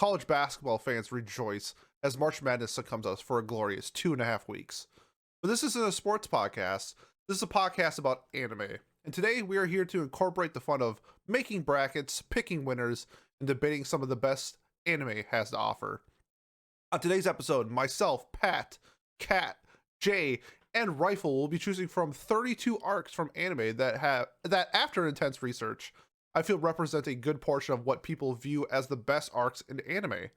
college basketball fans rejoice as March Madness succumbs us for a glorious 2.5 weeks. But this isn't a sports podcast. This is a podcast about anime. And today we are here to incorporate the fun of making brackets, picking winners, and debating some of the best anime has to offer. On today's episode, myself, Pat, Kat, Jay, and Rifle will be choosing from 32 arcs from anime that after intense research, I feel represent a good portion of what people view as the best arcs in anime.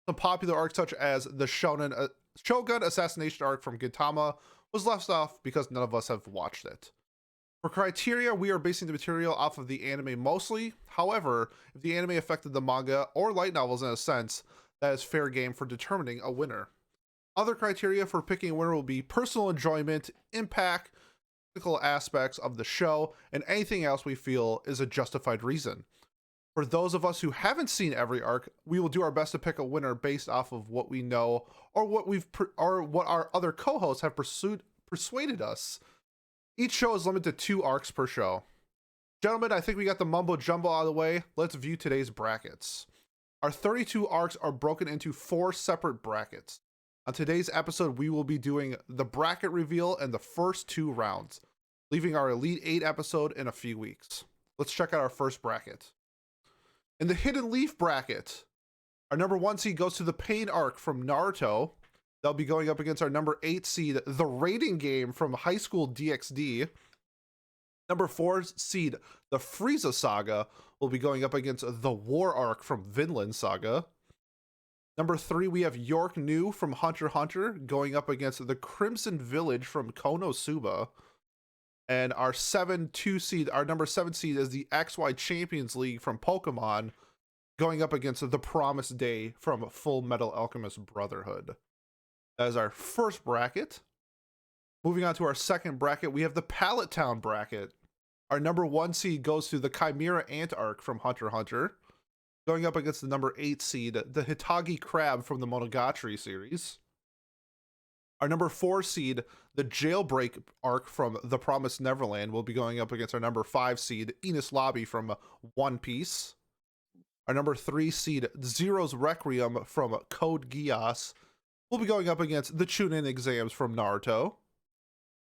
Some popular arcs such as the Shogun assassination arc from Gintama was left off because none of us have watched it. For criteria, we are basing the material off of the anime mostly. However, if the anime affected the manga or light novels in a sense, that is fair game for determining a winner. Other criteria for picking a winner will be personal enjoyment, impact, technical aspects of the show, and anything else we feel is a justified reason. For those of us who haven't seen every arc, we will do our best to pick a winner based off of what we know or what our other co-hosts have persuaded us. Each show is limited to 2 arcs per show. Gentlemen, I think we got the mumbo jumbo out of the way. Let's view today's brackets. Our 32 arcs are broken into 4 separate brackets. On today's episode, we will be doing the bracket reveal and the first 2 rounds, leaving our Elite 8 episode in a few weeks. Let's check out our first bracket. In the Hidden Leaf bracket, our number 1 seed goes to the Pain arc from Naruto. They'll be going up against our number 8 seed, The Rating Game from High School DxD. Number 4 seed, the Frieza Saga, will be going up against the War arc from Vinland Saga. Number 3, we have York New from Hunter x Hunter going up against the Crimson Village from Konosuba. And our number 7 seed is the XY Champions League from Pokemon going up against the Promised Day from Full Metal Alchemist Brotherhood. That is our first bracket. Moving on to our second bracket, we have the Pallet Town bracket. Our number 1 seed goes to the Chimera Ant arc from Hunter x Hunter, going up against the number 8 seed, the Hitagi Crab from the Monogatari series. Our number 4 seed, the Jailbreak arc from The Promised Neverland, will be going up against our number 5 seed, Enies Lobby from One Piece. Our number 3 seed, Zero's Requiem from Code Geass, will be going up against the Chunin Exams from Naruto.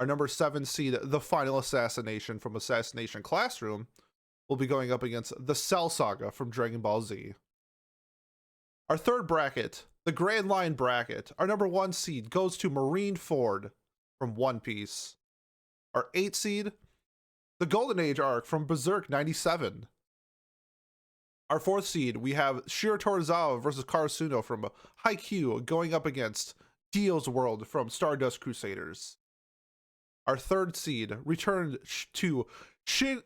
Our number 7 seed, The Final Assassination from Assassination Classroom, will be going up against the Cell Saga from Dragon Ball Z. Our third bracket, the Grand Line bracket, our number 1 seed goes to Marineford from One Piece. Our 8 seed, the Golden Age arc from Berserk 97. Our 4th seed, we have Shiro Torizawa versus Karasuno from Haikyuu going up against Dio's World from Stardust Crusaders. Our 3rd seed, Return to Shigan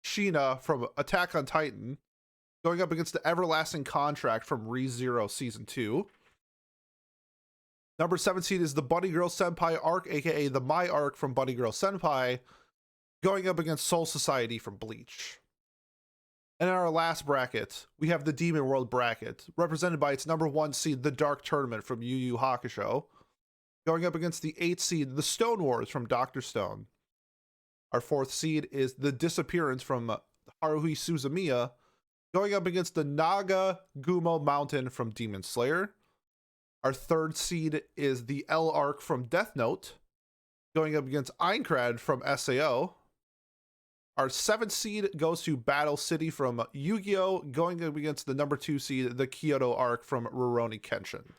Shina from Attack on Titan, going up against the Everlasting Contract from ReZero Season 2. Number 7 seed is the Bunny Girl Senpai arc, aka the My arc from Bunny Girl Senpai, going up against Soul Society from Bleach. And in our last bracket, we have the Demon World bracket, represented by its number 1 seed, the Dark Tournament from Yu Yu Hakusho, going up against the 8th seed, the Stone Wars from Dr. Stone. Our 4th seed is the Disappearance from Haruhi Suzumiya, going up against the Naga Gumo Mountain from Demon Slayer. Our 3rd seed is the L arc from Death Note, going up against Einkrad from SAO. Our 7th seed goes to Battle City from Yu-Gi-Oh!, going up against the number 2 seed, the Kyoto arc from Rurouni Kenshin.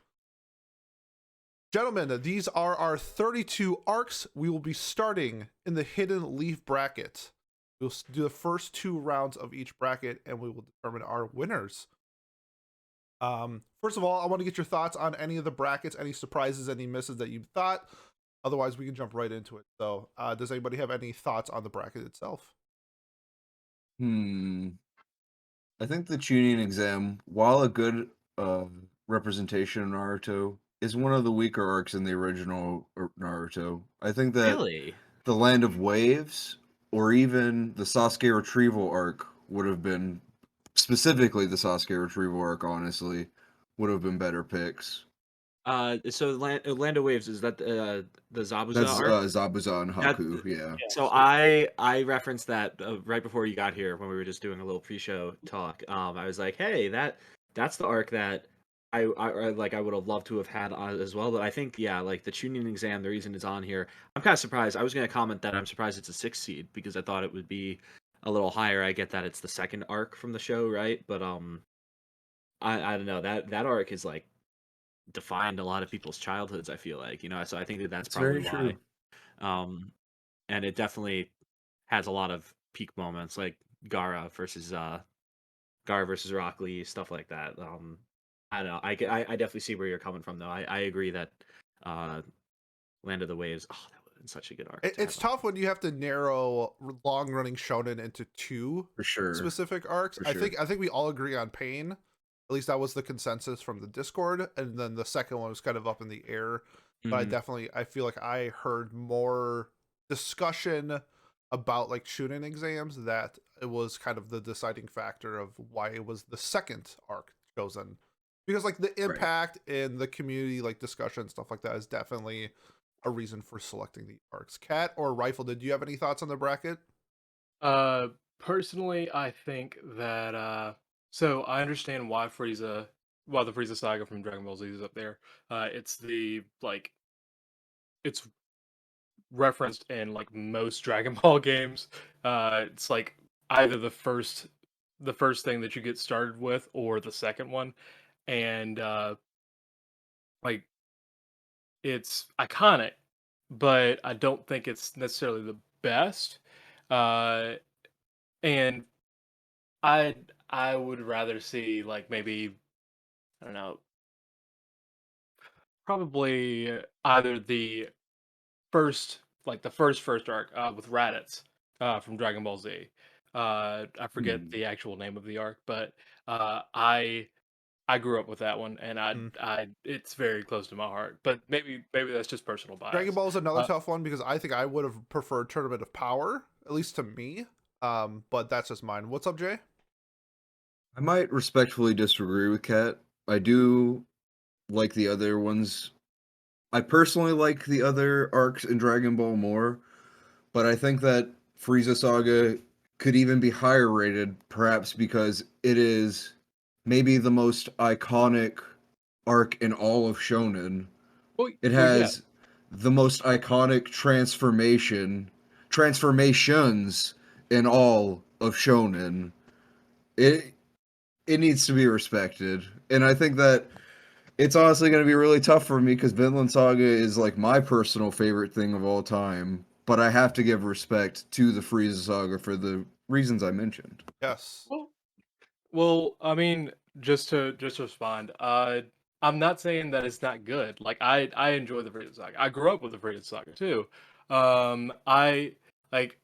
Gentlemen, these are our 32 arcs. We will be starting in the Hidden Leaf bracket. We'll do the first 2 rounds of each bracket, and we will determine our winners. First of all, I want to get your thoughts on any of the brackets, any surprises, any misses that you thought. Otherwise, we can jump right into it. So, does anybody have any thoughts on the bracket itself? I think the Chunin exam, while a good representation of Naruto, is one of the weaker arcs in the original Naruto. I think that Really? the Land of Waves, or even the Sasuke retrieval arc, would have been, specifically the Sasuke retrieval arc, honestly, would have been better picks. So Land of Waves, is that the Zabuza That's arc? Zabuza and That Haku. Yeah, Yeah, so so I referenced that right before you got here when we were just doing a little pre-show talk. I was like, hey, that's the arc that I would have loved to have had on as well. But I think like the tuning exam, the reason it's on here, I'm kind of surprised. I was going to comment that I'm surprised it's a 6 seed because I thought it would be a little higher. I get that it's the second arc from the show, right? But I don't know, that arc is like defined a lot of people's childhoods. I feel like, so I think that that's it's probably very why. true. Um, and it definitely has a lot of peak moments, like Gara versus Gara versus Rock Lee, stuff like that. I don't know. I definitely see where you're coming from, though. I agree that uh, Land of the Waves. Oh, that would have been such a good arc to It's have on. tough when you have to narrow long running shonen into two For sure. specific arcs. For I sure. think I think we all agree on Pain. At least that was the consensus from the Discord, and then the second one was kind of up in the air. But Mhm. I feel like I heard more discussion about like shooting exams that it was kind of the deciding factor of why it was the second arc chosen. Because like the Right. impact in the community, like discussion stuff like that, is definitely a reason for selecting the arcs. Cat or Rifle, did you have any thoughts on the bracket? uh personally I think that so I understand why the Frieza Saga from Dragon Ball Z is up there. It's the like it's referenced in like most Dragon Ball games. It's like either the first thing that you get started with or the second one. And like it's iconic, but I don't think it's necessarily the best. Uh and I would rather see like maybe I don't know, probably either the first arc with Raditz from Dragon Ball Z. I forget Hmm. the actual name of the arc, but I grew up with that one, and Mm. I it's very close to my heart. But maybe that's just personal Dragon bias. Ball is another Uh, tough one because I think I would have preferred Tournament of Power, at least to me. But that's just mine. What's up, Jay? I might respectfully disagree with Kat. I do like the other ones. I personally like the other arcs in Dragon Ball more, but I think that Frieza Saga could even be higher rated, perhaps because it is maybe the most iconic arc in all of Shonen. It well, yeah. has the most iconic transformations in all of Shonen. It it needs to be respected, and I think that it's honestly going to be really tough for me because Vinland Saga is like my personal favorite thing of all time. But I have to give respect to the Frieza Saga for the reasons I mentioned. Yes. Well, I mean, just to respond, I'm not saying that it's not good. Like I enjoy the Frieza Saga. I grew up with the Frieza Saga too. I like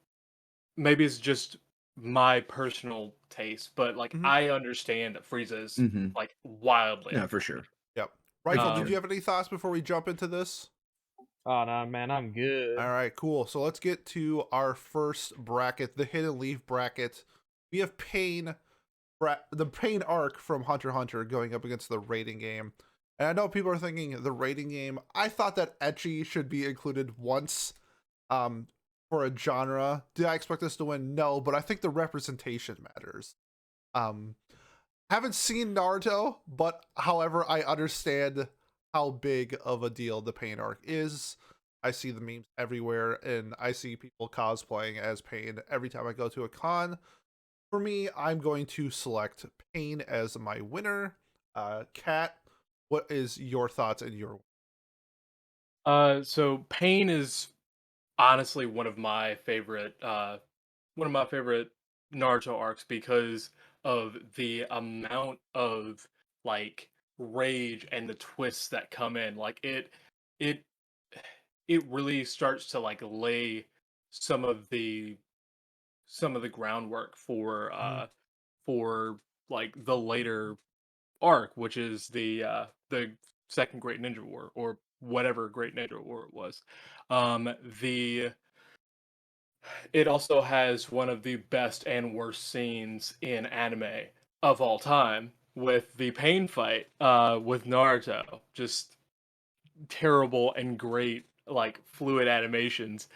maybe it's just my personal taste, but like Hmm. I understand that Frieza is Hmm. like wildly Yeah, for iconic. sure. Yep. Yeah, Rifle, for did you sure. have any thoughts before we jump into this? Oh no, man, I'm All good. right, cool. So let's get to our first bracket, the Hidden Leaf bracket. We have the Pain arc from Hunter x Hunter going up against the rating game. And I know people are thinking the rating game. I thought that Etchy should be included once um, for a genre. Did I expect this to win? No, but I think the representation matters. Um, haven't seen Naruto, but however, I understand how big of a deal the Pain arc is. I see the memes everywhere, and I see people cosplaying as Pain every time I go to a con. For me, I'm going to select Pain as my winner. Kat, what is your thoughts and your? So Pain is honestly one of my favorite Naruto arcs because of the amount of like rage and the twists that come in. Like it it really starts to like lay some of the groundwork Mhm. for like the later arc, which is the second Great Ninja War or whatever Great Ninja War it was. The It also has one of the best and worst scenes in anime of all time with the pain fight with Naruto. Just terrible and great like fluid animations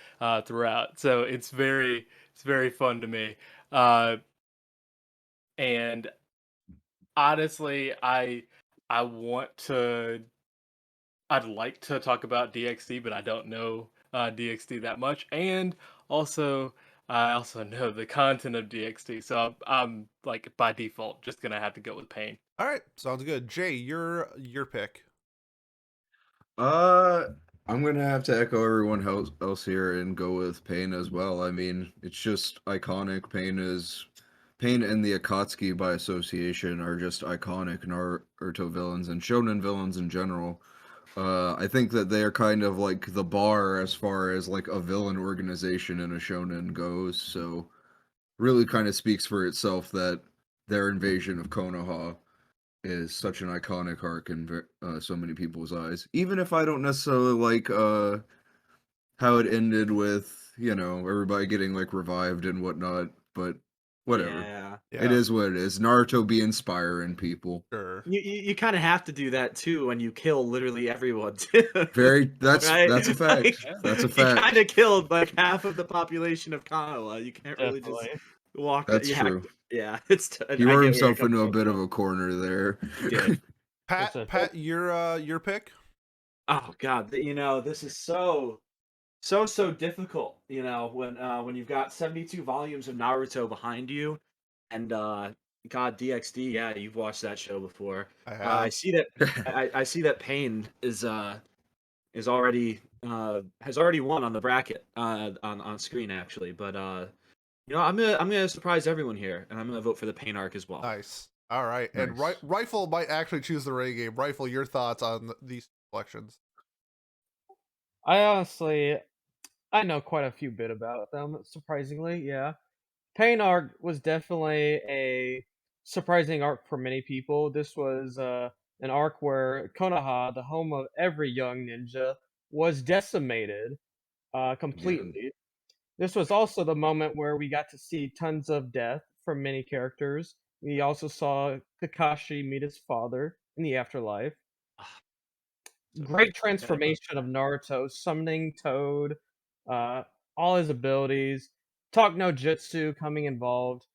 throughout. So it's very fun to me. Uh, and honestly, I want to I'd like to talk about DXD, but I don't know DXD that much, and also I also know the content of DXD, so I'm like by default just gonna have to go with Pain. All right, sounds good. Jay, your pick. Uh, I'm gonna have to echo everyone else here and go with Pain as well. I mean, it's just iconic. Pain and the Akatsuki by association are just iconic Naruto villains and shonen villains in general. I think that they're kind of like the bar as far as like a villain organization in a shonen goes. So really kind of speaks for itself that their invasion of Konoha is such an iconic arc in so many people's eyes. Even if I don't necessarily like how it ended with, you know, everybody getting like revived and whatnot, but whatever. Yeah. It is what it is. Naruto be inspiring people. Sure. You kind of have to do that too when you kill literally everyone too. That's right? a fact. Like, That's a you fact. kind of killed like half of the population of Kanawa. You can't really just Definitely. walk. That's Yeah, true. yeah. He I get wrote where you're himself coming into a from, bit of though. a corner there. He did. Pat, your pick. Oh God, this is so difficult. When you've got 72 volumes of Naruto behind you, and God, DxD, yeah, you've watched that show before. I I have. see that. I see that Pain is already has already won on the bracket on screen actually, but I'm gonna surprise everyone here, and I'm gonna vote for the Pain arc as well. Nice. All right, and Nice. Rifle might actually choose the rating game. Rifle, your thoughts on these selections? I honestly, I know quite a few bit about them, surprisingly, yeah. Pain arc was definitely a surprising arc for many people. This was an arc where Konoha, the home of every young ninja, was decimated Again. completely. This was also the moment where we got to see tons of death from many characters. We also saw Kakashi meet his father in the afterlife. So Great forget about transformation of Naruto, summoning Toad, uh, all his abilities, Talk no Jutsu coming involved.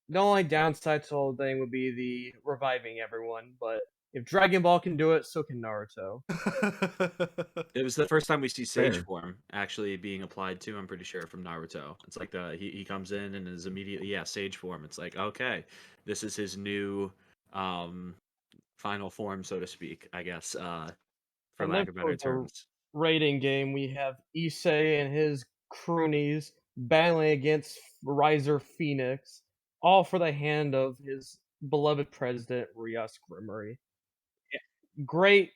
The only downside to the whole thing would be the reviving everyone, but if Dragon Ball can do it, so can Naruto. It was the first time we see Sage Fair. form actually being applied to. I'm pretty sure from Naruto. It's like he comes in and is immediately Sage form. It's like okay, this is his new um final form, so to speak. I guess for And then lack of for better the terms. rating game, we have Issei and his cronies battling against Riser Phoenix, all for the hand of his beloved president, Rias Grimmery. Great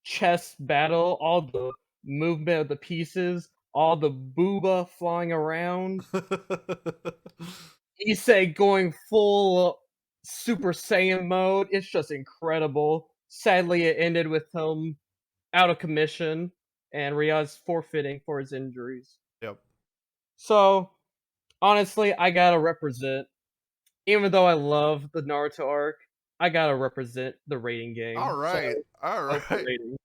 chess battle, all the movement of the pieces, all the booba flying around. Issei going full Super Saiyan mode. It's just incredible. Sadly, it ended with him out of commission and Riaz forfeiting for his injuries. Yep. So, honestly, I gotta represent. Even though I love the Naruto arc, I gotta represent the rating All game. So, right. All vote for right. rating.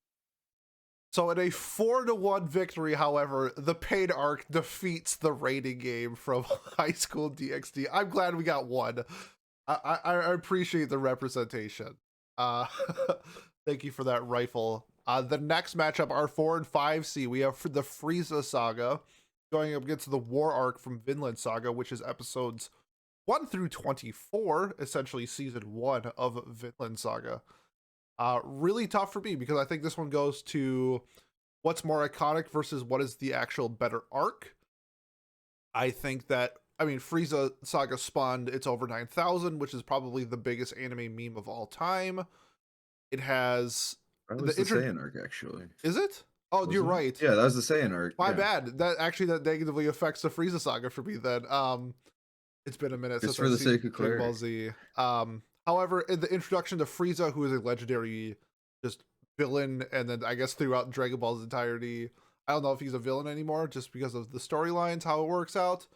So in a 4-1 victory, however, the Pain arc defeats the rating game from High School DxD. I'm glad we got one. I appreciate the representation. Uh, thank you for that, Rifle. The next matchup, our 4 and 5 seed, we have the Frieza Saga going up against the War arc from Vinland Saga, which is episodes 1 through 24, essentially season 1 of Vinland Saga. Really tough for me because I think this one goes to what's more iconic versus what is the actual better arc. I think that, I mean, Frieza Saga spawned It's Over 9,000, which is probably the biggest anime meme of all time. It has That was the Saiyan arc, actually. Is it? Oh, you're Wasn't it? right. Yeah, that was the Saiyan arc. My yeah. bad. That negatively affects the Frieza Saga for me then. It's been a minute Just since for I've the seen sake of Dragon Ball clarity. Z. However, in the introduction to Frieza, who is a legendary just villain, and then I guess throughout Dragon Ball's entirety, I don't know if he's a villain anymore, just because of the storylines, how it works out.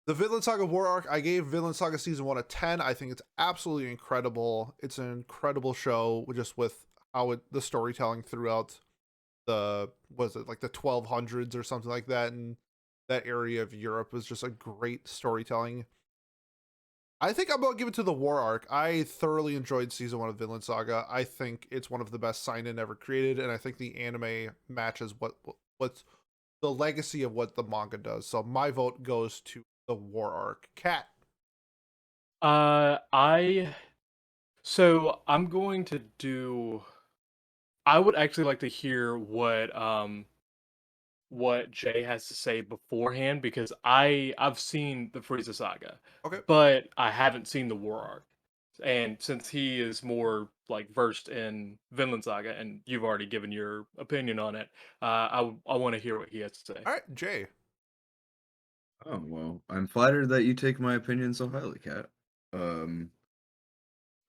The Vinland Saga War arc, I gave Vinland Saga season 1 a 10. I think it's absolutely incredible. It's an incredible show, just with how the storytelling throughout was it like the 1200s or something like that, and that area of Europe was just a great storytelling. I think I'm gonna give it to the War arc. I thoroughly enjoyed season 1 of Vinland Saga. I think it's one of the best sign-in ever created, and I think the anime matches what's the legacy of what the manga does. So my vote goes to the War arc. Cat. I so I'm going to do. I would actually like to hear what Jay has to say beforehand because I've seen the Frieza Saga, Okay. but I haven't seen the War Arc. And since he is more like versed in Vinland Saga, and you've already given your opinion on it, I want to hear what he has to say. All right, Jay. Oh well, I'm flattered that you take my opinion so highly, Kat. Um,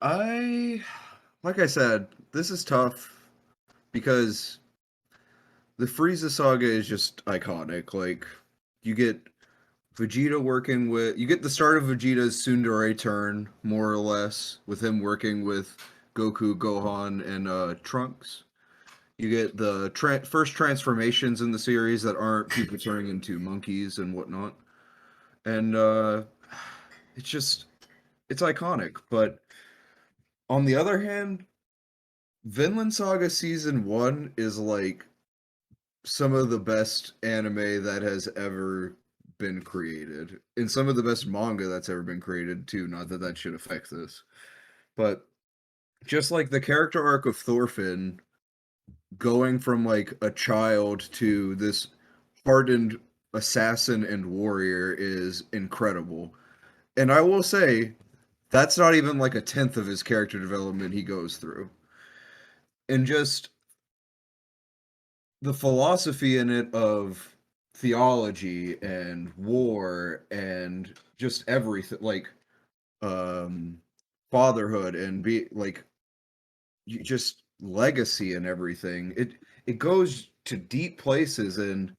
I, like I said, this is tough because the Frieza saga is just iconic. Like, you get Vegeta working with, you get the start of Vegeta's tsundere turn, more or less, with him working with Goku, Gohan, and Trunks. You get the first transformations in the series that aren't people turning into monkeys and whatnot. And it's just, it's iconic. But on the other hand, Vinland Saga Season 1 is like some of the best anime that has ever been created, and some of the best manga that's ever been created, too. Not that that should affect this. But just like the character arc of Thorfinn going from like a child to this hardened assassin and warrior is incredible. And I will say, that's not even like a tenth of his character development he goes through. And just the philosophy in it of theology and war and just everything, like um fatherhood and be like just legacy and everything. It goes to deep places, and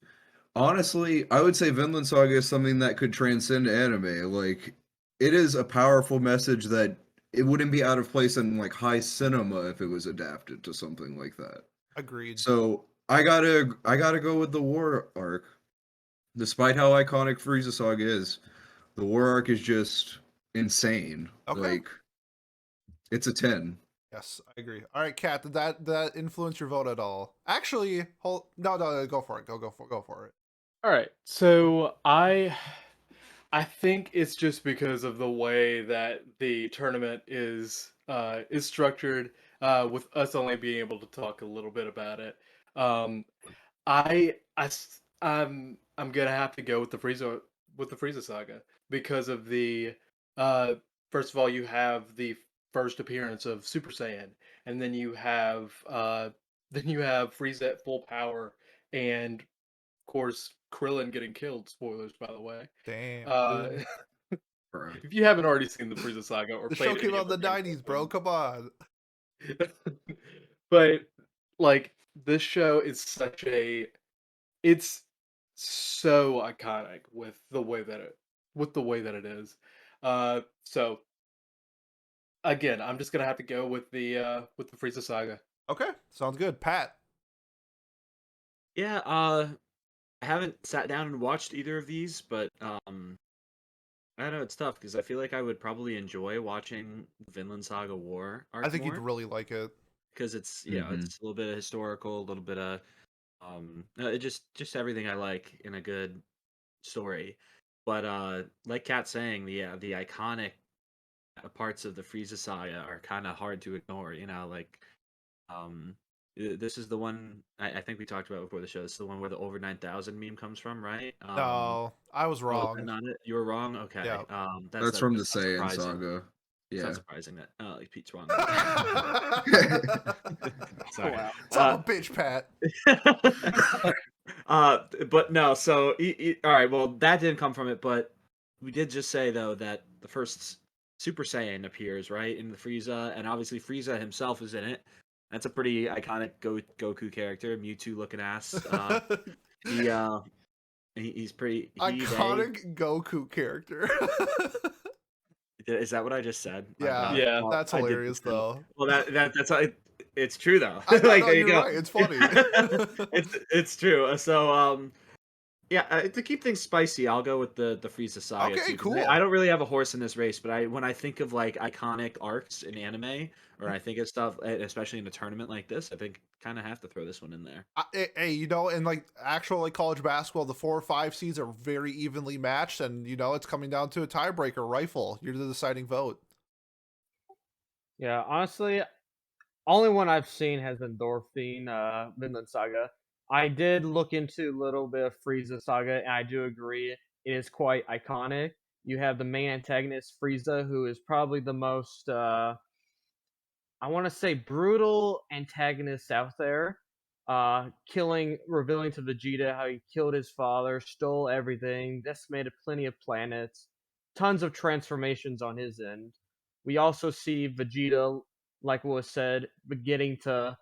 honestly, I would say Vinland Saga is something that could transcend anime. Like, it is a powerful message that it wouldn't be out of place in like high cinema if it was adapted to something like that. Agreed. So I gotta go with the War arc. Despite how iconic Frieza Saga is, the War arc is just insane. Okay. Like, it's a 10. Yes, I agree. All right, Kat, did that influence your vote at all? Actually, no, go for it. Go for it. All right, so I think it's just because of the way that the tournament is structured, with us only being able to talk a little bit about it. Um, I'm gonna have to go with the Frieza saga because of the uh first of all you have the first appearance of Super Saiyan, and then you have Frieza at full power, and of course Krillin getting killed. Spoilers, by the way. Damn, Uh, dude. Bruh. if you haven't already seen the Frieza saga or The show played came any out of in the the games, 90s, bro. Come on. but like this show is it's so iconic with the way that it is. So again, I'm just gonna have to go with the Frieza saga. Okay, sounds good. Pat. Yeah, I haven't sat down and watched either of these, but I don't know, it's tough because I feel like I would probably enjoy watching Vinland Saga War I arc think you'd more really like it. because it's Mhm. it's a little bit of historical, a little bit of it just everything I like in a good story. But like Kat saying, the iconic parts of the Frieza saga are kind of hard to ignore. Like um, this is the one I think we talked about before the show. This is the one where the over 9,000 meme comes from, right? No, I was Oh, is that wrong. not it? You were wrong. Okay. Yeah. That's from the That's not Saiyan surprising. saga. It's not Yeah. surprising that Pete's wrong. Son Sorry. Wow. of a bitch, Pat. But no. So, all right. Well, that didn't come from it, but we did just say though that the first Super Saiyan appears right in the Frieza, and obviously Frieza himself is in it. That's a pretty iconic Goku character, Mewtwo looking ass. He he's pretty Iconic Goku character. Is that what I just said? My Yeah, bad. Yeah. Well, that's I did hilarious just say- though. Well, that's It's true though. I know, Like no, there you you're go. right. It's funny. It's true. So yeah, to keep things spicy, I'll go with the Frieza Saga Okay, too. 'Cause cool. I don't really have a horse in this race, but when I think of like iconic arcs in anime, or I think of stuff, especially in a tournament like this, I think kind of have to throw this one in there. Hey, you know, in like actual like college basketball, the 4 or 5 seeds are very evenly matched, and you know it's coming down to a tiebreaker rifle. You're the deciding vote. Yeah, honestly, only one I've seen has been Vinland Saga. I did look into a little bit of Frieza Saga, and I do agree it is quite iconic. You have the main antagonist Frieza, who is probably the most I want to say brutal antagonist out there. Revealing to Vegeta how he killed his father, stole everything, decimated plenty of planets, tons of transformations on his end. We also see Vegeta, like was said, beginning to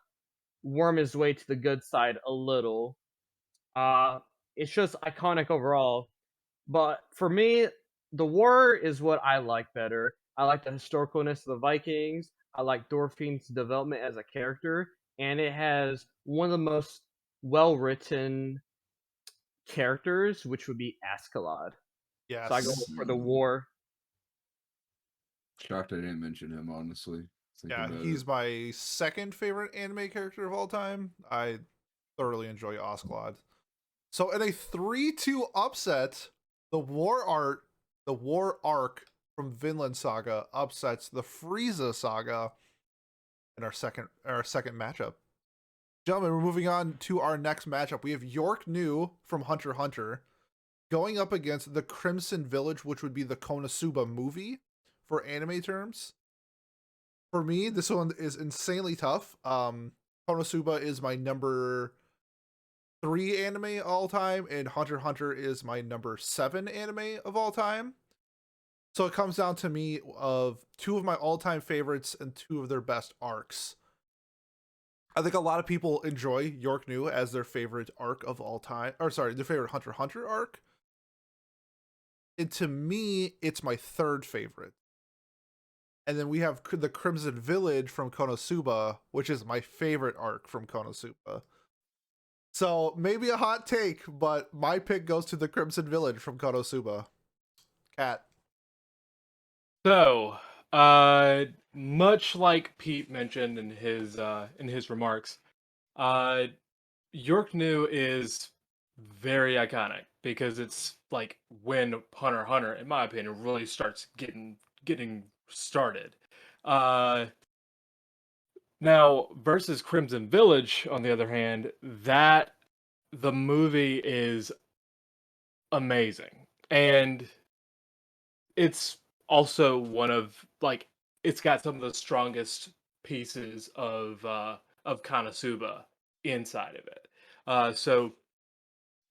worm his way to the good side a little. Uh, it's just iconic overall. But for me, the war is what I like better. I like the historicalness of the Vikings. I like Dorfine's development as a character, and it has one of the most well written characters, which would be Askeladd. So I go Yes. for the war. Shocked I didn't mention him, honestly. Thinking Yeah, about he's it. my second favorite anime character of all time. I thoroughly enjoy Osclad. So in a 3-2 upset, the war arc from Vinland Saga upsets the Frieza Saga in our second matchup. Gentlemen, we're moving on to our next matchup. We have York New from Hunter x Hunter going up against the Crimson Village, which would be the Konosuba movie for anime terms. For me, this one is insanely tough. Konosuba is my number 3 anime all time, and Hunter x Hunter is my number 7 anime of all time. So it comes down to me of 2 of my all-time favorites and 2 of their best arcs. I think a lot of people enjoy York New as their favorite arc of all time, or sorry, their favorite Hunter x Hunter arc. And to me, it's my 3rd favorite. And then we have the Crimson Village from Konosuba, which is my favorite arc from Konosuba. So maybe a hot take, but my pick goes to the Crimson Village from Konosuba. Cat. So, much like Pete mentioned in his remarks, uh, York New is very iconic because it's like when Hunter x Hunter, in my opinion, really starts getting started. Uh, Now versus Crimson Village, on the other hand, that the movie is amazing, and it's also one of like it's got some of the strongest pieces of Konosuba inside of it. So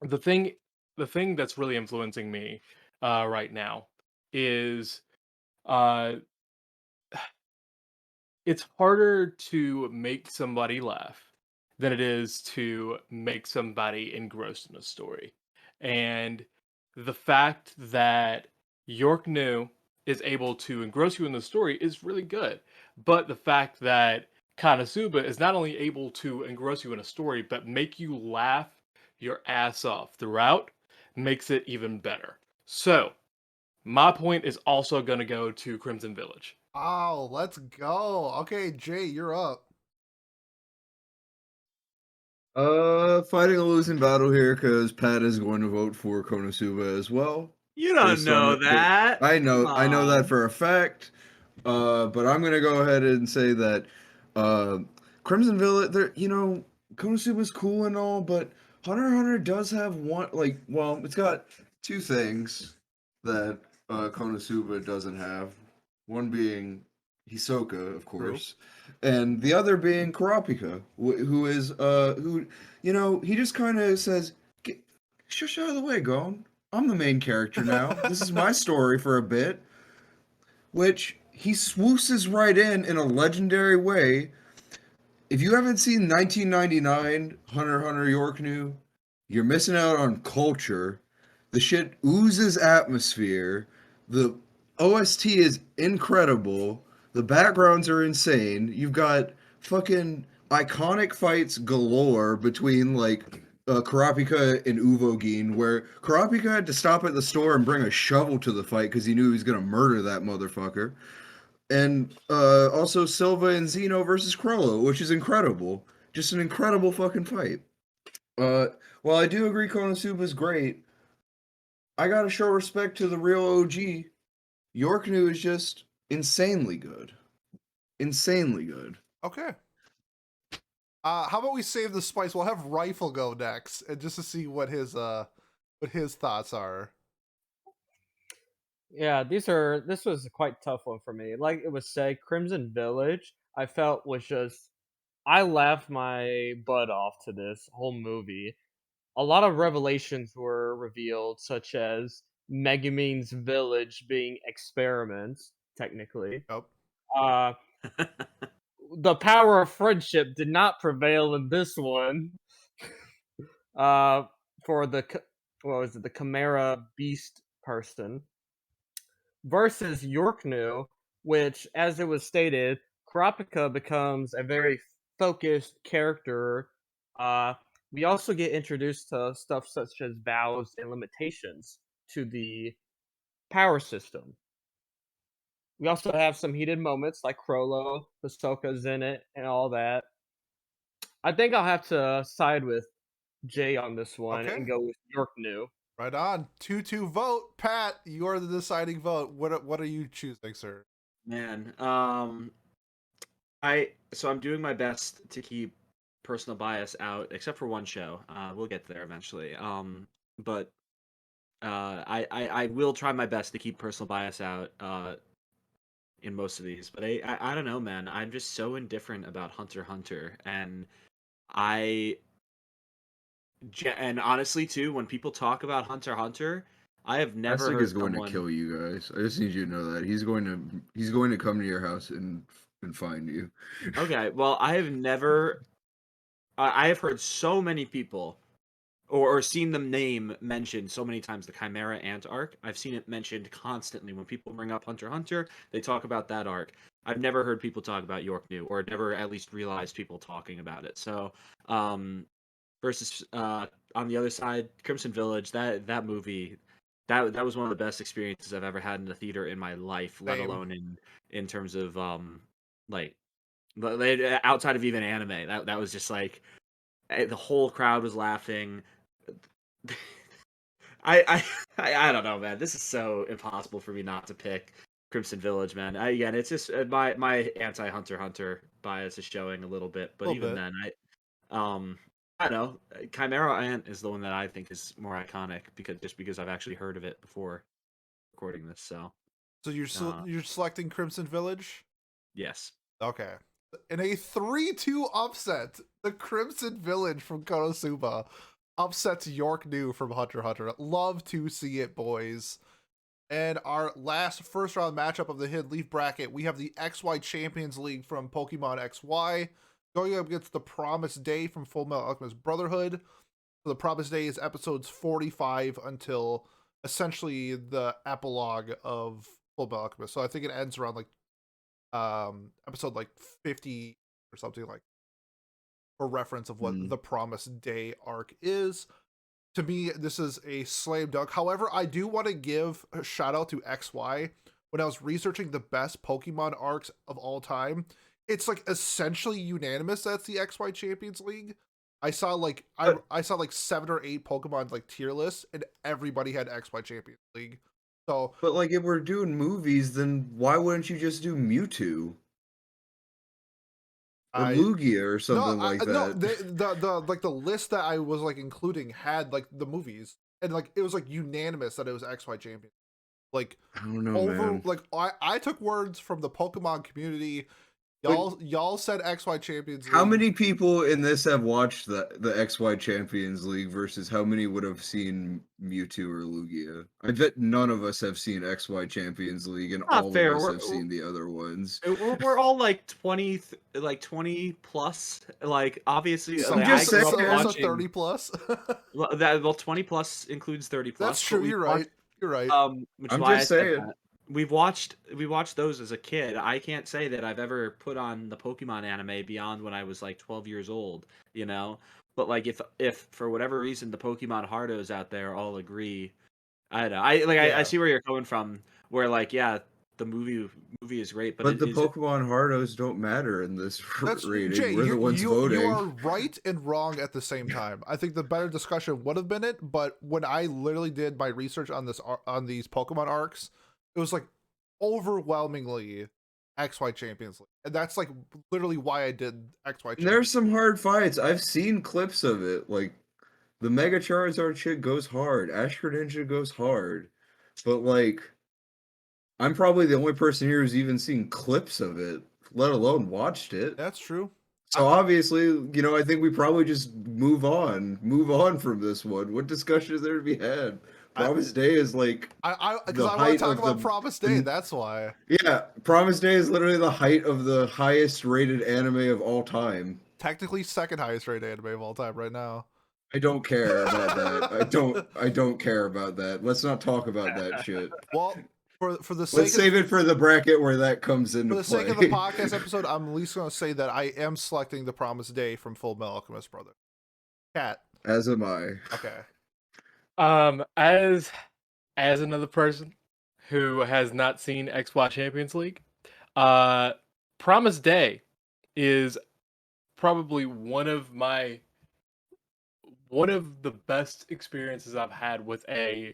the thing the thing that's really influencing me right now is uh it's harder to make somebody laugh than it is to make somebody engrossed in a story. And the fact that York New is able to engross you in the story is really good. But the fact that Konosuba is not only able to engross you in a story, but make you laugh your ass off throughout makes it even better. So, my point is also going to go to Crimson Village. Oh, let's go. Okay, Jay, you're up. Fighting a losing battle here because Pat is going to vote for Konosuba as well. You don't Based on know it, that. I Come know that on. for a fact. But I'm gonna go ahead and say that uh, Crimson Village, Konosuba's cool and all, but Hunter x Hunter does have one, it's got 2 things that Konosuba doesn't have. One being Hisoka, of course, and the other being Kurapika, who is he just kind of says, "Shush out of the way, Gon. I'm the main character now. This is my story for a bit." Which he swooses right in a legendary way. If you haven't seen 1999 Hunter x Hunter York New, you're missing out on culture. The shit oozes atmosphere. The OST is incredible. The backgrounds are insane. You've got fucking iconic fights galore between like Kurapika and Uvogin, where Kurapika had to stop at the store and bring a shovel to the fight because he knew he was gonna murder that motherfucker. And also Silva and Zeno versus Krollo, which is incredible. Just an incredible fucking fight. While I do agree Konosuba's great, I gotta show respect to the real OG. Yorknu is just insanely good. Insanely good. Okay. How about we save the spice? We'll have Rifle go next, and just to see what his thoughts are. Yeah, this was a quite tough one for me. Like it was said, Crimson Village, I felt was just I laughed my butt off to this whole movie. A lot of revelations were revealed, such as Megumin's village being experiments, technically. Yep. Uh the power of friendship did not prevail in this one. Uh for what was it, the Chimera Beast person versus Yorknu, which, as it was stated, Kurapika becomes a very focused character. Uh, we also get introduced to stuff such as vows and limitations to the power system. We also have some heated moments like Krollo, Hisoka's in it, and all that. I think I'll have to side with Jay on this one Okay. and go with Yorknu. Right on. 2-2 vote. Pat, you are the deciding vote. What are you choosing, sir? Man, so I'm doing my best to keep personal bias out, except for one show. We'll get there eventually. But I will try my best to keep personal bias out in most of these. But I don't know, man. I'm just so indifferent about Hunter x Hunter, and I and honestly too, when people talk about Hunter x Hunter, I have never Isaac heard is going someone. to kill you guys. I just need you to know that he's going to come to your house and find you. Okay, well, I have never. I have heard so many people, or seen them name mentioned so many times, the Chimera Ant arc. I've seen it mentioned constantly when people bring up Hunter x Hunter. They talk about that arc. I've never heard people talk about Yorknu, or never at least realized people talking about it. So, versus on the other side, Crimson Village. That movie, that was one of the best experiences I've ever had in the theater in my life. Let Same. alone in terms of like outside of even anime. That was just like the whole crowd was laughing. I don't know, man. This is so impossible for me not to pick Crimson Village, man. Again, it's just my anti Hunter x Hunter bias is showing a little bit, but Little even bit. then, I don't know. Chimera Ant is the one that I think is more iconic because I've actually heard of it before recording this. So So you're selecting Crimson Village? yes. Okay. In a 3-2 upset, the Crimson Village from Konosuba upsets Yorknu from Hunter x Hunter. Love to see it, boys. And our last first round matchup of the Hidden Leaf bracket, we have the XY Champions League from Pokemon XY going up against the Promised Day from Full Metal Alchemist Brotherhood. So the Promised Day is episodes 45 until essentially the epilogue of Full Metal Alchemist. So I think it ends around like episode like 50 or something, like, for reference of what the Promised Day arc is. To me, this is a slam dunk. However, I do want to give a shout out to XY. When I was researching the best Pokemon arcs of all time, it's like essentially unanimous that's the XY Champions League. I saw like I saw like 7 or 8 Pokemon like tier lists, and everybody had XY Champions League. So, But like, if we're doing movies, then why wouldn't you just do Mewtwo or I Lugia or something like no, that? the like the list that I was like including had like the movies, and like it was like unanimous that it was XY Champion. Like, I don't know, over, man. like, I took words from the Pokemon community. But Y'all said XY Champions League. how many people in this have watched the XY Champions League versus how many would have seen Mewtwo or Lugia? I bet none of us have seen XY Champions League, and Not all fair. of us have seen the other ones. We're all like 20 plus. Like obviously, So, I'm just I grew saying- up so watching 30 plus. well, 20 plus includes 30 plus. That's true. but we You're watch- right. You're right. Which is I'm why I just said saying. that. we watched those as a kid. I can't say that I've ever put on the Pokemon anime beyond when I was like 12 years old, you know. But like if for whatever reason the Pokemon hardos out there all agree, I don't know. I Yeah. see where you're coming from. Where like yeah, the movie is great, but But the is it? Pokemon Hardos don't matter in this That's rating. Jay. We're the ones You voting. are right and wrong at the same time. I think the better discussion would have been it, but when I literally did my research on on these Pokemon arcs, it was like overwhelmingly XY Champions League, and that's like literally why I did XY And Champions. there's some hard fights. I've seen clips of it. Like the Mega Charizard shit goes hard. Ash Greninja goes hard. But like I'm probably the only person here who's even seen clips of it, let alone watched it. That's true. So obviously, I think we probably just move on from this one. What discussion is there to be had? Promise Day is like Because the I want to height talk of about the Promise Day. That's why. yeah. Promise Day is literally the height of the highest rated anime of all time. Technically, second highest rated anime of all time right now. I don't care about that. I don't care about that. Let's not talk about that shit. Well, for the sake Let's save it for the bracket where that comes into for the play. sake of the podcast episode, I'm at least going to say that I am selecting the Promise Day from Full Metal Alchemist Brother. Cat. As am I. Okay. As another person who has not seen XY Champions League, Promise Day is probably one of the best experiences I've had with a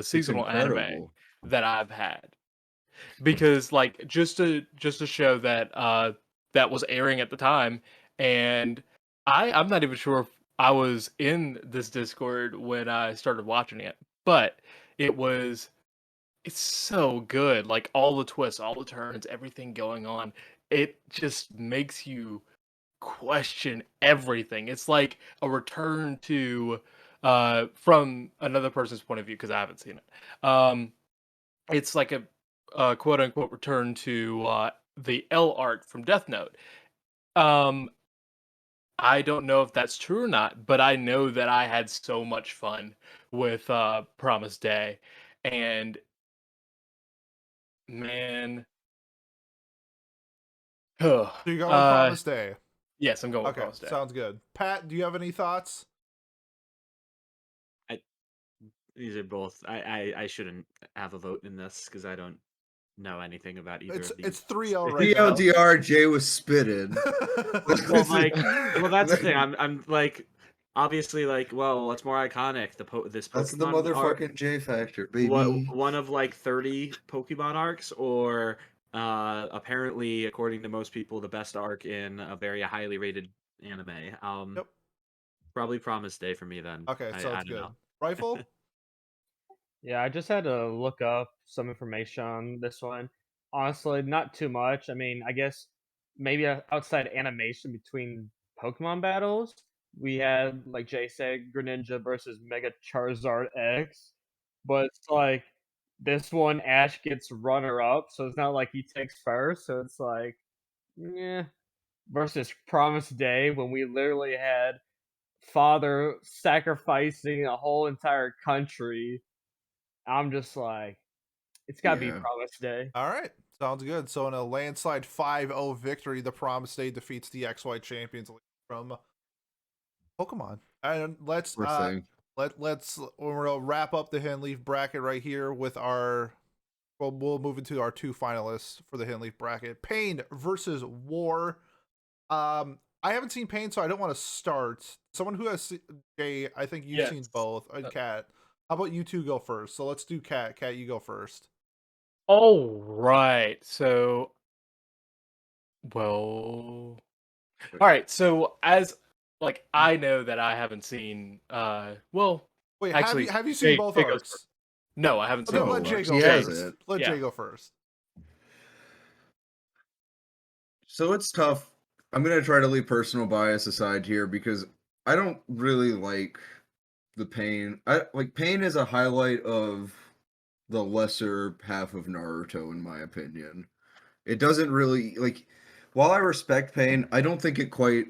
seasonal anime incredible. that I've had. Because like just a show that that was airing at the time, and I'm not even sure if I was in this Discord when I started watching it, but it's so good. Like all the twists, all the turns, everything going on, it just makes you question everything. It's like a return to from another person's point of view because I haven't seen it. It's like a quote unquote return to the L arc from Death Note. Um, I don't know if that's true or not, but I know that I had so much fun with Promise Day, and man, So you're going with Promise Day. yes, I'm going with Okay, Promise Day. sounds good. Pat, do you have any thoughts? These are both. I shouldn't have a vote in this because I don't know anything about either of these. It's 3-0 right now. TLDR, Jay was spitted. Well, that's the thing. I'm like, obviously, like, well, what's more iconic? This Pokemon That's the motherfucking J factor, baby. one of like 30 Pokemon arcs, or apparently, according to most people, the best arc in a very highly rated anime. Yep. Probably Promise Day for me then. Okay, I sounds don't good. know. Rifle? Yeah, I just had to look up some information on this one. Honestly, not too much. I mean, I guess maybe outside animation between Pokemon battles, we had, like Jay said, Greninja versus Mega Charizard X. But it's like this one, Ash gets runner up, so it's not like he takes first. So it's like, yeah. Versus Promise Day, when we literally had father sacrificing a whole entire country. I'm just like, it's gotta be Yeah. Promise Day. All right, sounds good. So in a landslide 5-0 victory, the Promise Day defeats the XY Champions League from Pokemon. And let's Poor thing. we'll wrap up the Hidden Leaf bracket right here with our. Well, we'll move into our two finalists for the Hidden Leaf bracket: Pain versus War. I haven't seen Pain, so I don't want to start. Someone who has Jay, I think you've seen Yes. both. And Cat, how about you two go first? So let's do Cat. Cat, you go first. All right. So, well, all right. So as like I know that I haven't seen well, Wait, actually, have you seen Jay- both Jay goes arcs? first. No, I haven't Oh, seen then No, let both Jay arcs. go he first. hasn't. Let Yeah. Jay go first. So it's tough. I'm gonna try to leave personal bias aside here because I don't really like the Pain. Pain is a highlight of the lesser half of Naruto, in my opinion. It doesn't really while I respect Pain, I don't think it quite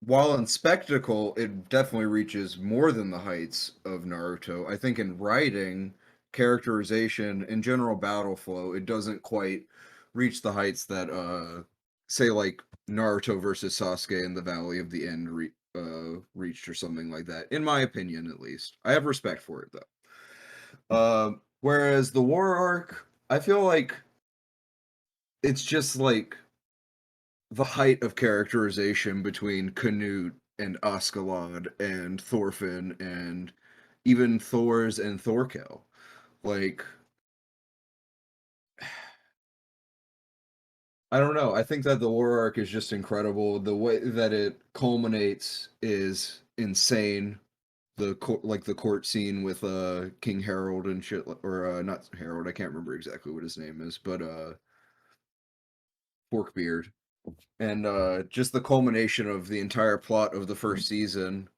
while in spectacle, it definitely reaches more than the heights of Naruto. I think in writing, characterization and general battle flow, it doesn't quite reach the heights that say like Naruto versus Sasuke in the Valley of the End reached or something like that. In my opinion, at least, I have respect for it though. Whereas the War arc, I feel like it's just like the height of characterization between Canute and Askeladd and Thorfinn and even Thor's and Thorkel. Like, I don't know. I think that the War arc is just incredible. The way that it culminates is insane. The court scene with King Harold and shit, or not Harold. I can't remember exactly what his name is, but Forkbeard. And just the culmination of the entire plot of the first season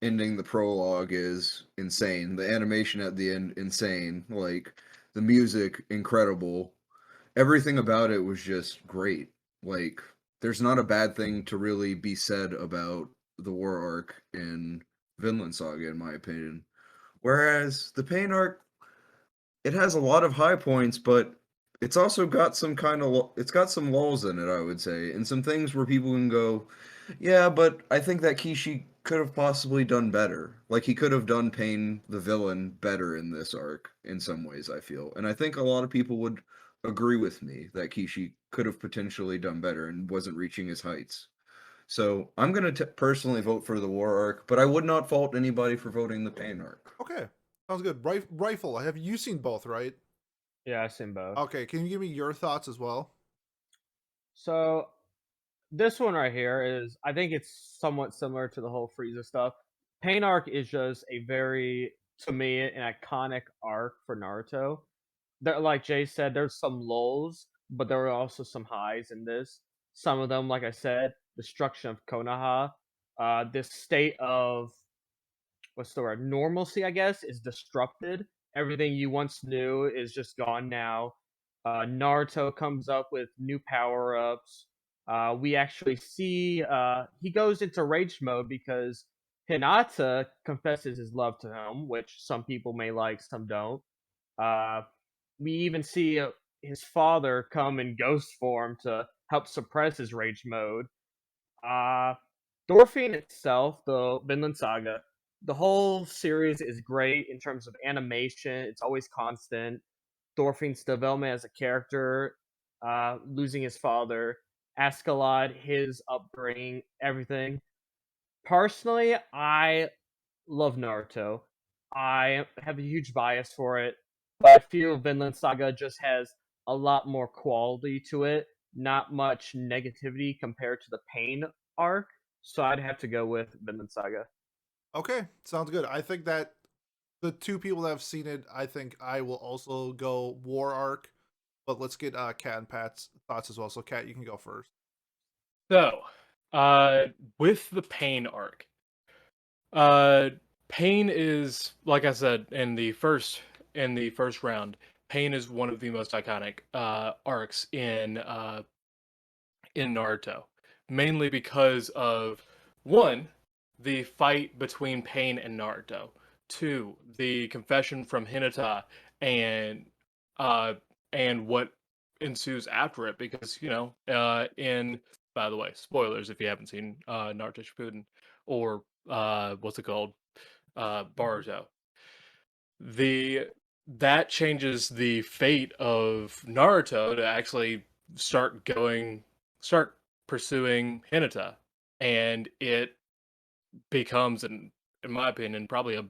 ending the prologue is insane. The animation at the end, insane. Like, the music, incredible. Everything about it was just great. Like, there's not a bad thing to really be said about the War arc in Vinland Saga, in my opinion. Whereas the Pain arc, it has a lot of high points, but it's also got some kind of it's got some lulls in it, I would say, and some things where people can go, yeah, but I think that Kishi could have possibly done better. Like, he could have done Pain the villain better in this arc in some ways, I feel. And I think a lot of people would agree with me that Kishi could have potentially done better and wasn't reaching his heights. So I'm going to personally vote for the War arc, but I would not fault anybody for voting the Pain arc. Okay, sounds good. Rifle, have you seen both, right? Yeah, I've seen both. Okay, can you give me your thoughts as well? So this one right here is, I think it's somewhat similar to the whole Frieza stuff. Pain arc is just a very, to me, an iconic arc for Naruto. There, like Jay said, there's some lulls, but there were also some highs in this. Some of them, like I said, destruction of Konoha, this state of, what's the word, normalcy, I guess, is disrupted. Everything you once knew is just gone now. Naruto comes up with new power ups. We actually see he goes into rage mode because Hinata confesses his love to him, which some people may like, some don't. Uh, we even see his father come in ghost form to help suppress his rage mode. Uh, Dorfine itself, the Vinland Saga, the whole series is great in terms of animation. It's always constant. Dorfine's development as a character, losing his father, Askeladd, his upbringing, everything. Personally, I love Naruto. I have a huge bias for it, but I feel Vinland Saga just has a lot more quality to it, not much negativity compared to the Pain arc. So I'd have to go with Vinland Saga. Okay, sounds good. I think that the two people that have seen it, I think I will also go War arc. But let's get Kat and Pat's thoughts as well. So, Kat, you can go first. So, with the Pain arc, uh, Pain is, like I said in the first round, Pain is one of the most iconic arcs in Naruto, mainly because of, one, the fight between Pain and Naruto, two, the confession from Hinata, and uh what ensues after it, because in, by the way, spoilers if you haven't seen Naruto Shippuden, or what's it called, Boruto, the that changes the fate of Naruto to actually start pursuing Hinata, and it becomes, in my opinion, probably a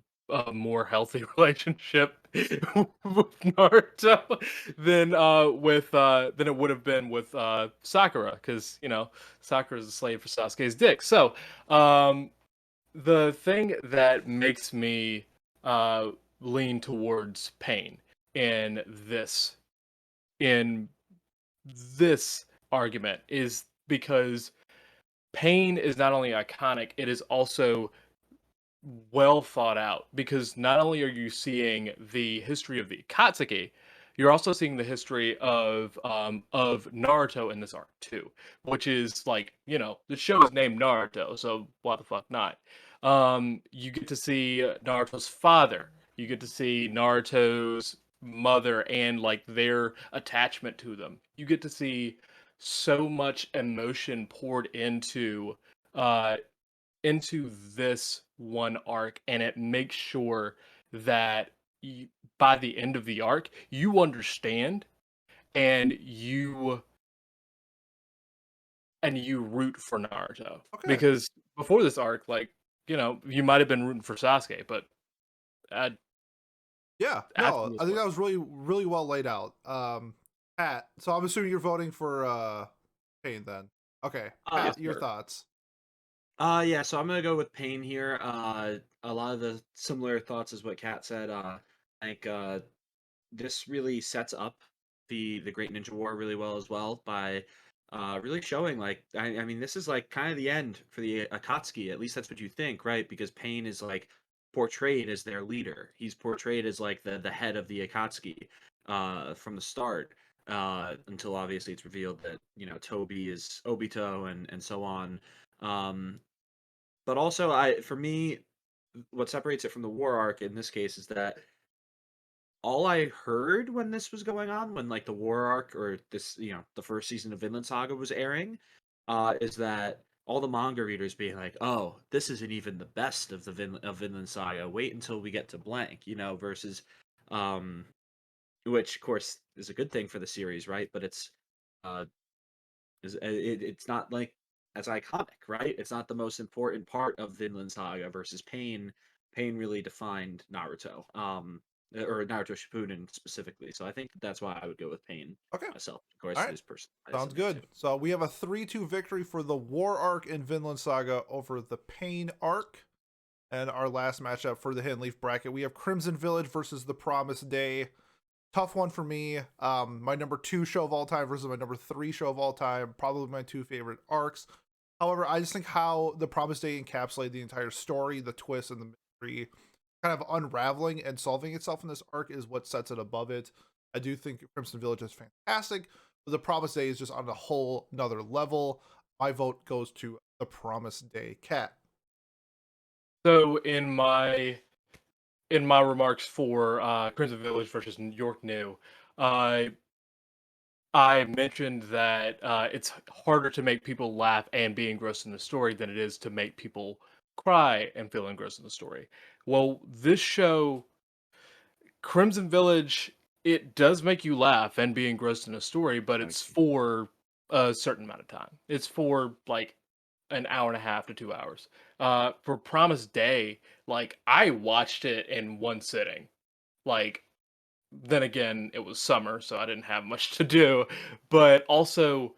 more healthy relationship with Naruto than it would have been with Sakura, because Sakura's a slave for Sasuke's dick. So the thing that makes me lean towards Pain in this in this argument is because Pain is not only iconic, it is also well thought out, because not only are you seeing the history of the Akatsuki, you're also seeing the history of Naruto in this arc too, which is like, the show is named Naruto, so why the fuck not? You get to see Naruto's father. You get to see Naruto's mother and like their attachment to them. You get to see so much emotion poured uh into this one arc, and it makes sure that by the end of the arc you understand and you root for Naruto. Okay. Because before this arc, like, you might have been rooting for Sasuke, but uh, Yeah, after no, this I think arc, that was really, really well laid out. Pat, so I'm assuming you're voting for Pain then. Okay, Yes, Pat, your sir. thoughts. Yeah, so I'm gonna go with Pain here. A lot of the similar thoughts as what Kat said. I think this really sets up the Great Ninja War really well as well by really showing like I mean this is like kind of the end for the Akatsuki. At least that's what you think, right? Because Pain is like portrayed as their leader. He's portrayed as like the head of the Akatsuki from the start. Until obviously it's revealed that Toby is Obito and so on. Um, but also, for me, what separates it from the war arc in this case is that all I heard when this was going on, when like the war arc or this, the first season of Vinland Saga was airing, is that all the manga readers being like, "Oh, this isn't even the best of of Vinland Saga. Wait until we get to blank," versus, um, which of course is a good thing for the series, right? But uh, it's not like as iconic, right? It's not the most important part of Vinland Saga versus Pain. Pain really defined Naruto, or Naruto Shippuden specifically. So I think that's why I would go with Pain Okay, myself. Of all course, right, his personal bias sounds in there too. good. So we have a 3-2 victory for the War arc in Vinland Saga over the Pain arc. And our last matchup for the Hidden Leaf bracket, we have Crimson Village versus the Promised Day. Tough one for me. My number 2 show of all time versus my number 3 show of all time. Probably my 2 favorite arcs. However, I just think how the Promised Day encapsulated the entire story, the twist, and the mystery, kind of unraveling and solving itself in this arc is what sets it above it. I do think Crimson Village is fantastic, but the Promised Day is just on a whole another level. My vote goes to the Promised Day. Cat. So in my remarks for Crimson Village versus York New, uh, I mentioned that it's harder to make people laugh and be engrossed in the story than it is to make people cry and feel engrossed in the story. Well, this show, Crimson Village, it does make you laugh and be engrossed in a story, but it's for a certain amount of time. It's for like an hour and a half to 2 hours. For Promise Day, like I watched it in one sitting. Like then again, it was summer, so I didn't have much to do. But also,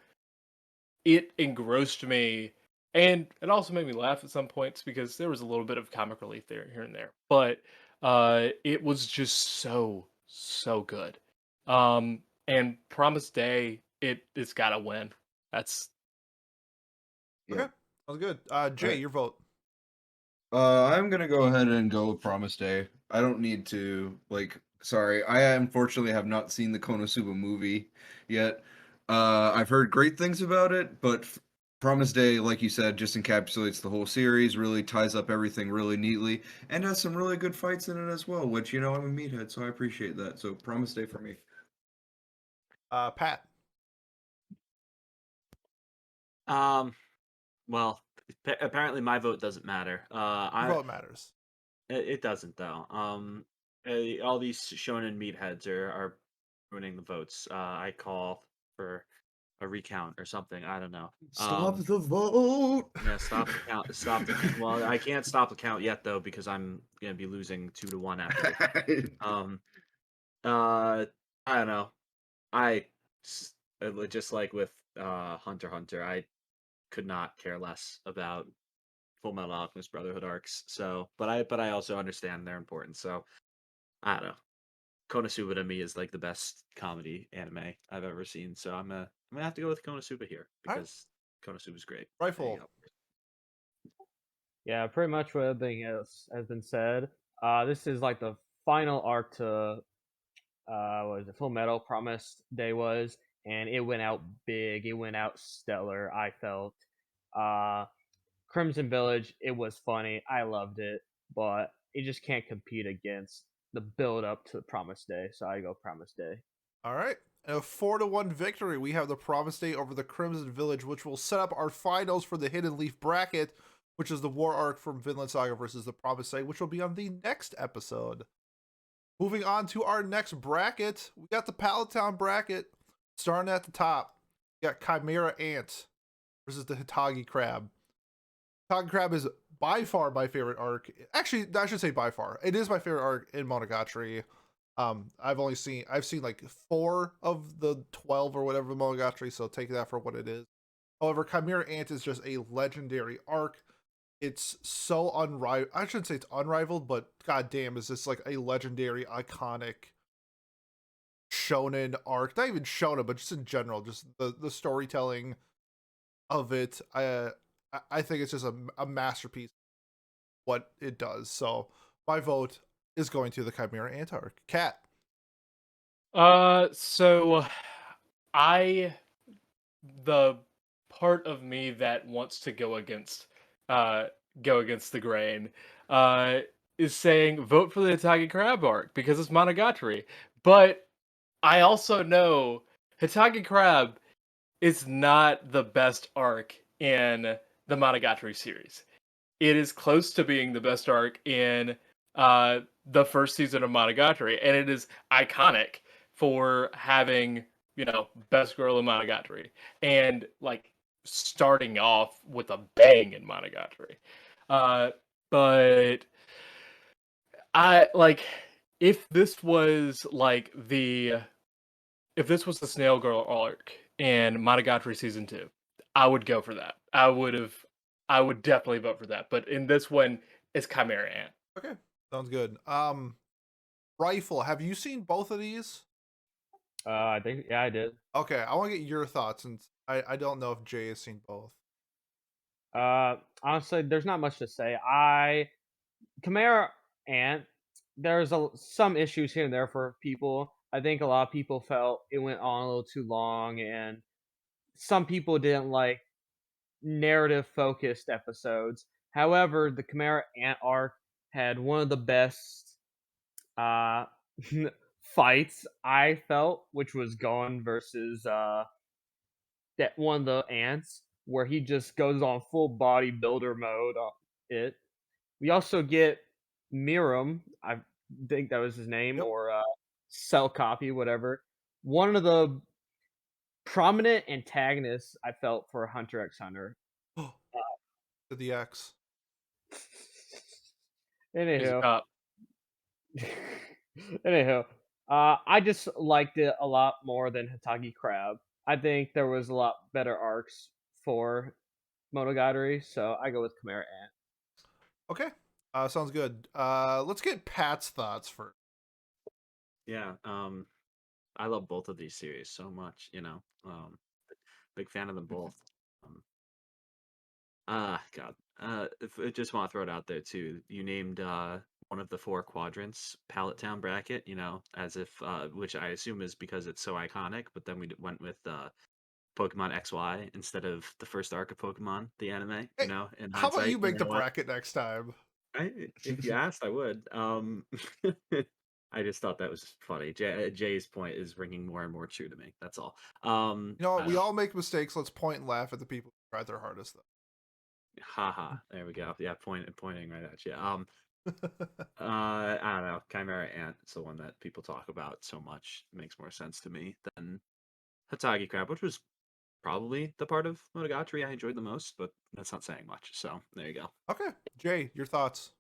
it engrossed me, and it also made me laugh at some points because there was a little bit of comic relief there, here and there. But it was just so good. And Promise Day, it's got to win. That's Yeah. Okay, sounds good. Jay, Alright. your vote. I'm gonna go ahead and go with Promise Day. I don't need to sorry, I unfortunately have not seen the Konosuba movie yet. I've heard great things about it, but Promise Day, like you said, just encapsulates the whole series, really ties up everything really neatly, and has some really good fights in it as well, which I'm a meathead, so I appreciate that. So Promise Day for me. Pat. Um, well, apparently my vote doesn't matter. Your vote matters. It doesn't though. All these shonen meatheads are ruining the votes. I call for a recount or something. I don't know. Stop the vote. Yeah, stop the count. Stop the count. Well, I can't stop the count yet though because I'm gonna be losing 2-1 after this. Um. I don't know. I just like with Hunter x Hunter. I could not care less about Full Metal Alchemist Brotherhood arcs. So, but I also understand their importance. So I don't know. Konosuba to me is like the best comedy anime I've ever seen. So I'm gonna have to go with Konosuba here All right, because Konosuba's great. There you Rifle. go. Yeah, pretty much what everything has been said. This is like the final arc to what was it, Full Metal Promised Day was, and it went out big. It went out stellar. I felt. Uh, Crimson Village, it was funny. I loved it, but it just can't compete against the build up to the Promised Day. So I go Promised Day. All right. In a 4-1 victory, we have the Promised Day over the Crimson Village, which will set up our finals for the Hidden Leaf bracket, which is the war arc from Vinland Saga versus the Promised Day, which will be on the next episode. Moving on to our next bracket, we got the Palatown bracket. Starting at the top, we got Chimera Ant versus the Hitagi Crab. Hitagi Crab is by far my favorite arc. Actually, I should say by far. It is my favorite arc in Monogatari. I've seen like 4 of the 12 or whatever Monogatari, so take that for what it is. However, Chimera Ant is just a legendary arc. It's so unrivaled. I shouldn't say it's unrivaled, but goddamn, is this like a legendary, iconic shonen arc? Not even shonen, but just in general, just the storytelling of it. I think it's just a masterpiece. What it does. So my vote is going to the Chimera Ant arc. Cat. So the part of me that wants to go against the grain is saying vote for the Hitagi Crab arc because it's Monogatari. But I also know Hitagi Crab is not the best arc in the Monogatari series. It is close to being the best arc in the first season of Monogatari, and it is iconic for having, best girl in Monogatari, and like starting off with a bang in Monogatari. But I like if this was the Snail Girl arc in Monogatari season 2, I would go for that. I would definitely vote for that. But in this one, it's Chimera Ant. Okay, sounds good. Rifle. Have you seen both of these? I think I did. Okay, I want to get your thoughts, since I don't know if Jay has seen both. Honestly, there's not much to say. Chimera Ant, there's some issues here and there for people. I think a lot of people felt it went on a little too long, and some people didn't like narrative focused episodes. However, the Chimera Ant arc had one of the best fights I felt, which was Gon versus that one of the ants, where he just goes on full bodybuilder mode on it. We also get Miram, I think that was his name, Yep. or Cell Copy, whatever. One of the prominent antagonists I felt for Hunter x Hunter. To the X. He's a Anyhow, cop. anyhow, I just liked it a lot more than Hitagi Crab. I think there was a lot better arcs for Monogatari, so I go with Chimera Ant. Okay, sounds good. Let's get Pat's thoughts first. Yeah, I love both of these series so much, big fan of them both. God, if I just want to throw it out there too. You named one of the 4 quadrants Palatown bracket, as if which I assume is because it's so iconic. But then we went with Pokemon XY instead of the first arc of Pokemon, the anime. Hey, In how about hindsight, you make the know what? bracket next time? If you asked, I would. I just thought that was funny. Jay's point is ringing more and more true to me. That's all. You know what? I We don't all make mistakes. Let's point and laugh at the people who tried their hardest, though. Haha, there we go. Yeah, pointing right at you. I don't know. Chimera Ant is the one that people talk about so much. It makes more sense to me than Hitagi Crab, which was probably the part of Monogatari I enjoyed the most, but that's not saying much. So there you go. Okay, Jay, your thoughts?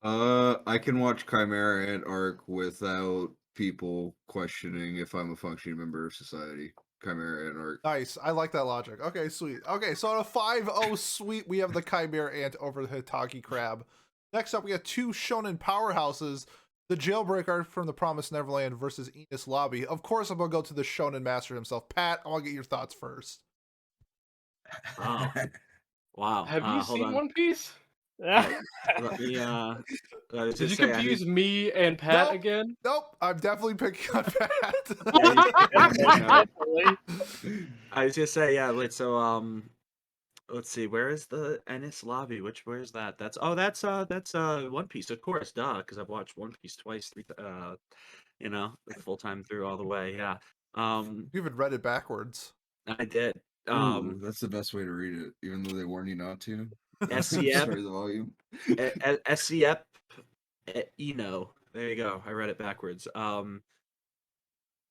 I can watch Chimera Ant arc without people questioning if I'm a functioning member of society. Chimera Ant arc. Nice. I like that logic. Okay, sweet. Okay, so on a 5-0 sweep, we have the Chimera Ant over the Hitagi Crab. Next up, we have 2 shonen powerhouses. The Jailbreaker from the Promised Neverland versus Enos Lobby. Of course, I'm going to go to the shonen master himself. Pat, I want to get your thoughts first. Oh, wow. Have you Hold seen on. One Piece? Let me, Did you confuse me and Pat Nope. again? Nope, I'm definitely picking on Pat. I was gonna say, yeah. Wait, so let's see, where is the Ennis lobby? Where's that? That's One Piece, of course, duh, because I've watched One Piece twice, the full time through all the way. Yeah. You even read it backwards. I did. Ooh, that's the best way to read it, even though they warn you not to. SCF, Sorry, the volume. SCF, Eno. There you go. I read it backwards.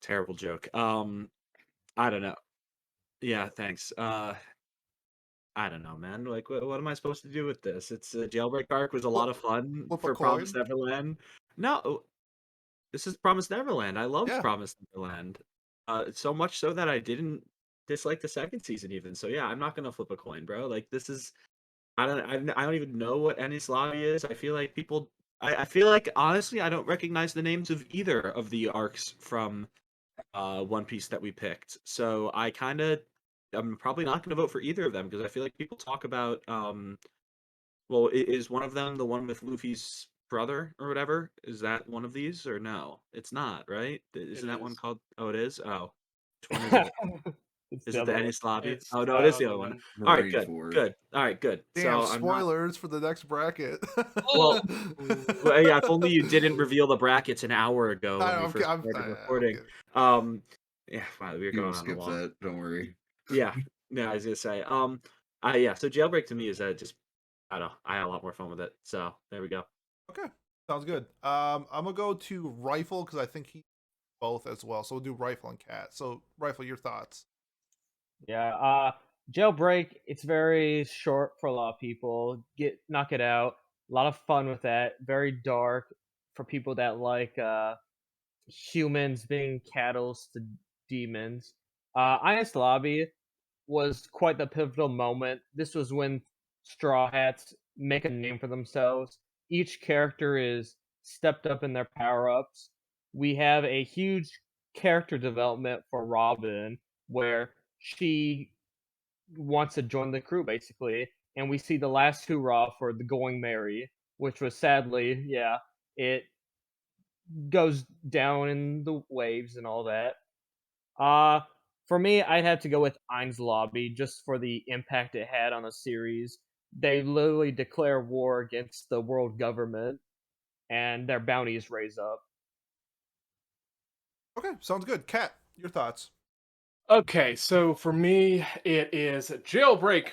Terrible joke. I don't know. Yeah, thanks. I don't know, man. Like, what am I supposed to do with this? It's Jailbreak Arc was a lot Flip, of fun flip a for Promised coin. Neverland. No, this is Promised Neverland. I loved Yeah. Promised Neverland. So much so that I didn't dislike the second season even. So yeah, I'm not gonna flip a coin, bro. Like this is I don't even know what Ennis Lobby is. I feel like I feel like honestly I don't recognize the names of either of the arcs from One Piece that we picked. So I'm probably not going to vote for either of them because I feel like people talk about well, is one of them the one with Luffy's brother or whatever? Is that one of these or no? It's not, right? It Isn't that one is. called? Oh, it is. Oh, which one is it? It's Is the it the other one. Ennis Lobby? It's Oh no, it that is the other other one. one. All right, Marine good, 4. good. All right, good. Damn, So I'm not. spoilers for the next bracket. Well, well, yeah. If only you didn't reveal the brackets an hour ago when we I'm, first I'm, started I'm recording. kidding. Um, yeah, wow, we're You going will on a skip long. that. Don't worry. Yeah, yeah. I was gonna say. Yeah. So Jailbreak to me is just I don't know. I had a lot more fun with it. So there we go. Okay, sounds good. I'm gonna go to Rifle because I think he both as well. So we'll do Rifle and Cat. So Rifle, your thoughts? Yeah, Jailbreak, it's very short for a lot of people. Knock it out. A lot of fun with that. Very dark for people that like humans being cattle to demons. Ines Lobby was quite the pivotal moment. This was when Straw Hats make a name for themselves. Each character is stepped up in their power ups. We have a huge character development for Robin where she wants to join the crew basically, and we see the last hurrah for the Going Merry, which was sadly, yeah, it goes down in the waves and all that. Uh for me, I'd have to go with Ein's Lobby just for the impact it had on the series. They literally declare war against the world government, and their bounties raise up. Okay, sounds good. Cat, your thoughts? Okay, so for me, it is Jailbreak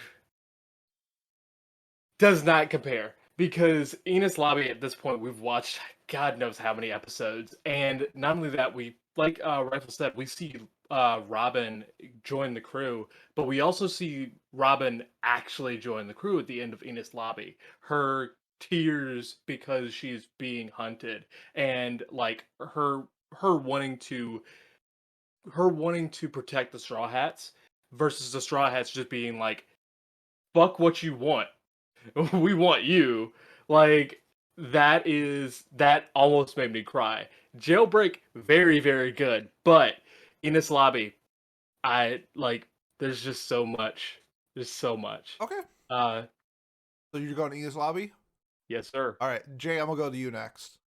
does not compare because Enos Lobby at this point we've watched God knows how many episodes, and not only that, we like Rifle said, we see Robin join the crew, but we also see Robin actually join the crew at the end of Enos Lobby. Her tears because she's being hunted, and like her wanting to protect the Straw Hats versus the Straw Hats just being like, "Fuck what you want, we want you." Like that almost made me cry. Jailbreak, very very good, but Enos Lobby, I like. There's just so much. There's so much. Okay, Uh, so you're going to Enos Lobby. yes sir. All right, Jay, I'm gonna go to you next.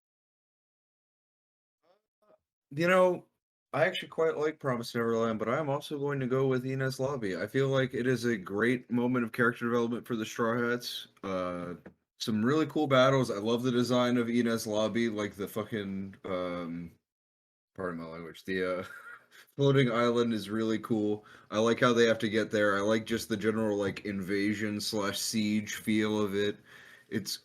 You know, I actually quite like Promise Neverland, but I'm also going to go with Ines Lobby. I feel like it is a great moment of character development for the Straw Hats. Some really cool battles. I love the design of Ines Lobby, like the fucking pardon my language. The floating island is really cool. I like how they have to get there. I like just the general like invasion slash siege feel of it. It's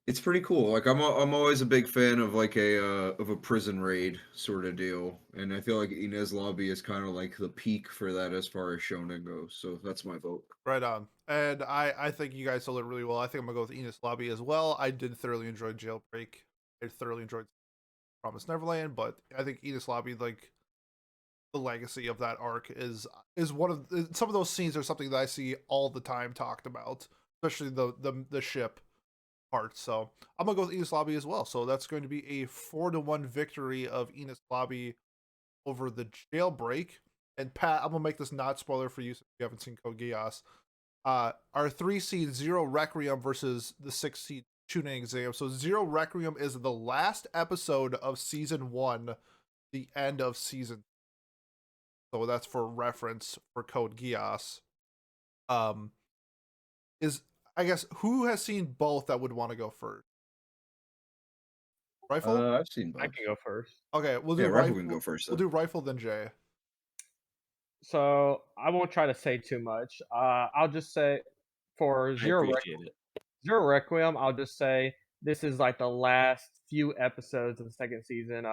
it's pretty cool. Like I'm always a big fan of like a prison raid sort of deal, and I feel like Inez Lobby is kind of like the peak for that as far as shonen goes. So that's my vote. Right on. And I think you guys sold it really well. I think I'm gonna go with Enos Lobby as well. I did thoroughly enjoy Jailbreak. I thoroughly enjoyed Promise Neverland, but I think Enos Lobby, like the legacy of that arc, is one of some of those scenes are something that I see all the time talked about, especially the ship part. So I'm gonna go with Enos Lobby as well. So that's going to be a 4-1 victory of Enos Lobby over the Jailbreak. And Pat, I'm gonna make this not spoiler for you since you haven't seen Code Geass. Our 3 seed Zero Requiem versus the 6 seed Tuning Exam. So Zero Requiem is the last episode of season 1, the end of season. So that's for reference for Code Geass. Um, is, I guess, who has seen both that would want to go first? Rifle? I've seen I both. can go first. Okay, we'll do Yeah, Rifle Rifle. can go first. We'll Then. do Rifle, then Jay. So I won't try to say too much. I'll just say for I appreciate it. Zero Requiem, I'll just say this is like the last few episodes of the second season.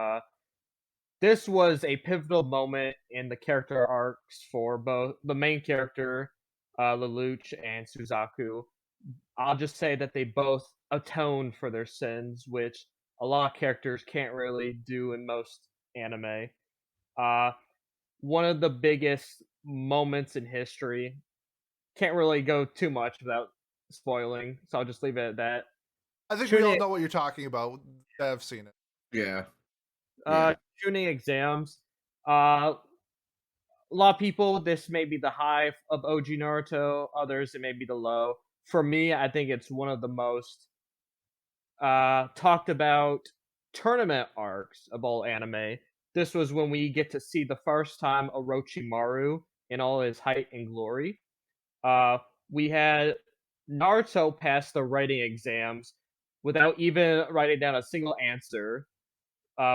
This was a pivotal moment in the character arcs for both the main character, Lelouch, and Suzaku. I'll just say that they both atone for their sins, which a lot of characters can't really do in most anime. Uh, One of the biggest moments in history. Can't really go too much without spoiling, so I'll just leave it at that. I think we all Tuning, know what you're talking about. I've seen it. Yeah. uh, tuning exams. Uh, a lot of people, this may be the high of OG Naruto. Others, it may be the low. For me, I think it's one of the most talked about tournament arcs of all anime. This was when we get to see the first time Orochimaru in all his height and glory. Uh, we had Naruto pass the writing exams without even writing down a single answer,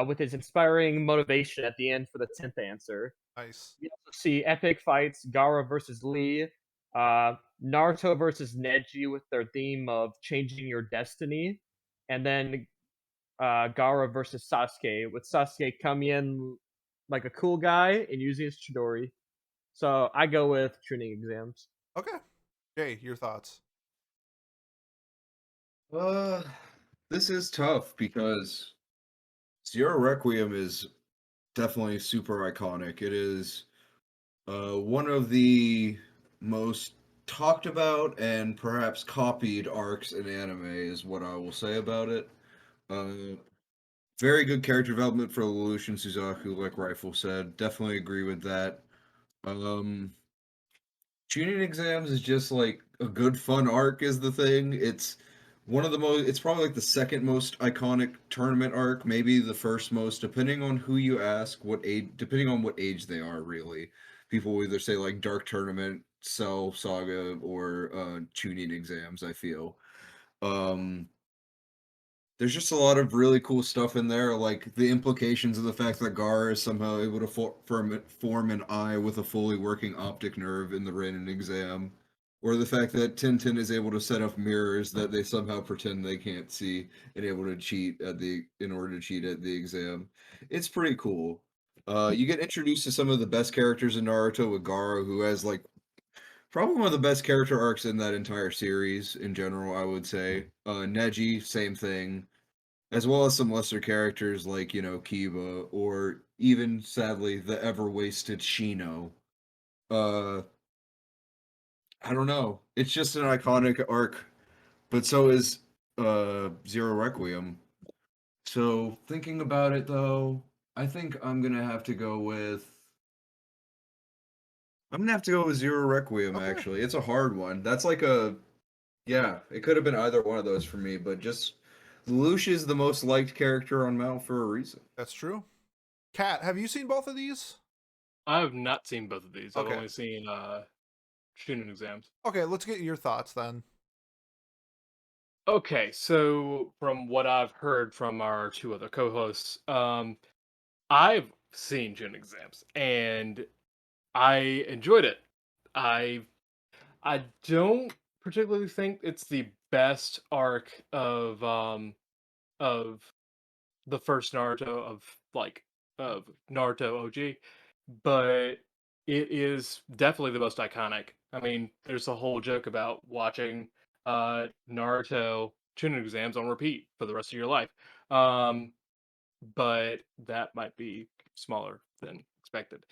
with his inspiring motivation at the end for the 10th answer. Nice. We also see epic fights: Gaara versus Lee, Naruto versus Neji with their theme of changing your destiny, and then Gaara versus Sasuke, with Sasuke coming in like a cool guy and using his Chidori. So I go with tuning exams. Okay. Jay, your thoughts? Uh, this is tough because Zero Requiem is definitely super iconic. It is one of the most talked about and perhaps copied arcs in anime, is what I will say about it. Uh, Very good character development for Lelouch and Suzaku, like Rifle said. Definitely agree with that. Um, Tuning exams is just like a good fun arc is the thing. It's one of the most, it's probably like the second most iconic tournament arc, maybe the first most, depending on who you ask, what age, depending on what age they are, really. People will either say like Dark Tournament, Cell Saga, or tuning exams, I feel. Um there's just a lot of really cool stuff in there, like the implications of the fact that Gar is somehow able to form an eye with a fully working optic nerve in the Renin exam, or the fact that Tintin is able to set up mirrors that they somehow pretend they can't see and able to cheat at the in order to cheat at the exam. It's pretty cool. You get introduced to some of the best characters in Naruto with Gaara, who has like probably one of the best character arcs in that entire series in general, I would say. Neji, same thing, as well as some lesser characters like, Kiba, or even, sadly, the ever-wasted Shino. Uh, I don't know. It's just an iconic arc, but so is Zero Requiem. So, thinking about it, though, I think I'm gonna have to go with Zero Requiem, Okay. actually. It's a hard one. That's like a Yeah, it could have been either one of those for me, but just Lelouch is the most liked character on Mount for a reason. That's true. Kat, have you seen both of these? I have not seen both of these. I've Okay. only seen tuning exams. Okay, let's get your thoughts then. Okay, so from what I've heard from our two other co-hosts, I've seen tuning exams and I enjoyed it. I I don't particularly think it's the best arc of the first Naruto of Naruto OG, but it is definitely the most iconic. I mean, there's a whole joke about watching Naruto tuning exams on repeat for the rest of your life. Um, but that might be smaller than expected.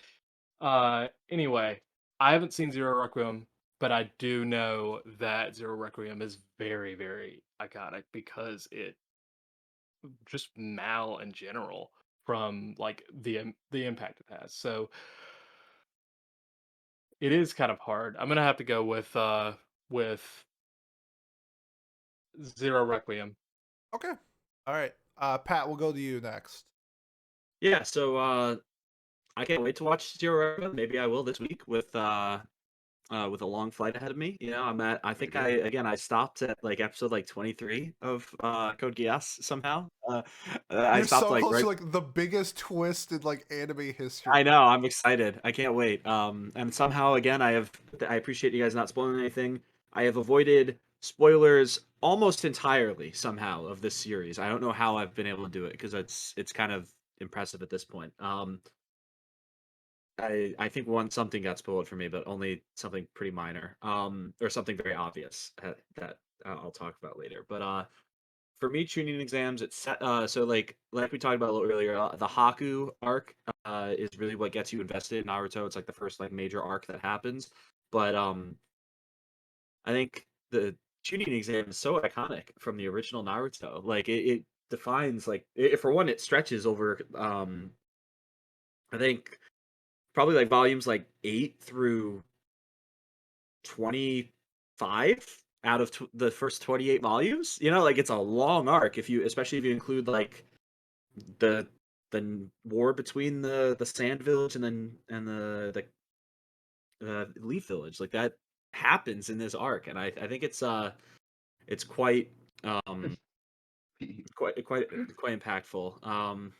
Anyway, I haven't seen Zero Requiem, but I do know that Zero Requiem is very, very iconic because it just Mal in general from like the impact it has. So it is kind of hard. I'm gonna have to go with Zero Requiem. Okay. All right. Pat, we'll go to you next. Yeah, so I can't wait to watch Zero Requiem. Maybe I will this week with with a long flight ahead of me. You know, I think I stopped at like episode like 23 of Code Geass somehow. I You're stopped so like close right. to like the biggest twist in like anime history. I know. I'm excited. I can't wait. And somehow again, I appreciate you guys not spoiling anything. I have avoided spoilers almost entirely somehow of this series. I don't know how I've been able to do it because it's kind of impressive at this point. I think something got spoiled for me, but only something pretty minor. Or something very obvious that I'll talk about later. But for me, tuning exams, it's set. So like we talked about a little earlier, the Haku arc is really what gets you invested in Naruto. It's like the first like major arc that happens. But I think the tuning exam is so iconic from the original Naruto. Like it defines like for one, it stretches over. I think probably like volumes like 8 through 25 out of the first 28 volumes. You know, like it's a long arc if you, especially if you include like the war between the Sand Village and the Leaf Village. Like that happens in this arc, and I think it's quite um quite impactful.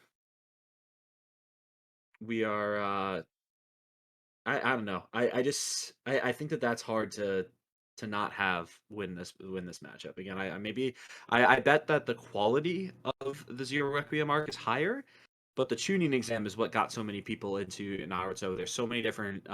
We are I don't know. I think that that's hard to not have win this matchup again. I maybe I bet that the quality of the Zero Requiem arc is higher, but the tuning exam is what got so many people into Naruto. There's so many different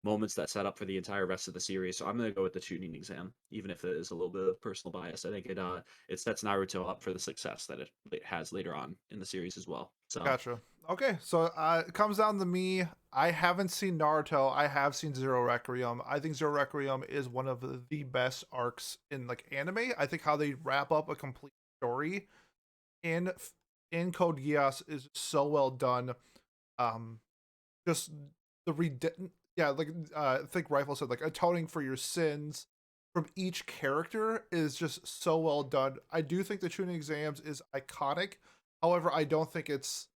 moments that set up for the entire rest of the series. So I'm gonna go with the tuning exam, even if it is a little bit of personal bias. I think it sets Naruto up for the success that it has later on in the series as well. So Gotcha. Okay, so it comes down to me. I haven't seen Naruto. I have seen Zero Requiem. I think Zero Requiem is one of the best arcs in like anime. I think how they wrap up a complete story in Code Geass is so well done. Um, just yeah, like I think Rifle said, like atoning for your sins from each character is just so well done. I do think the tuning exams is iconic. However, I don't think it's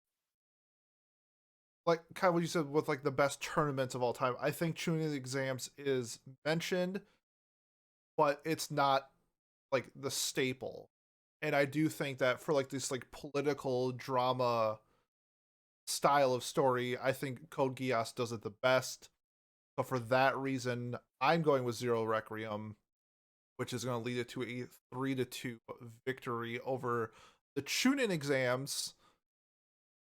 like kind of what you said with like the best tournaments of all time. I think tuning exams is mentioned, but it's not like the staple. And I do think that for like this like political drama style of story, I think Code Geass does it the best. So for that reason, I'm going with Zero Requiem, which is going to lead it to a 3-2 victory over the Chunin exams.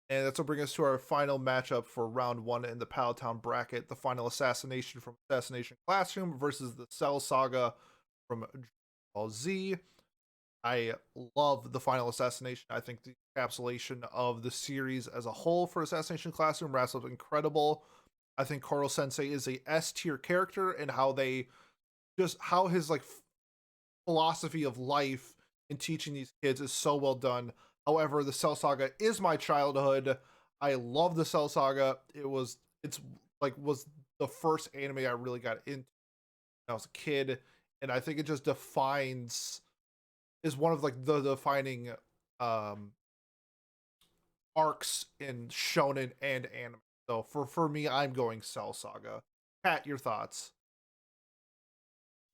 And that's will bring us to our final matchup for round one in the Palatown bracket, the final assassination from Assassination Classroom versus the Cell Saga from Dragon Ball Z. I love the final assassination. I think the encapsulation of the series as a whole for Assassination Classroom wraps up incredible. I think Koro Sensei is a S tier character, and how his like philosophy of life in teaching these kids is so well done. However, the Cell Saga is my childhood. I love the Cell Saga. It's like was the first anime I really got into when I was a kid, and I think it just defines is one of like the defining um arcs in shonen and anime. So for me, I'm going Cell Saga. Pat, your thoughts?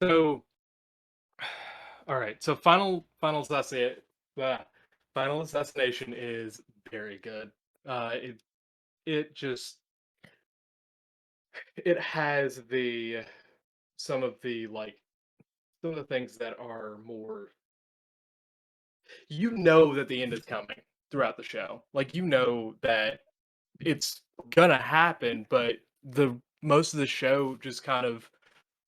So, all right. So final assassination is very good. It just it has the some of the like some of the things that are more, that the end is coming throughout the show. Like that it's gonna happen, but the most of the show just kind of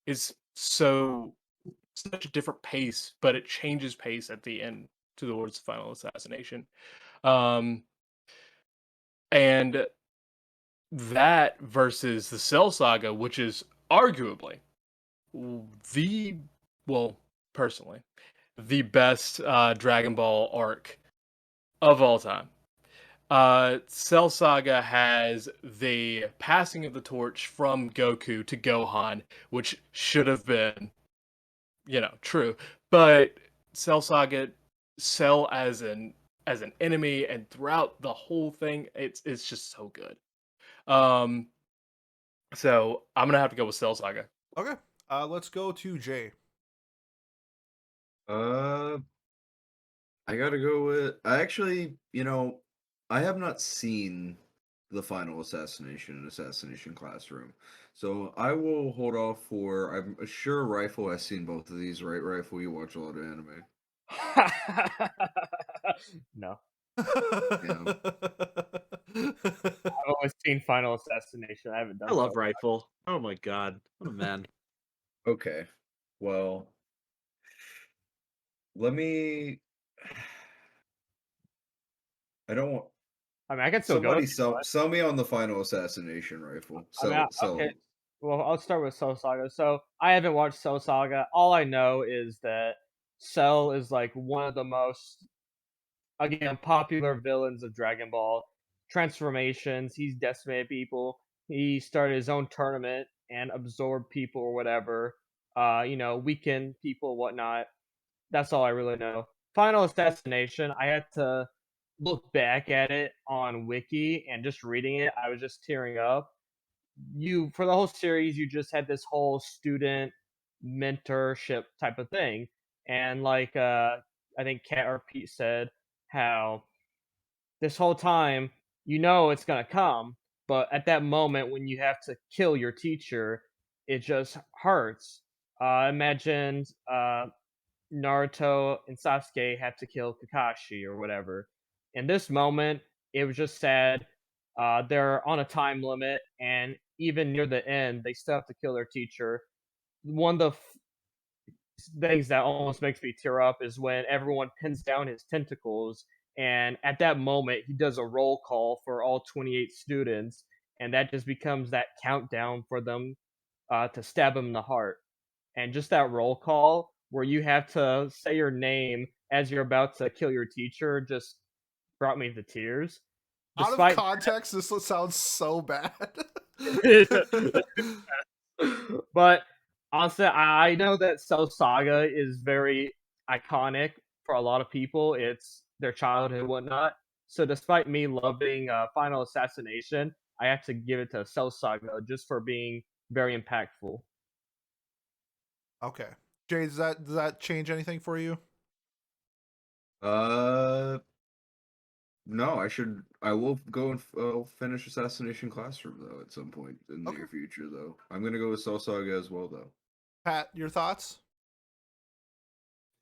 is such a different pace, but it changes pace at the end towards the final assassination. Um, and that versus the Cell Saga, which is arguably the, well, personally, the best Dragon Ball arc of all time. Cell Saga has the passing of the torch from Goku to Gohan, which should have been, true. But Cell Saga, Cell as an enemy, and throughout the whole thing, it's just so good. Um, so I'm gonna have to go with Cell Saga. Okay. Let's go to Jay. Uh, I gotta go with. I actually, I have not seen the final assassination classroom, so I will hold off for. I'm sure Rifle has seen both of these, right? Rifle, you watch a lot of anime. No, Yeah. I've only seen Final Assassination. I haven't I done love so. Rifle. Oh my god, what a man! Okay. Well, let me. I don't want I mean, I can still go if somebody you want. sell me on the final assassination rifle. I mean, okay. Well, I'll start with Cell Saga. So I haven't watched Cell Saga. All I know is that Cell is like one of the most, again, popular villains of Dragon Ball. Transformations. He's decimated people. He started his own tournament and absorbed people or whatever. Weaken people, whatnot. That's all I really know. Final Assassination. I had to look back at it on Wiki and just reading it. I was just tearing up. You for the whole series, you just had this whole student mentorship type of thing, and like I think Kat or Pete said how this whole time it's gonna come, but at that moment when you have to kill your teacher, it just hurts. Imagine Naruto and Sasuke have to kill Kakashi or whatever. In this moment, it was just sad. They're on a time limit, and even near the end, they still have to kill their teacher. One of the things that almost makes me tear up is when everyone pins down his tentacles, and at that moment, he does a roll call for all 28 students, and that just becomes that countdown for them to stab him in the heart. And just that roll call where you have to say your name as you're about to kill your teacher just brought me to tears. Out of Despite context, this sounds so bad. but honestly, I know that Cell Saga is very iconic for a lot of people. It's their childhood and whatnot. So despite me loving Final Assassination, I have to give it to Cell Saga just for being very impactful. Okay. Jay, does that change anything for you? Uh, no, I will go and finish Assassination Classroom though at some point in the Okay. near future though. I'm gonna go with Cell Saga as well though. Pat, your thoughts?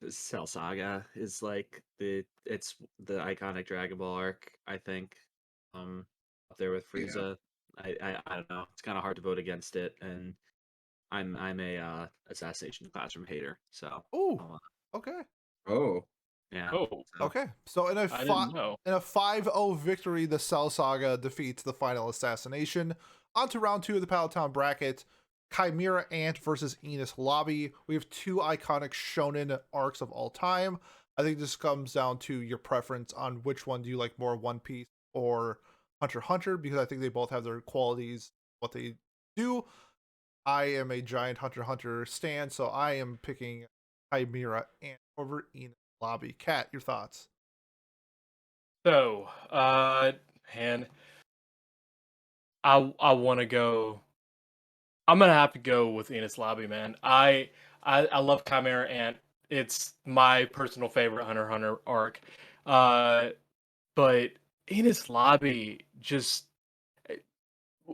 Cell Saga is like it's the iconic Dragon Ball arc, I think. Up there with Yeah. Frieza. I don't know. It's kind of hard to vote against it, and I'm a Assassination Classroom hater, so Oh, I'll, okay. Oh, yeah. Oh, So Okay. So in a I didn't know. in a 5-0 victory, the Cell Saga defeats the Final Assassination. On to round 2 of the Palatine bracket. Chimera Ant versus Enos Lobby. We have two iconic shonen arcs of all time. I think this comes down to your preference on which one do you like more, One Piece or Hunter x Hunter, because I think they both have their qualities, what they do. I am a giant Hunter x Hunter stan, so I am picking Chimera Ant over Enos Lobby. Cat, your thoughts? So, man, I want to go. I'm gonna have to go with Enos Lobby, man. I love Chimera Ant. It's my personal favorite Hunter x Hunter arc. Uh, but Enos Lobby just eh,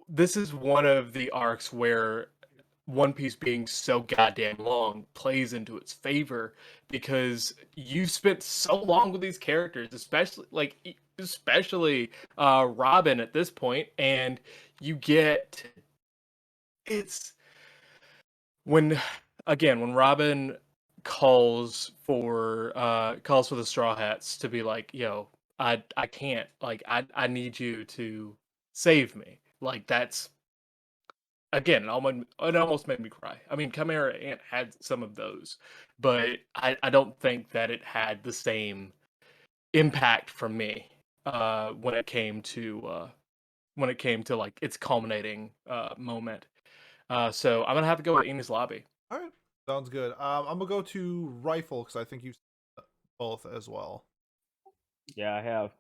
this is one of the arcs where One Piece being so goddamn long plays into its favor because you spent so long with these characters, especially Robin at this point, and you get it's when when Robin calls for the Straw Hats to be like, yo, I can't, like, I need you to save me. Like, that's again, it almost made me cry. I mean, Chimera Ant had some of those, but I don't think that it had the same impact for me when it came to like its culminating moment. So I'm gonna have to go with Ines Lobby. All right, sounds good. I'm gonna go to Rifle because I think you both as well. Yeah, I have.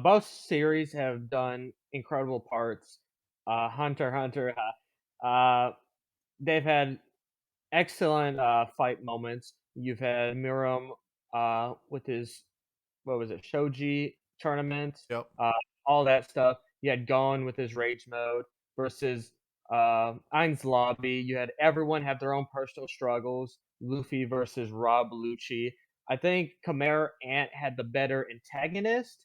Both series have done incredible parts. Hunter x Hunter. they've had excellent fight moments. You've had Miram with his what was it, Shoji tournament, Yep. all that stuff. You had Gon with his rage mode versus Ainz Lobby. You had everyone have their own personal struggles. Luffy versus Rob Lucci. I think Chimera Ant had the better antagonist,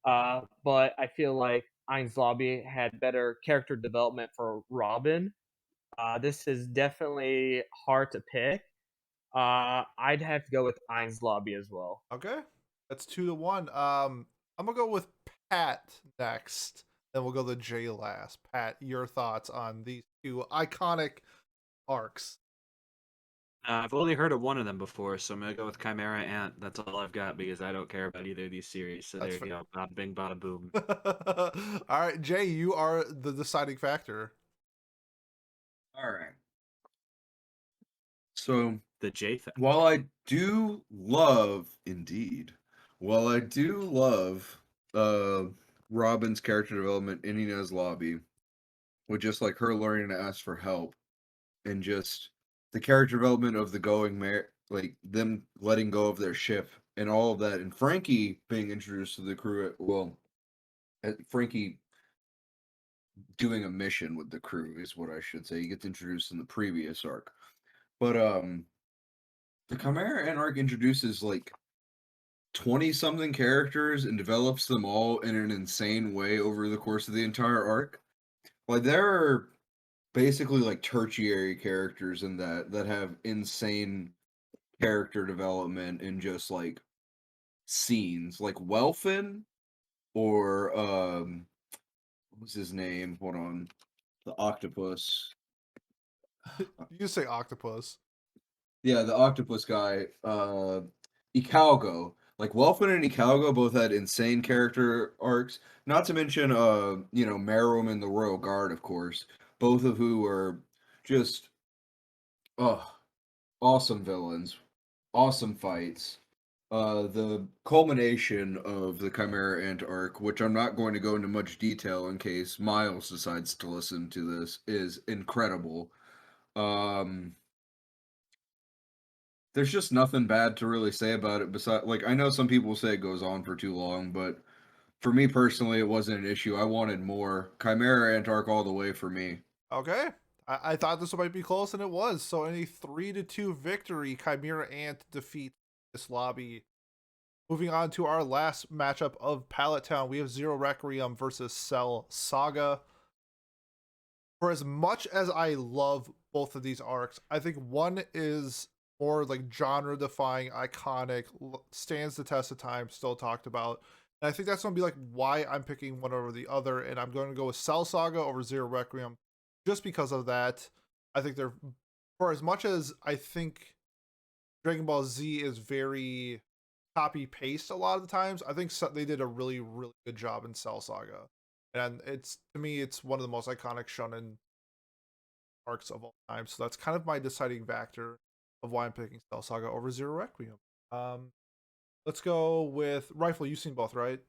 but I feel like Ainz Lobby had better character development for Robin. This is definitely hard to pick. I'd have to go with Ainz Lobby as well. Okay. That's 2-1. I'm gonna go with Pat next. Then we'll go to Jay last. Pat, your thoughts on these two iconic arcs? I've only heard of one of them before, so I'm gonna go with Chimera Ant. That's all I've got because I don't care about either of these series. So That's there you go. Bada bing, bada boom. All right, Jay, you are the deciding factor. All right. So The J thing. while I do love, indeed, while I do love Robin's character development in Ina's lobby, with just like her learning to ask for help and just the character development of the like them letting go of their ship and all of that, and Frankie being introduced to the crew. Frankie doing a mission with the crew is what I should say. He gets introduced in the previous arc, but the Chimera Ant arc introduces like 20 something characters and develops them all in an insane way over the course of the entire arc. Like there are basically like tertiary characters in that have insane character development and just like scenes like Welfin or what was his name? Hold on. The octopus. You say octopus. Yeah, the octopus guy, Icalgo. Like Welfin and Icalgo both had insane character arcs. Not to mention, Meruem and the Royal Guard, of course. Both of who are just, oh, awesome villains, awesome fights. The culmination of the Chimera Ant arc, which I'm not going to go into much detail in case Miles decides to listen to this, is incredible. Um, there's just nothing bad to really say about it besides like I know some people say it goes on for too long, but for me personally it wasn't an issue. I wanted more. Chimera Ant arc all the way for me. Okay. I thought this might be close, and it was. So in a 3-2 victory, Chimera Ant defeats this lobby. Moving on to our last matchup of Pallet Town, we have Zero Requiem versus Cell Saga. For as much as I love both of these arcs, I think one is more like genre defying, iconic, stands the test of time, still talked about. And I think that's going to be like why I'm picking one over the other. And I'm going to go with Cell Saga over Zero Requiem just because of that. I think they're, for as much as I think Dragon Ball Z is very copy paste a lot of the times, I think they did a really, really good job in Cell Saga. And it's, to me, it's one of the most iconic shonen arcs of all time. So that's kind of my deciding factor of why I'm picking Cell Saga over Zero Requiem. Let's go with Rifle. You've seen both, right?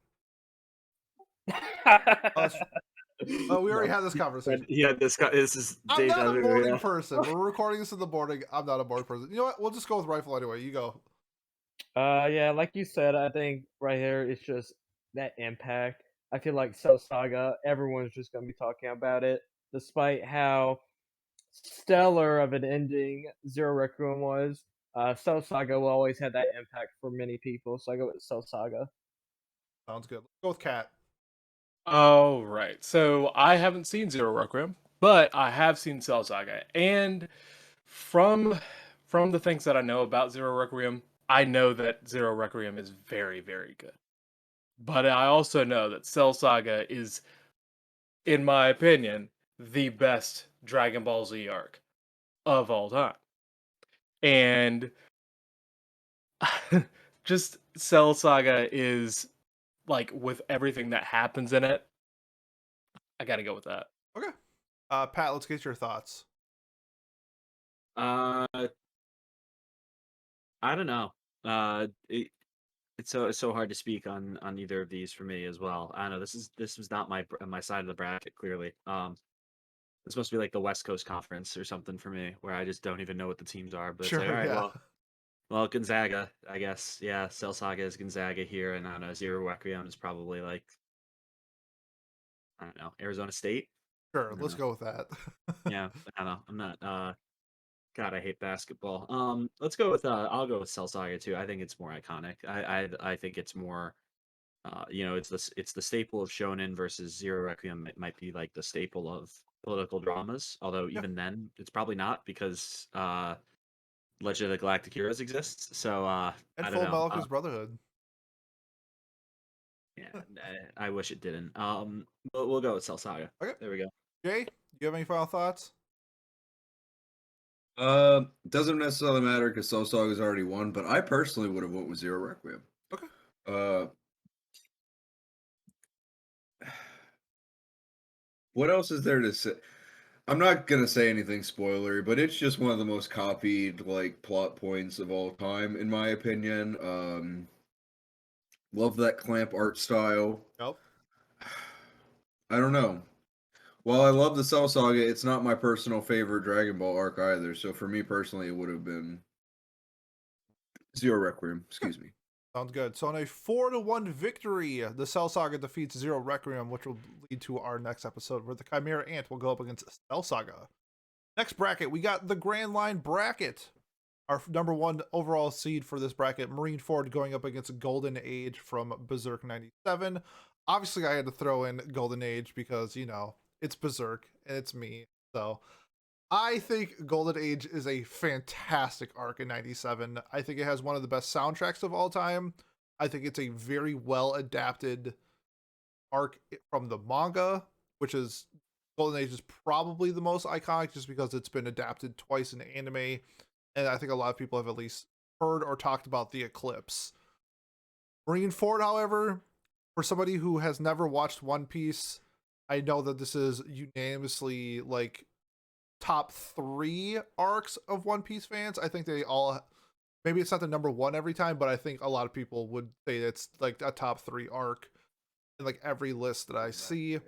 We already had this conversation. Yeah, this is I'm not a deja vu, morning yeah. person. We're recording this in the morning. I'm not a morning person. You know what? We'll just go with Rifle anyway. You go. Yeah, like you said, I think right here it's just that impact. I feel like Cell Saga, everyone's just gonna be talking about it, despite how stellar of an ending Zero Requiem was. Cell Saga will always have that impact for many people, so I go with Cell Saga. Sounds good. Let's go with Cat. Oh, right. So I haven't seen Zero Requiem, but I have seen Cell Saga. And from from the things that I know about Zero Requiem, I know that Zero Requiem is very, very good. But I also know that Cell Saga is, in my opinion, the best Dragon Ball Z arc of all time. And just Cell Saga is like with everything that happens in it, I gotta go with that. Okay. Pat, let's get your thoughts. Uh, I don't know. It's so hard to speak on either of these for me as well. I don't know. This was not my side of the bracket clearly. It's supposed to be like the West Coast Conference or something for me, where I just don't even know what the teams are. But it's like, all Sure, right, yeah. well, Gonzaga, I guess. Yeah, Cell Saga is Gonzaga here, and I don't know, Zero Requiem is probably like, I don't know, Arizona State. Sure, I don't let's know. go with that. Yeah, I don't know. I'm not. God, I hate basketball. Let's go with. I'll go with Cell Saga too. I think it's more iconic. I think it's more. It's the staple of shonen versus Zero Requiem. It might be like the staple of political dramas. Although Yeah, even then, it's probably not because Legend of the Galactic Heroes exists. So and I don't Full know. Metal Alchemist Brotherhood. Yeah, I wish it didn't. We'll go with Cell Saga. Okay, There we go. Jay, do you have any final thoughts? Doesn't necessarily matter because Cell Saga has already won, but I personally would have went with Zero Requiem. Okay. Uh, what else is there to say? I'm not gonna say anything spoilery, but it's just one of the most copied like plot points of all time, in my opinion. Love that clamp art style. Nope. I don't know. While I love the Cell Saga, it's not my personal favorite Dragon Ball arc either. So for me personally, it would have been Zero Requiem. Excuse me. Sounds good. So, on a 4-1 victory, the Cell Saga defeats Zero Requiem, which will lead to our next episode where the Chimera Ant will go up against Cell Saga. Next bracket, we got the Grand Line bracket. Our number one overall seed for this bracket, Marine Ford, going up against Golden Age from Berserk 97. Obviously, I had to throw in Golden Age because, it's Berserk and it's me. So, I think Golden Age is a fantastic arc in 97. I think it has one of the best soundtracks of all time. I think it's a very well adapted arc from the manga, which is Golden Age is probably the most iconic just because it's been adapted twice in anime. And I think a lot of people have at least heard or talked about the Eclipse. Marine Ford, however, for somebody who has never watched One Piece, I know that this is unanimously like top 3 arcs of One Piece fans. I think they all, maybe it's not the number 1 every time, but I think a lot of people would say it's like a top 3 arc in like every list that I see.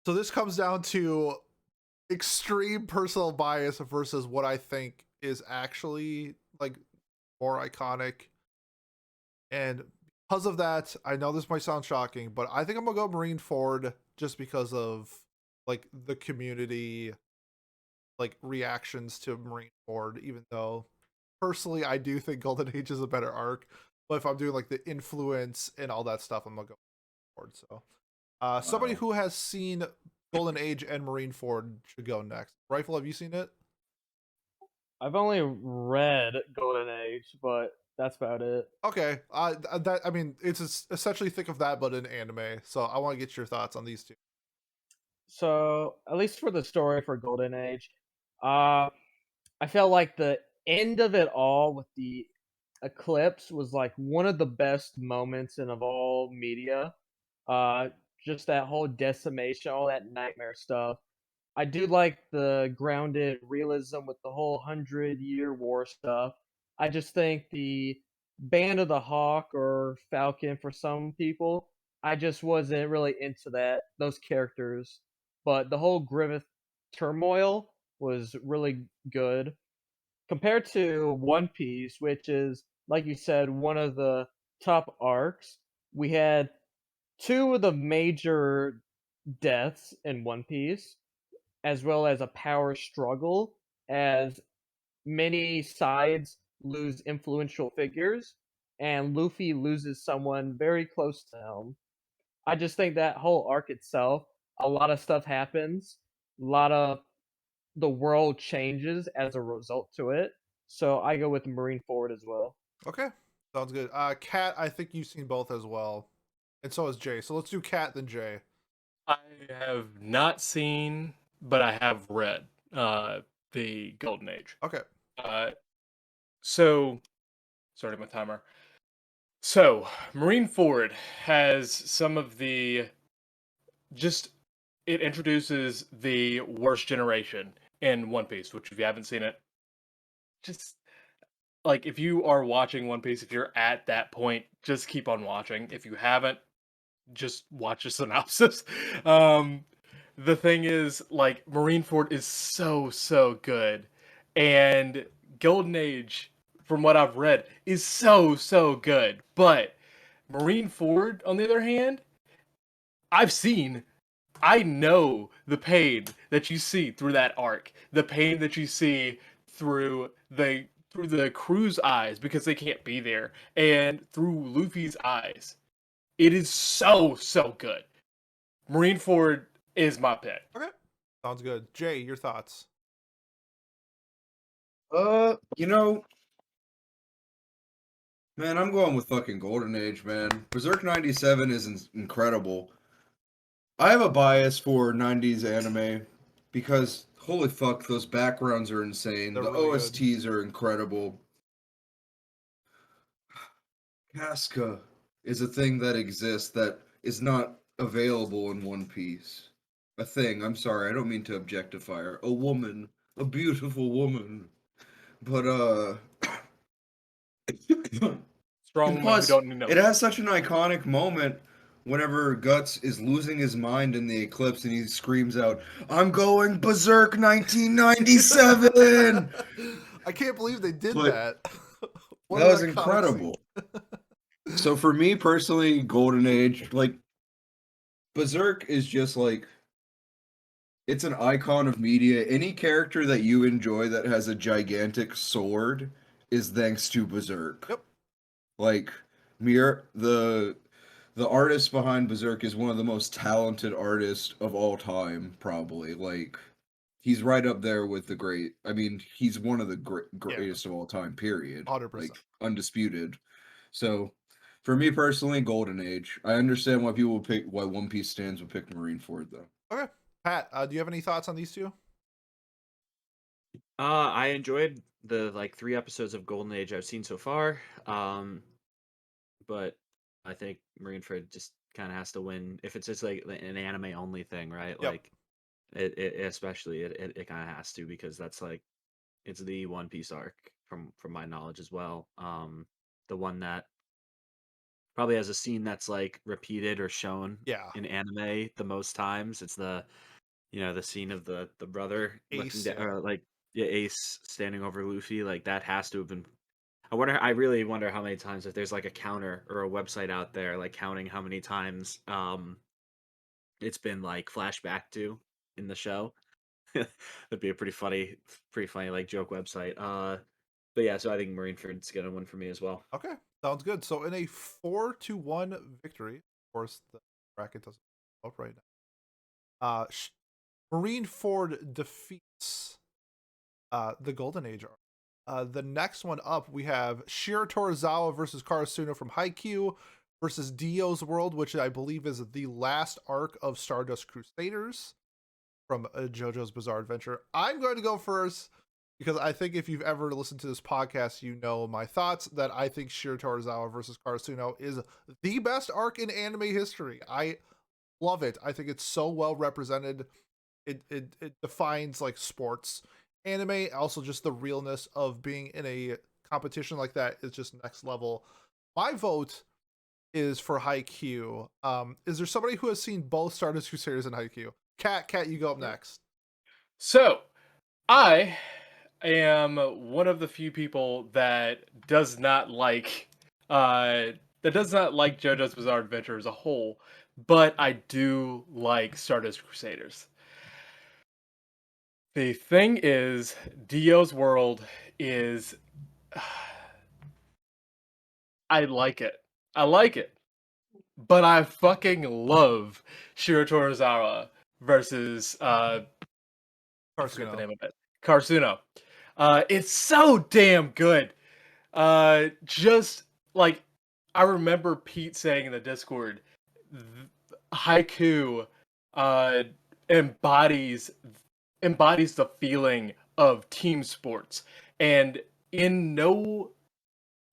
So this comes down to extreme personal bias versus what I think is actually like more iconic. And because of that, I know this might sound shocking, but I think I'm gonna go Marine Ford just because of like the community like reactions to Marine Ford, even though personally I do think Golden Age is a better arc. But if I'm doing like the influence and all that stuff, I'm gonna go Ford. So somebody Wow. who has seen Golden Age and Marine Ford should go next. Rifle, have you seen it? I've only read Golden Age, but that's about it. Okay, that I mean, it's essentially think of that, but in anime. So I want to get your thoughts on these two. So, at least for the story for Golden Age, uh, I felt like the end of it all with the eclipse was like one of the best moments in of all media. Uh, just that whole decimation, all that nightmare stuff. I do like the grounded realism with the whole 100-year war stuff. I just think the Band of the Hawk or Falcon for some people, I just wasn't really into those characters. But the whole Griffith turmoil was really good compared to One Piece, which is like you said one of the top arcs. We had two of the major deaths in One Piece as well as a power struggle as many sides lose influential figures and Luffy loses someone very close to him. I just think that whole arc itself, a lot of stuff happens, a lot of the world changes as a result to it. So I go with Marine Forward as well. Okay, sounds good. Kat, I think you've seen both as well, and so has Jay. So let's do Kat then Jay. I have not seen, but I have read the Golden Age. Okay, Uh, so, starting my timer. So, Marine Ford has some of the just it introduces the worst generation in One Piece, which if you haven't seen it, just like if you are watching One Piece, if you're at that point, just keep on watching. If you haven't, just watch a synopsis. Um, the thing is, like, Marineford is so good, and Golden Age, from what I've read, is so good. But Marineford, on the other hand, I've seen. I know the pain that you see through that arc, the pain that you see through the crew's eyes because they can't be there, and through Luffy's eyes. It is so good. Marineford is my pick. Okay. Sounds good. Jay, your thoughts? You know, man, I'm going with fucking Golden Age, man. Berserk 97 is incredible. I have a bias for 90s anime because holy fuck, those backgrounds are insane. They're The really good. OSTs are incredible. Casca is a thing that exists that is not available in One Piece. A thing, I'm sorry, I don't mean to objectify her. A woman, a beautiful woman. But Strong and woman who plus, don't need no it man. has such an iconic moment whenever Guts is losing his mind in the eclipse and he screams out, "I'm going berserk 1997!" I can't believe they did Like, that. What that an was iconic scene. incredible. So for me personally, Golden Age, like, Berserk is just like, it's an icon of media. Any character that you enjoy that has a gigantic sword is thanks to Berserk. Yep. Like, the artist behind Berserk is one of the most talented artists of all time, probably. Like, he's right up there with the great. I mean, he's one of the greatest of all time. Period. 100%. Like, undisputed. So, for me personally, Golden Age. I understand why people would pick why One Piece stands would pick Marineford though. Okay. Pat, do you have any thoughts on these two? I enjoyed the like 3 episodes of Golden Age I've seen so far. But I think Marineford just kind of has to win if it's just like an anime only thing, right? Yep. Like it especially it kind of has to because that's like it's the One Piece arc from my knowledge as well. The one that probably has a scene that's like repeated or shown Yeah. in anime the most times. It's the scene of the brother looking Ace, down, yeah. like yeah, Ace standing over Luffy. Like that has to have been. I really wonder how many times if there's like a counter or a website out there like counting how many times it's been like flashback to in the show. That'd be a pretty funny like joke website. But yeah, so I think Marineford's gonna win for me as well. Okay. Sounds good. So in a 4-1 victory, of course the bracket doesn't come up right now. Marineford defeats the Golden Age arc. The next one up, we have Shira Torizawa versus Karasuno from Haikyuu versus Dio's World, which I believe is the last arc of Stardust Crusaders from JoJo's Bizarre Adventure. I'm going to go first because I think if you've ever listened to this podcast, you know my thoughts that I think Shira Torizawa versus Karasuno is the best arc in anime history. I love it. I think it's so well represented. It defines like sports anime, also just the realness of being in a competition like that is just next level. My vote is for Haikyuu. Is there somebody who has seen both Stardust Crusaders and Haikyuu? Cat, you go up next. So, I am one of the few people that does not like JoJo's Bizarre Adventure as a whole, but I do like Stardust Crusaders. The thing is, Dio's World is I like it. I like it. But I fucking love Shiro Torizawa versus I forget the Karasuno. name of it. Karsuno. It's so damn good. Just like I remember Pete saying in the Discord, haiku uh embodies the feeling of team sports, and in no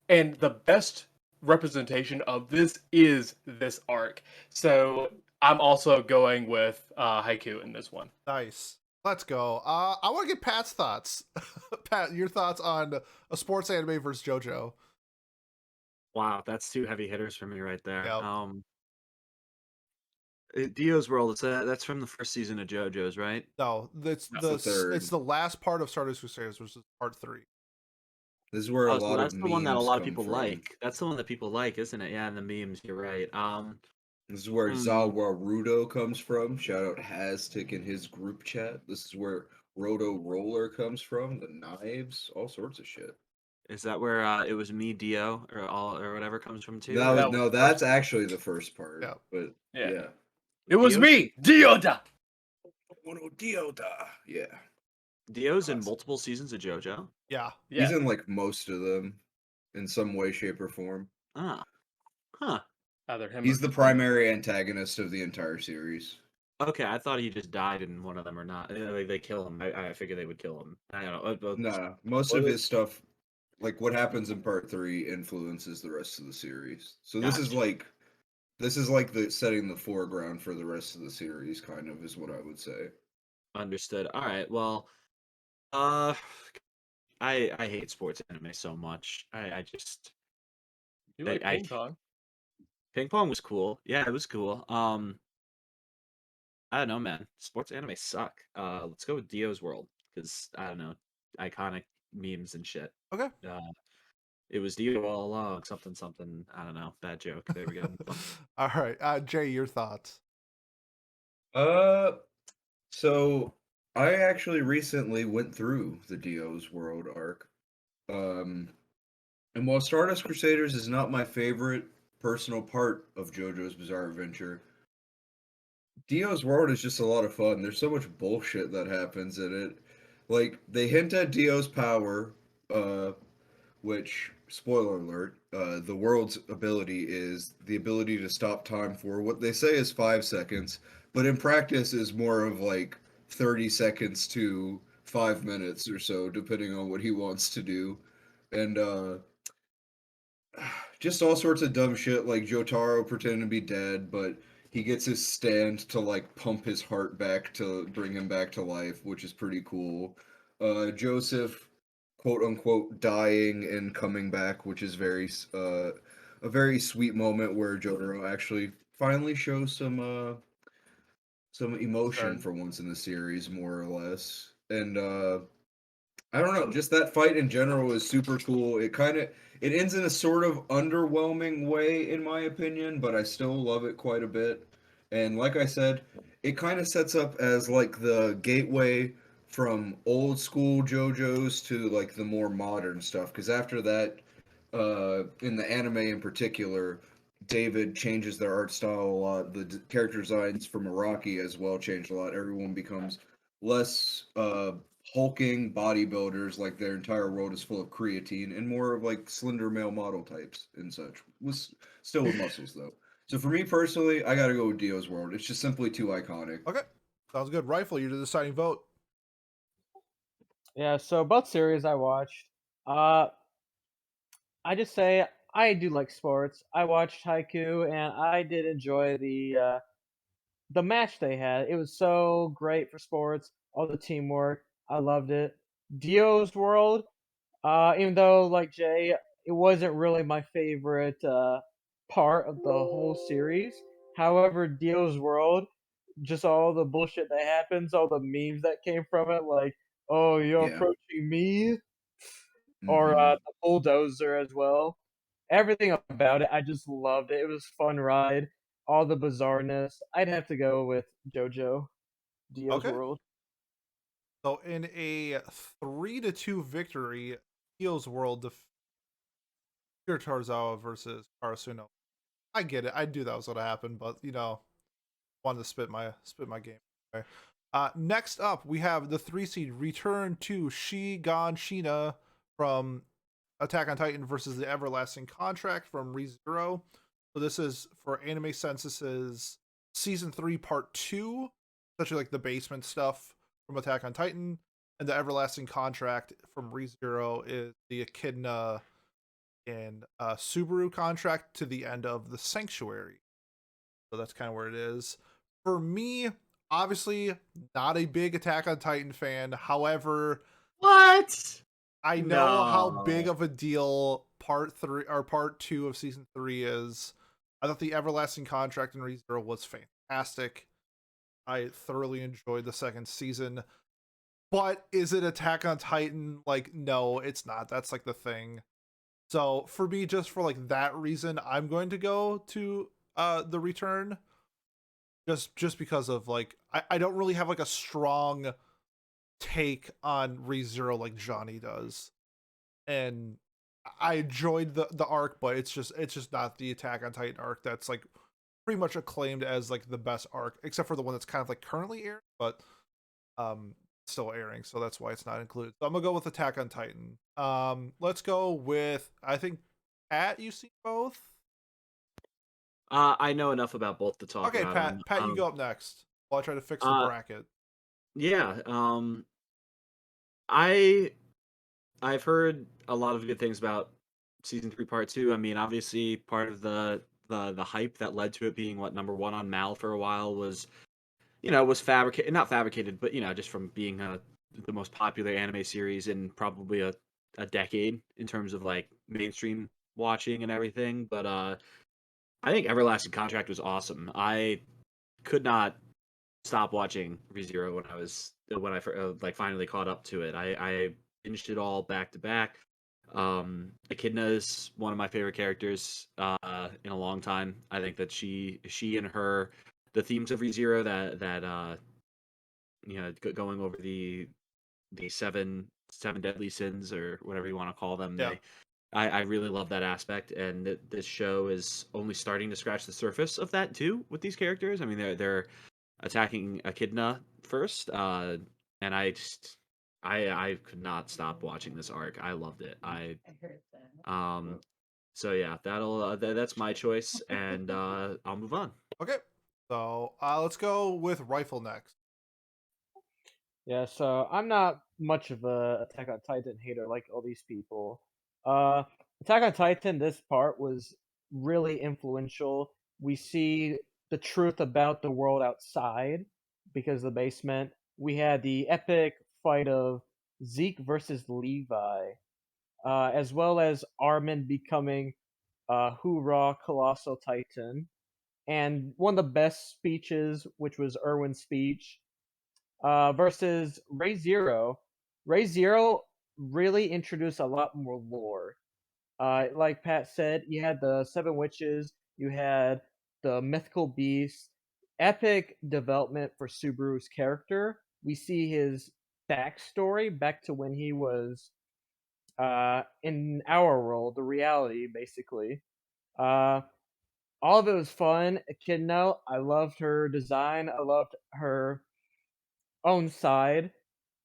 and the best representation of this is this arc. So I'm also going with haiku in this one. Nice. Let's go. I want to get Pat's thoughts. Pat, your thoughts on a sports anime versus JoJo? Wow, that's two heavy hitters for me right there. Yep. Dio's World. That's from the first season of JoJo's, right? No, That's the third. it's the last part of Stardust Crusaders, which is part 3. This is where a Oh, so lot of that's the one that a memes lot of come people from. like. That's the one that people like, isn't it? Yeah, and the memes. You're right. This is where Hmm. Zawa Rudo comes from. Shout out Haztic in his group chat. This is where Roto Roller comes from. The knives, all sorts of shit. Is that where it was me, Dio, or whatever comes from too? That was That was no, the that's first one. actually the first part. Yeah. But Yeah. yeah. It was Dio's, me, Dioda. Mono Dioda. Yeah. Dio's in Classic. multiple seasons of JoJo. Yeah. He's Yeah. in like most of them in some way, shape, or form. Ah, huh. Either him He's or the primary antagonist of the entire series. Okay, I thought he just died in one of them or not. They kill him. I figured they would kill him. I don't know. Nah, most of his stuff, like what happens in part 3, influences the rest of the series. So this is like the setting the foreground for the rest of the series, kind of, is what I would say. Understood. All right. Well, uh, I hate sports anime so much. I just You like I ping pong? ping pong was cool. Yeah, it was cool. I don't know, man. Sports anime suck. Let's go with Dio's World because I don't know, iconic memes and shit. Okay. It was Dio all along. Something something. I don't know. Bad joke. There we go. All right. Jay, your thoughts? So I actually recently went through the Dio's World arc. And while Stardust Crusaders is not my favorite personal part of JoJo's Bizarre Adventure, Dio's World is just a lot of fun. There's so much bullshit that happens in it. Like they hint at Dio's power, which spoiler alert, the world's ability is the ability to stop time for what they say is 5 seconds, but in practice is more of like 30 seconds to 5 minutes or so, depending on what he wants to do. And just all sorts of dumb shit like Jotaro pretending to be dead, but he gets his stand to like pump his heart back to bring him back to life, which is pretty cool. Joseph, quote unquote, dying and coming back, which is a very sweet moment where Jotaro actually finally shows some emotion Concern. for once in the series, more or less. And I don't know, just that fight in general is super cool. It ends in a sort of underwhelming way in my opinion, but I still love it quite a bit. And like I said, it kind of sets up as like the gateway from old school JoJo's to like the more modern stuff because after that in the anime in particular, David changes their art style a lot. The character designs for Meraki as well changed a lot. Everyone becomes less hulking bodybuilders, like their entire world is full of creatine, and more of like slender male model types and such. Was still with muscles though. So for me personally, I gotta go with Dio's World. It's just simply too iconic. Okay. Sounds good. Rifle, you're the deciding vote. Yeah, so both series I watched. Uh, I just say I do like sports. I watched Haiku and I did enjoy the match they had. It was so great for sports, all the teamwork. I loved it. Dio's World, even though like Jay, it wasn't really my favorite part of the whole series. However, Dio's World, just all the bullshit that happens, all the memes that came from it, like, oh, you're Yeah. approaching me, or Mm-hmm. the bulldozer as well. Everything about it, I just loved it. It was a fun ride. All the bizarreness. I'd have to go with JoJo, Dio's Okay. World. So in a 3-2 victory, Heels World defeated Tarzawa versus Karasuno. I get it. I knew that was what happened, but wanted to spit my game. Okay. Next up, we have the 3 seed return to Shigan Shina from Attack on Titan versus the Everlasting Contract from ReZero. So this is for Anime Census's season 3 part 2, essentially like the basement stuff from Attack on Titan, and the Everlasting Contract from ReZero is the Echidna and Subaru contract to the end of the Sanctuary. So that's kind of where it is. For me, obviously not a big Attack on Titan fan. However, What? I know how big No. of a deal part 3 or part 2 of season 3 is. I thought the Everlasting Contract in ReZero was fantastic. fantastic. I thoroughly enjoyed the second season. But is it Attack on Titan? Like, no, it's not. That's like the thing. So for me, just for like that reason, I'm going to go to the Return. Just because of like I don't really have like a strong take on ReZero like Johnny does. And I enjoyed the arc, but it's just not the Attack on Titan arc that's like pretty much acclaimed as like the best arc, except for the one that's kind of like currently airing, but um still airing, so that's why it's not included. So I'm gonna go with Attack on Titan. Let's go with, I think, Pat, you see both? I know enough about both to talk Okay, about them. Pat, you go up next while I try to fix the Uh, bracket. yeah. I I've heard a lot of good things about season 3, part 2. I mean, obviously, part of the hype that led to it being what number 1 on Mal for a while was, was fabricated, not fabricated, but just from being the most popular anime series in probably a decade in terms of like mainstream watching and everything. But I think Everlasting Contract was awesome. I could not stop watching ReZero when I like finally caught up to it. I binged it all back to back. Echidna is one of my favorite characters in a long time. I think that she and her the themes of ReZero that going over the seven deadly sins or whatever you want to call them. Yeah. I really love that aspect, and this show is only starting to scratch the surface of that too with these characters. I mean, they're attacking Echidna first, and I could not stop watching this arc. I loved it. So yeah, that's my choice, and I'll move on. Okay, so let's go with Rifle next. Yeah, so I'm not much of a Attack on Titan hater like all these people. Attack on Titan, this part was really influential. We see the truth about the world outside because of the basement. We had the epic fight of Zeke versus Levi, as well as Armin becoming Hoorah Colossal Titan. And one of the best speeches, which was Erwin's speech, versus Ray Zero. Ray Zero really introduced a lot more lore. Like Pat said, you had the Seven Witches, you had the mythical beast, epic development for Subaru's character. We see his backstory back to when he was in our world, the reality, basically. Uh, all of it was fun. Echidna, I loved her design. I loved her own side.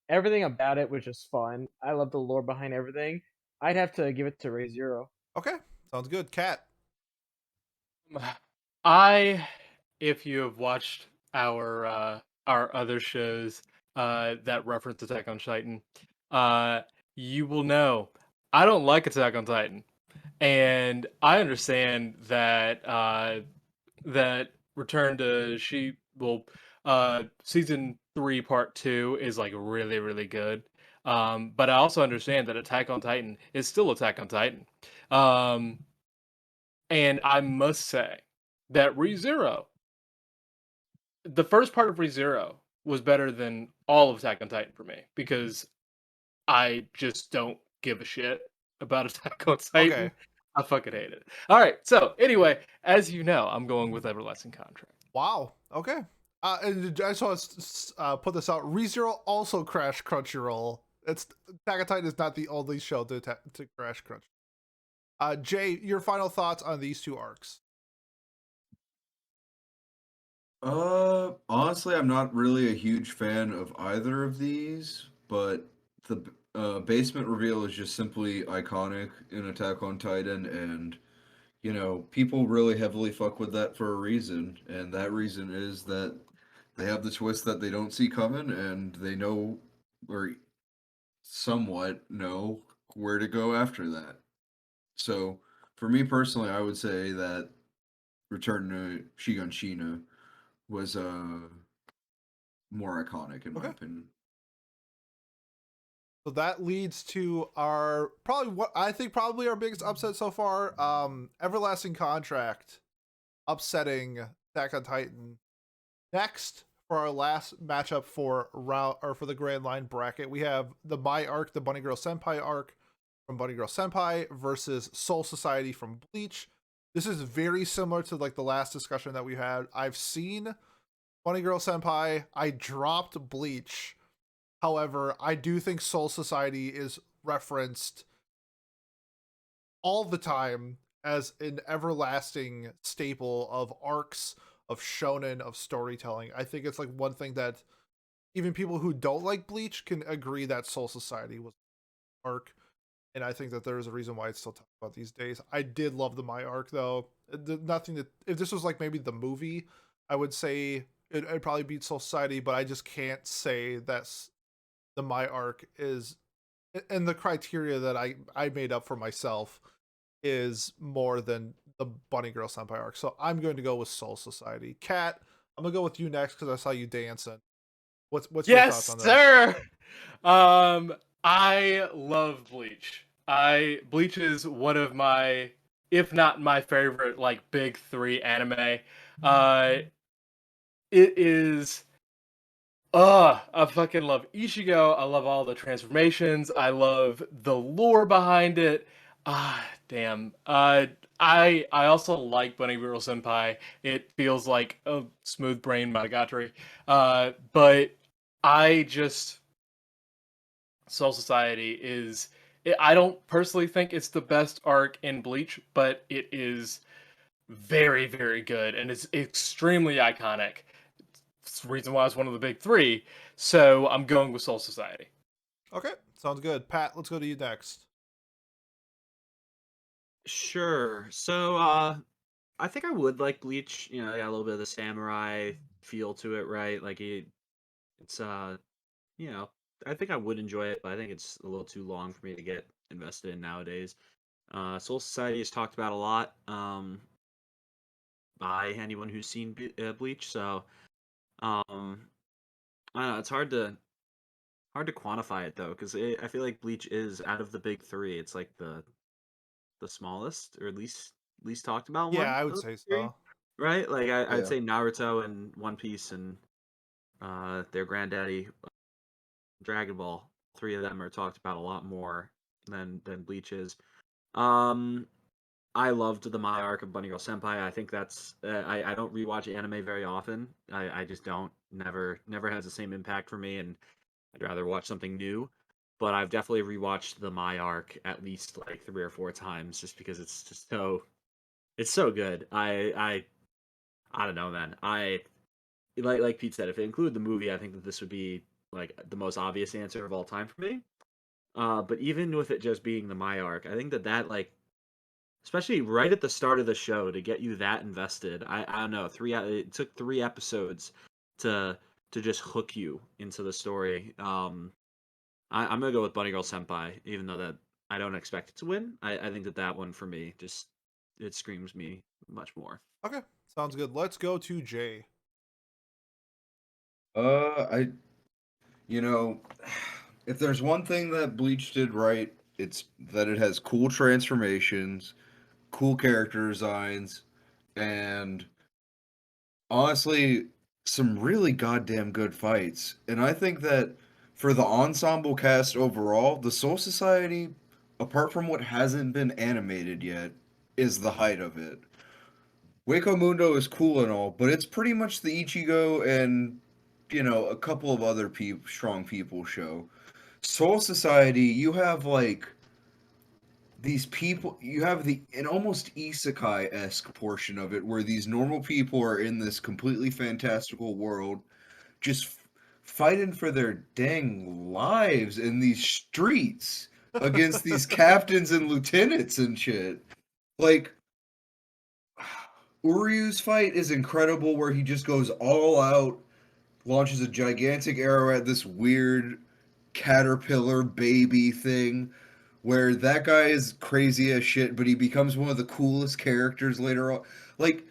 Everything about it was just fun. I love the lore behind everything. I'd have to give it to Ray Zero. Okay, sounds good. Cat. I, if you have watched our other shows that reference Attack on Titan, uh, you will know I don't like Attack on Titan, and I understand that that Return to season 3 part 2 is like really really good. But I also understand that Attack on Titan is still Attack on Titan. Um, and I must say that ReZero, the first part of ReZero was better than all of Attack on Titan for me because I just don't give a shit about Attack on Titan. Okay. I fucking hate it. All right. So anyway, as you know, I'm going with Everlasting Contract. Wow. Okay. And I just want to put this out. ReZero also crashed Crunchyroll. It's Attack on Titan is not the only show to crash Crunchyroll. Jay, your final thoughts on these two arcs? Honestly, I'm not really a huge fan of either of these, but the basement reveal is just simply iconic in Attack on Titan, and people really heavily fuck with that for a reason, and that reason is that they have the twist that they don't see coming, and they know, or somewhat know, where to go after that. So, for me personally, I would say that Return to Shiganshina was more iconic in my Okay. opinion. So that leads to our probably what I think probably our biggest upset so far. Everlasting Contract upsetting Attack on Titan. Next, for our last matchup for the Grand Line bracket, we have the My arc, the Bunny Girl Senpai arc from Bunny Girl Senpai versus Soul Society from Bleach. This is very similar to like the last discussion that we had. I've seen Bunny Girl Senpai. I dropped Bleach. However, I do think Soul Society is referenced all the time as an everlasting staple of arcs, of shonen, of storytelling. I think it's like one thing that even people who don't like Bleach can agree that Soul Society was an arc, and I think that there is a reason why it's still talked about these days. I did love the My arc though. Nothing that if this was like maybe the movie, I would say it'd probably beat Soul Society, but I just can't say that's the My arc is, and the criteria that I made up for myself is more than the Bunny Girl Senpai arc. So I'm going to go with Soul Society. Kat, I'm gonna go with you next because I saw you dancing. What's your thoughts Yes, on this? sir. I love Bleach. Bleach is one of my, if not my favorite, like big three anime. It is. I fucking love Ichigo. I love all the transformations. I love the lore behind it. Damn. I also like Bunny Girl Senpai. It feels like a smooth brain Monogatari. But I just Soul Society is. I don't personally think it's the best arc in Bleach, but it is very, very good and it's extremely iconic. It's the reason why it's one of the big three. So I'm going with Soul Society. Okay, sounds good. Pat, let's go to you next. Sure. So, I think I would like Bleach. You know, got a little bit of the samurai feel to it, right? Like it's you know, I think I would enjoy it, but I think it's a little too long for me to get invested in nowadays. Soul Society is talked about a lot by anyone who's seen Bleach, so I don't know. It's hard to quantify it though, because I feel like Bleach is out of the big three. It's like the smallest or least talked about Yeah, one I of would the say three, so. right? Like I'd Yeah. say Naruto and One Piece and their granddaddy Dragon Ball. Three of them are talked about a lot more than Bleach is. Um, I loved the My arc of Bunny Girl Senpai. I think that's I don't rewatch anime very often. I just don't. Never has the same impact for me, and I'd rather watch something new. But I've definitely rewatched the My arc at least like 3 or 4 times just because it's so good. I don't know, man. I like Pete said, if it included the movie, I think that this would be like the most obvious answer of all time for me. But even with it just being the My arc, I think that like especially right at the start of the show to get you that invested. I don't know, it took 3 episodes to just hook you into the story. I'm gonna go with Bunny Girl Senpai, even though that I don't expect it to win. I think that that one for me just it screams me much more. Okay, sounds good. Let's go to Jay. I you know, if there's one thing that Bleach did right, it's that it has cool transformations, cool character designs, and honestly, some really goddamn good fights. And I think that for the ensemble cast overall, the Soul Society, apart from what hasn't been animated yet, is the height of it. Waco Mundo is cool and all, but it's pretty much the Ichigo and, a couple of other strong people show. Soul Society, you have like these people, you have the an almost isekai-esque portion of it where these normal people are in this completely fantastical world just fighting for their dang lives in these streets against these captains and lieutenants and shit. Like Uryu's fight is incredible where he just goes all out, launches a gigantic arrow at this weird caterpillar baby thing where that guy is crazy as shit, but he becomes one of the coolest characters later on. Like,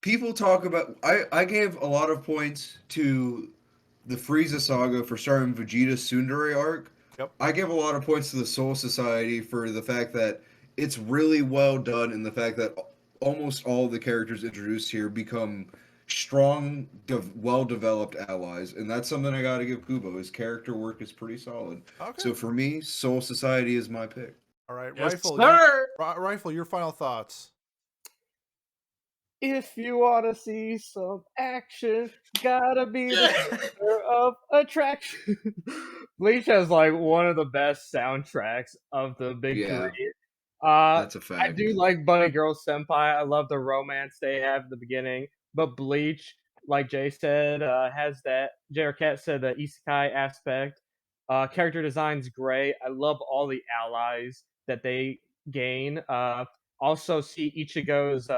people talk about. I gave a lot of points to the Frieza Saga for starting Vegeta's Tsundere arc. Yep. I give a lot of points to the Soul Society for the fact that it's really well done and the fact that almost all the characters introduced here become strong, well-developed allies, and that's something I got to give Kubo. His character work is pretty solid. Okay. So for me, Soul Society is my pick. All right, Yes, Rifle. sir. Rifle, your final thoughts. If you want to see some action, gotta be the Yeah. center of attraction. Bleach has like one of the best soundtracks of the big Yeah, three. that's a I fact. do like Bunny Girl Senpai. I love the romance they have at the beginning. But Bleach, like Jay said, has that Jay or Cat said the isekai aspect. Character design's great. I love all the allies that they gain. Also see Ichigo's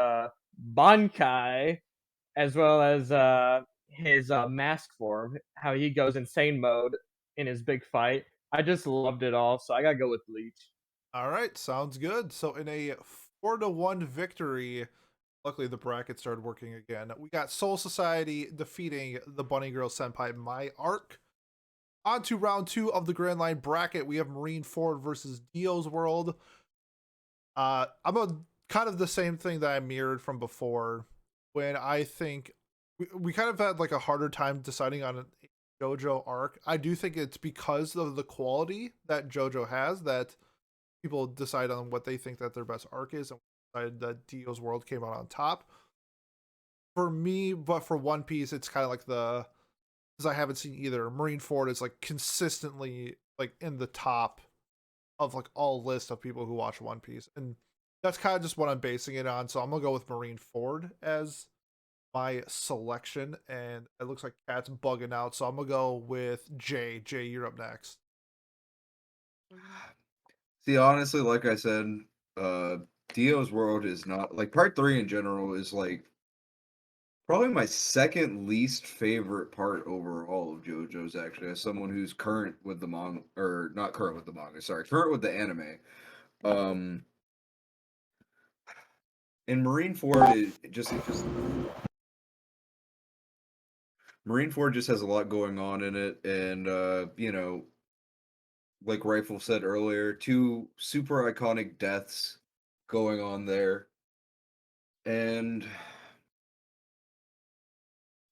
Bankai as well as his mask form, how he goes insane mode in his big fight. I just loved it all, so I gotta go with Bleach. All right, sounds good. So in a 4-1 victory, luckily the bracket started working again. We got Soul Society defeating the Bunny Girl Senpai My Arc. On to round 2 of the Grand Line bracket, we have Marine Ford versus Dio's World. I'm a kind of the same thing that I mirrored from before when I think we kind of had like a harder time deciding on a JoJo arc. I do think it's because of the quality that JoJo has that people decide on what they think that their best arc is, and decided that Dio's World came out on top. For me, but for One Piece, it's kind of like the because I haven't seen either. Marine Ford is like consistently like in the top of like all lists of people who watch One Piece, and that's kind of just what I'm basing it on. So I'm gonna go with Marine Ford as my selection, and it looks like Cat's bugging out, so I'm gonna go with Jay. Jay, you're up next. See, honestly, like I said, uh, Dio's World is not like part 3 in general is like probably my second least favorite part overall of JoJo's, actually, as someone who's current with the manga, or not current with the manga, sorry, current with the anime. Um, in Marine Ford, Marine Ford just has a lot going on in it, and like Rifle said earlier, two super iconic deaths going on there, and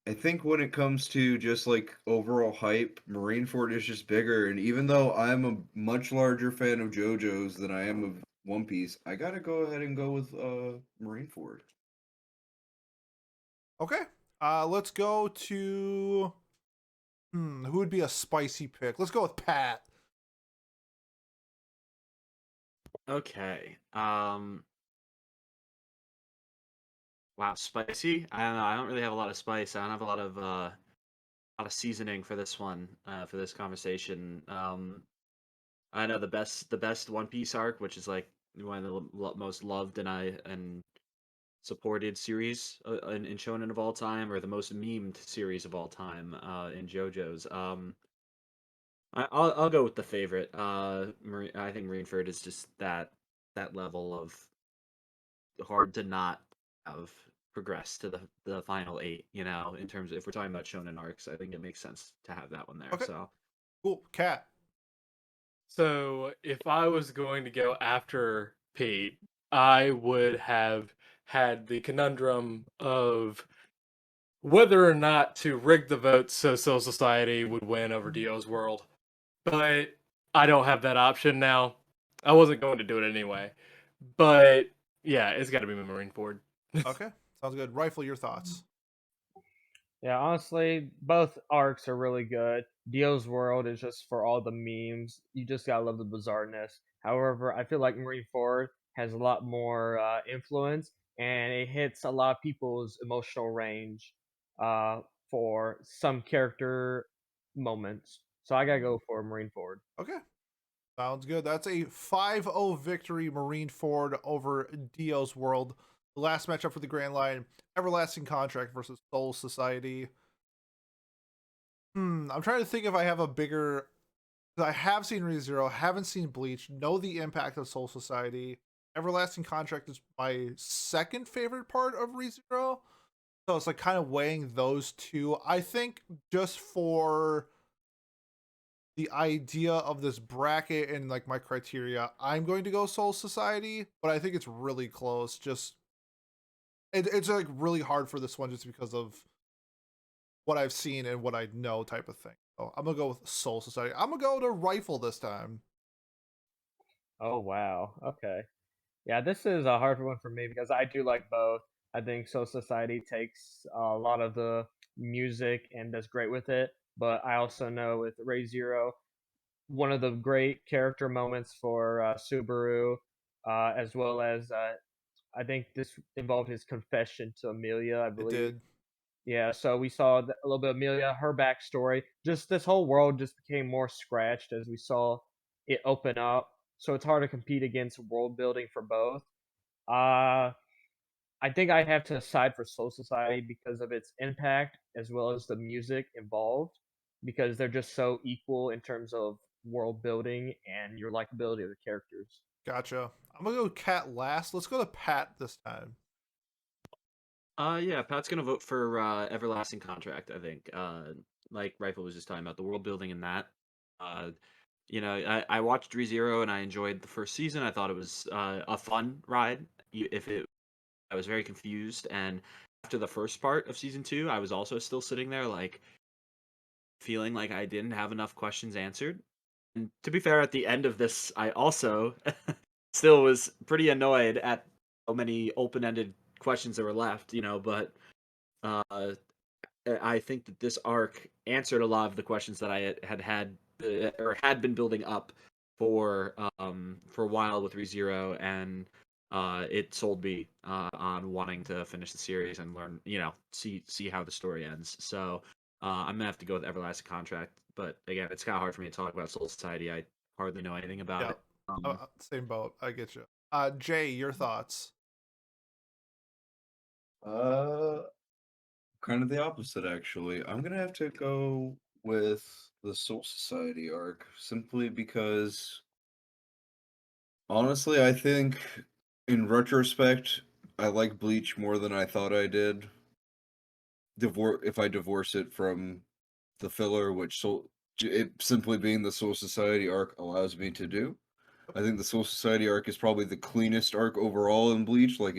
I think when it comes to just like overall hype, Marineford is just bigger. And even though I'm a much larger fan of JoJo's than I am of One Piece, I gotta go ahead and go with Marineford. Okay, let's go to who would be a spicy pick? Let's go with Pat. Okay. Wow, spicy. I don't know. I don't really have a lot of spice. I don't have a lot of seasoning for this one. For this conversation. I know the best One Piece arc, which is like one of the most loved and supported series in Shonen of all time, or the most memed series of all time in JoJo's. I'll go with the favorite. I think Marineford is just that level of hard to not have progressed to the final 8. In terms of if we're talking about Shonen arcs, I think it makes sense to have that one there. Okay, So cool. Cat. So if I was going to go after Pete, I would have had the conundrum of whether or not to rig the votes so Civil Society would win over Dio's World. But I don't have that option now. I wasn't going to do it anyway. But yeah, it's got to be Marine Ford. Okay, sounds good. Rifle, your thoughts. Yeah, honestly, both arcs are really good. Dio's World is just for all the memes. You just gotta love the bizarreness. However, I feel like Marineford has a lot more influence, and it hits a lot of people's emotional range uh, for some character moments. So I gotta go for Marineford. Okay, sounds good. That's a 5-0 victory, Marine Ford over Dio's World. The last matchup for the Grand Line, Everlasting Contract versus Soul Society. I'm trying to think if I have a bigger. I have seen ReZero, haven't seen Bleach, know the impact of Soul Society. Everlasting Contract is my second favorite part of ReZero. So it's like kind of weighing those two. I think just for the idea of this bracket and like my criteria, I'm going to go Soul Society, but I think it's really close. Just it's like really hard for this one just because of what I've seen and what I know type of thing. So I'm gonna go with Soul Society. I'm gonna go to Rifle this time. Oh wow. Okay. Yeah, this is a hard one for me because I do like both. I think Soul Society takes a lot of the music and does great with it, but I also know with Ray Zero, one of the great character moments for Subaru, as well as I think this involved his confession to Amelia, I It believe. did. Yeah, so we saw a little bit of Amelia, her backstory. Just this whole world just became more scratched as we saw it open up. So it's hard to compete against world building for both. Uh, I think I have to side for Soul Society because of its impact as well as the music involved, because they're just so equal in terms of world building and your likability of the characters. Gotcha. I'm gonna go Cat last. Let's go to Pat this time. Yeah, Pat's gonna vote for Everlasting Contract. I think, like Rifle was just talking about the world building in that. Uh, I watched ReZero and I enjoyed the first season. I thought it was a fun ride. If it, I was very confused, and after the first part of season 2, I was also still sitting there like feeling like I didn't have enough questions answered. And to be fair, at the end of this, I also still was pretty annoyed at how many open-ended questions that were left. But uh, I think that this arc answered a lot of the questions that I had or had been building up for a while with ReZero, and it sold me on wanting to finish the series and learn, see how the story ends. So I'm gonna have to go with Everlasting Contract. But again, it's kind of hard for me to talk about Soul Society. I hardly know anything about Yeah, it. Um, same boat. I get you. Jay, your thoughts? Uh, kind of the opposite, actually. I'm gonna have to go with the Soul Society arc simply because, honestly, I think in retrospect, I like Bleach more than I thought I did. If I divorce it from the filler, which it simply being the Soul Society arc allows me to do. I think the Soul Society arc is probably the cleanest arc overall in Bleach. Like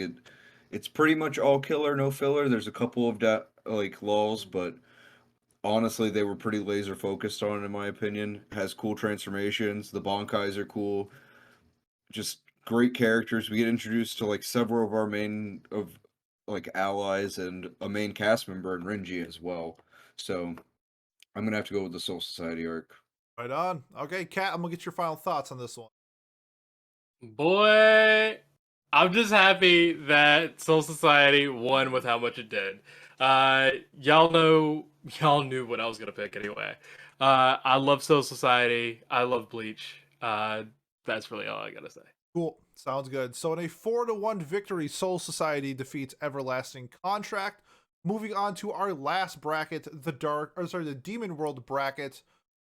it's pretty much all killer, no filler. There's a couple of like laws, but honestly, they were pretty laser focused on it, in my opinion. Has cool transformations. The Bankais are cool. Just great characters. We get introduced to like several of our main of like allies and a main cast member in Renji as well. So I'm gonna have to go with the Soul Society arc. Right on. Okay, Kat, I'm gonna get your final thoughts on this one. Boy, I'm just happy that Soul Society won with how much it did. Y'all knew what I was gonna pick anyway. I love Soul Society. I love Bleach. That's really all I gotta say. Cool. Sounds good. So in a 4-1 victory, Soul Society defeats Everlasting Contract. Moving on to our last bracket, the Demon World bracket.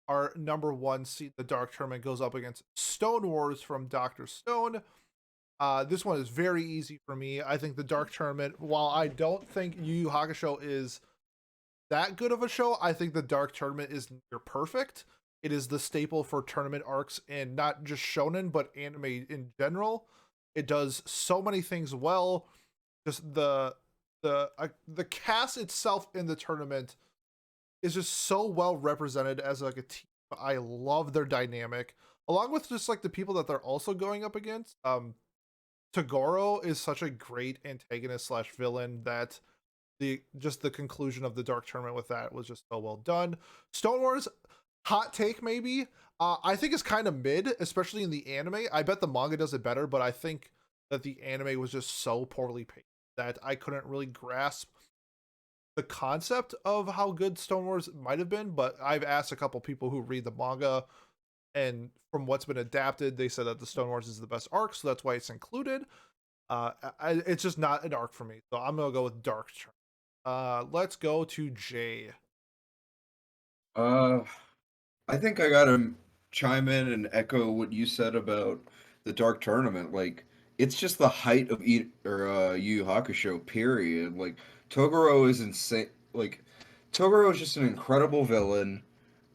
Our number 1 seed, the Dark Tournament, goes up against Stone Wars from Dr. Stone. This one is very easy for me. I think the Dark Tournament, while I don't think Yu Yu Hakusho is that good of a show, I think the Dark Tournament is near perfect. It is the staple for tournament arcs, and not just shonen, but anime in general. It does so many things well. Just the cast itself in the tournament is just so well represented as like a team. I love their dynamic, along with just like the people that they're also going up against. Togoro is such a great antagonist slash villain that the conclusion of the Dark Tournament with that was just so well done. Stone Wars, hot take maybe. I think it's kind of mid, especially in the anime. I bet the manga does it better, but I think that the anime was just so poorly paced that I couldn't really grasp the concept of how good Stone Wars might have been. But I've asked a couple people who read the manga, and from what's been adapted, they said that the Stone Wars is the best arc, so that's why it's included. It's just not an arc for me, so I'm gonna go with Dark Tournament. Let's go to Jay. Uh, I think I gotta chime in and echo what you said about the Dark Tournament. Like, it's just the height of Yu Yu Hakusho. Period. Like, Toguro is insane. Like, Toguro is just an incredible villain.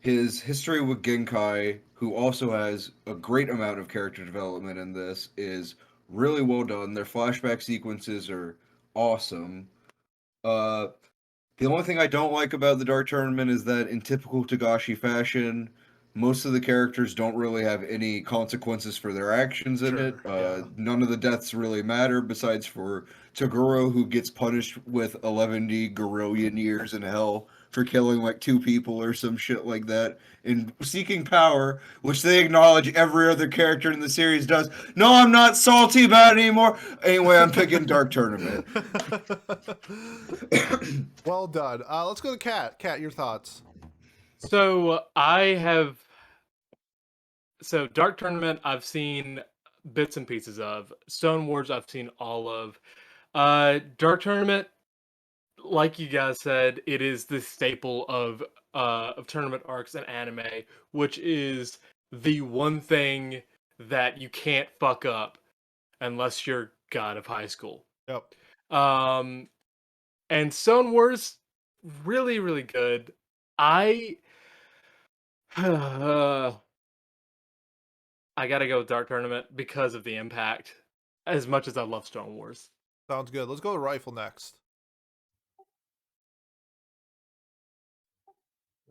His history with Genkai, who also has a great amount of character development in this, is really well done. Their flashback sequences are awesome. The only thing I don't like about the Dark Tournament is that, in typical Togashi fashion, most of the characters don't really have any consequences for their actions in it. Sure, yeah. None of the deaths really matter, besides for Toguro, who gets punished with 11 gorillion years in hell for killing like 2 people or some shit like that in Seeking Power, which they acknowledge every other character in the series does. No, I'm not salty about it anymore. Anyway, I'm picking Dark Tournament. Well done. Let's go to Kat. Kat, your thoughts. So Dark Tournament I've seen bits and pieces of. Stone Wars I've seen all of. Dark Tournament, like you guys said, it is the staple of tournament arcs and anime, which is the one thing that you can't fuck up unless you're God of High School. Yep. And Stone Wars, really, really good. I I gotta go with Dark Tournament because of the impact. As much as I love Stone Wars. Sounds good. Let's go to Rifle next.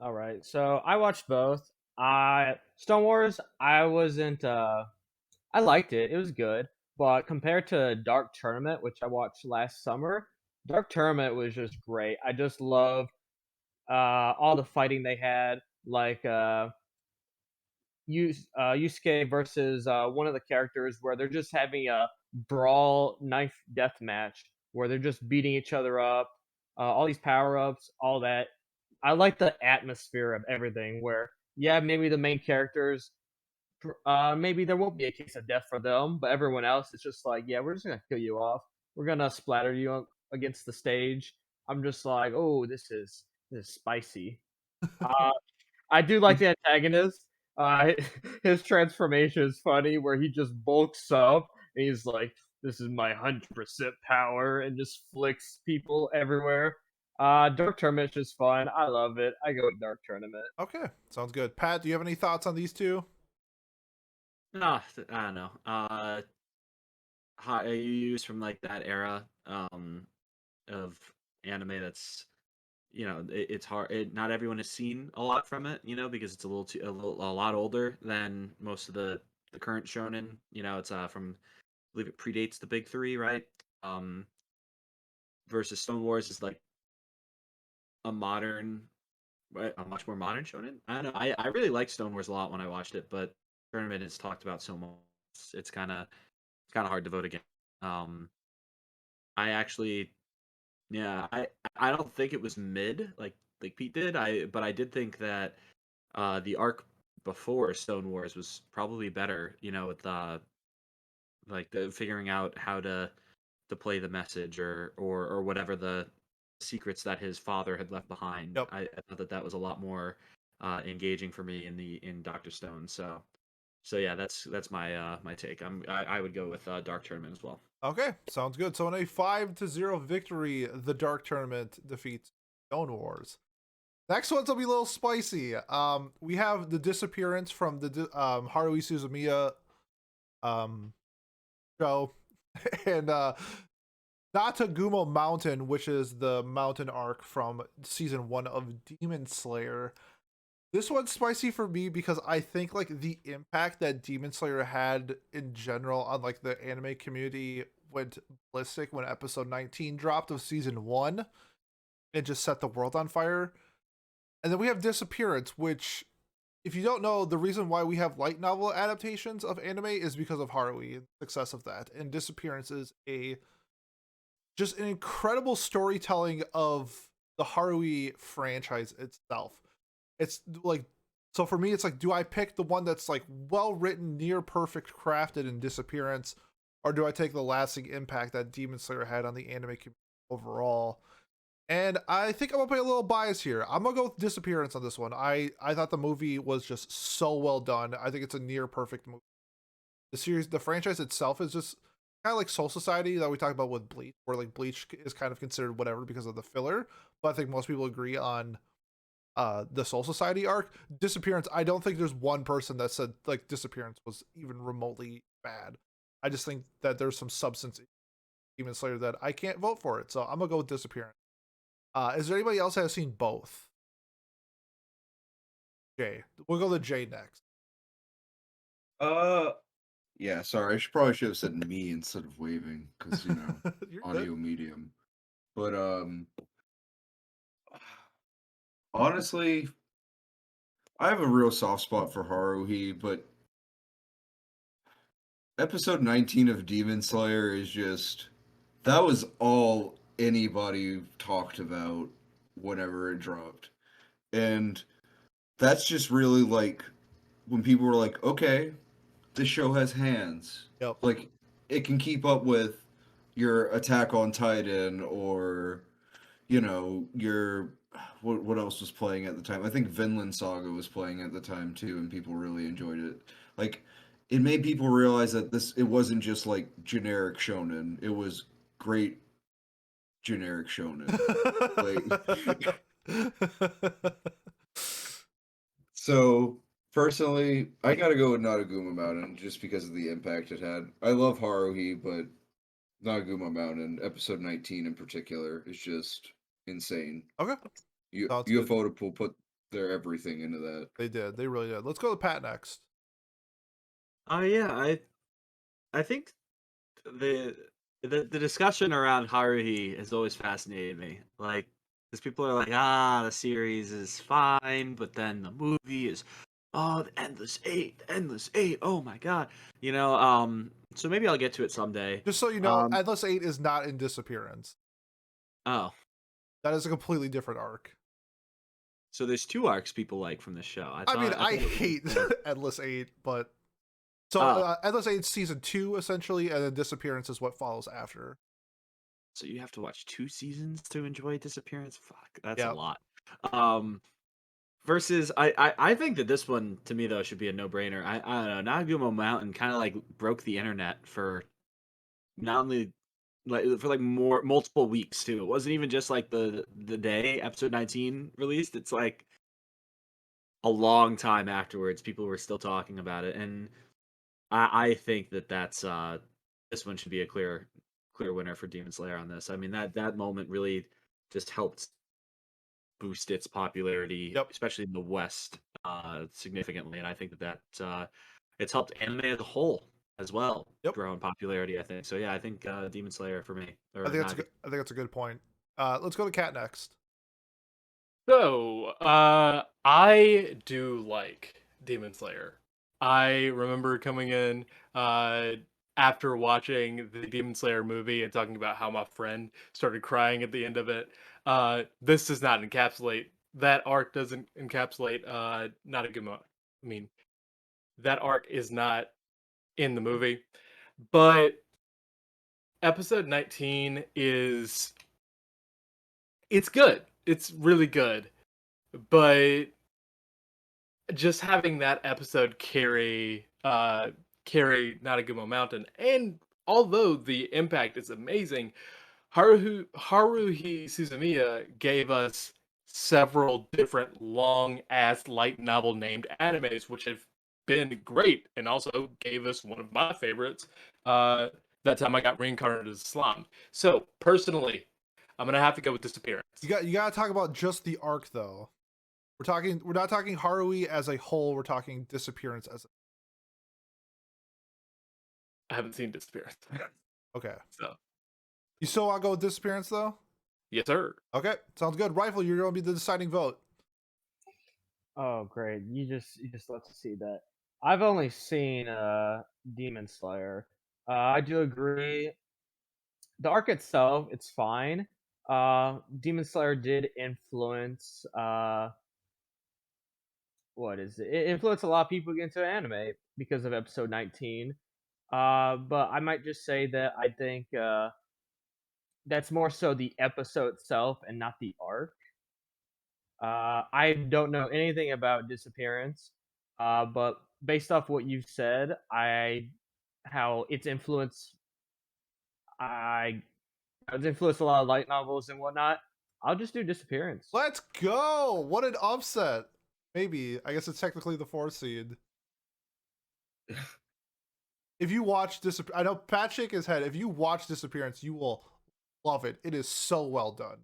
All right, so I watched both. Stone Wars, I wasn't. I liked it. It was good, but compared to Dark Tournament, which I watched last summer, Dark Tournament was just great. I just loved all the fighting they had, like Yusuke versus one of the characters where they're just having a brawl knife death match where they're just beating each other up. All these power ups, all that. I like the atmosphere of everything. Where yeah, maybe the main characters, maybe there won't be a case of death for them, but everyone else, it's just like, yeah, we're just gonna kill you off. We're gonna splatter you against the stage. I'm just like, oh, this is spicy. Uh, I do like the antagonist. Uh, his transformation is funny, where he just bulks up and he's like, "This is my 100% power," and just flicks people everywhere. Dark Tournament's just fun. I love it. I go with Dark Tournament. Okay, sounds good. Pat, do you have any thoughts on these two? No, I don't know. You use from like that era of anime that's it's hard. Not everyone has seen a lot from it, because it's a lot older than most of the current shonen. It's from I believe it predates the big three, right? Um, versus Stone Wars is like a modern, a much more modern shonen. I don't know. I really liked Stone Wars a lot when I watched it, but Tournament is talked about so much. It's kind of hard to vote against. Um, I actually, yeah, I don't think it was mid like Pete did. But I did think that the arc before Stone Wars was probably better. With like the figuring out how to play the message or whatever the secrets that his father had left behind. Yep. I thought that was a lot more engaging for me in Doctor Stone. So yeah, that's my take. I would go with Dark Tournament as well. Okay, sounds good. So in a 5-0 victory, the Dark Tournament defeats Stone Wars. Next one's will be a little spicy. We have the disappearance from the Haruhi Suzumiya show, and Natagumo Mountain, which is the mountain arc from season 1 of Demon Slayer. This one's spicy for me because I think like the impact that Demon Slayer had in general on like the anime community went ballistic when episode 19 dropped of season 1 and just set the world on fire. And then we have Disappearance, which, if you don't know, the reason why we have light novel adaptations of anime is because of Haruhi and the success of that. And Disappearance is just an incredible storytelling of the Haruhi franchise itself. It's like, so for me, it's like, do I pick the one that's like well written, near perfect crafted in Disappearance, or do I take the lasting impact that Demon Slayer had on the anime community overall? And I think I'm gonna play a little bias here. I'm gonna go with Disappearance on this one. I thought the movie was just so well done. I think it's a near perfect movie. The series, the franchise itself is just kind of like Soul Society that we talked about with Bleach, where like Bleach is kind of considered whatever because of the filler. But I think most people agree on the Soul Society arc. Disappearance, I don't think there's one person that said like Disappearance was even remotely bad. I just think that there's some substance Demon Slayer that I can't vote for it. So I'm gonna go with Disappearance. Is there anybody else that has seen both? Jay. We'll go to Jay next. Yeah, sorry. Probably should have said me instead of waving because You're audio good. medium. But honestly, I have a real soft spot for Haruhi, but episode 19 of Demon Slayer is just that was all anybody talked about whenever it dropped. And that's just really like when people were like, okay, this show has hands. Yep. Like it can keep up with your Attack on Titan or your what else was playing at the time? I think Vinland Saga was playing at the time too, and people really enjoyed it. Like it made people realize that it wasn't just like generic shonen. It was great generic shonen. So personally, I gotta go with Nataguma Mountain just because of the impact it had. I love Haruhi, but Nataguma Mountain, episode 19 in particular, is just insane. Okay. Sounds good. UFO put their everything into that. They did. They really did. Let's go to Pat next. Yeah, I think the the discussion around Haruhi has always fascinated me. Like, because people are like, the series is fine, but then the movie is, the Endless Eight. Oh my god, So maybe I'll get to it someday. Just so you know, Endless 8 is not in Disappearance. Oh, That is a completely different arc. so there's two arcs people like from this show. I hate Endless 8, but so Endless 8 season 2 essentially, and then Disappearance is what follows after. So you have to watch 2 seasons to enjoy Disappearance? Fuck, that's Yep. a lot. Versus, I think that this one, to me, though, should be a no-brainer. I don't know, Nagumo Mountain kind of, like, broke the internet for not only, like, multiple weeks, too. It wasn't even just, like, the day episode 19 released. It's, like, a long time afterwards, people were still talking about it, and I think that's, this one should be a clear winner for Demon Slayer on this. I mean, that moment really just helped boost its popularity, Yep. especially in the West, significantly. And I think that it's helped anime as a whole as well grow in popularity. I think so. Yeah, I think Demon Slayer for me. I think that's a good point. Let's go to Cat next. So, I do like Demon Slayer. I remember coming in after watching the Demon Slayer movie and talking about how my friend started crying at the end of it. This does not encapsulate that arc. Doesn't encapsulate not a good moment. I mean, that arc is not in the movie, but episode 19 it's good. It's really good. But just having that episode carry Nanagumo Mountain, and although the impact is amazing, Haruhi Suzumiya gave us several different long ass light novel named animes, which have been great, and also gave us one of my favorites. That time I got reincarnated as Islam. So personally, I'm gonna have to go with Disappearance. You got to talk about just the arc though. We're not talking Haruhi as a whole. We're talking Disappearance as I haven't seen Disappearance. Okay. So you still want to go with Disappearance though? yes, sir. Okay, sounds good. Rifle, you're going to be the deciding vote. Oh, great! You just let us see that. I've only seen Demon Slayer. I do agree. The arc itself, it's fine. Demon Slayer did influence what is it? It influenced a lot of people to get into anime because of episode 19. But I might just say that I think that's more so the episode itself and not the arc. I don't know anything about Disappearance, but based off what you've said, how it's influenced, I it's influenced a lot of light novels and whatnot. I'll just do Disappearance. Let's go! What an upset. Maybe. I guess it's technically the 4th seed. if you watch I know Pat shake his head. If you watch Disappearance, you will love it. It is so well done.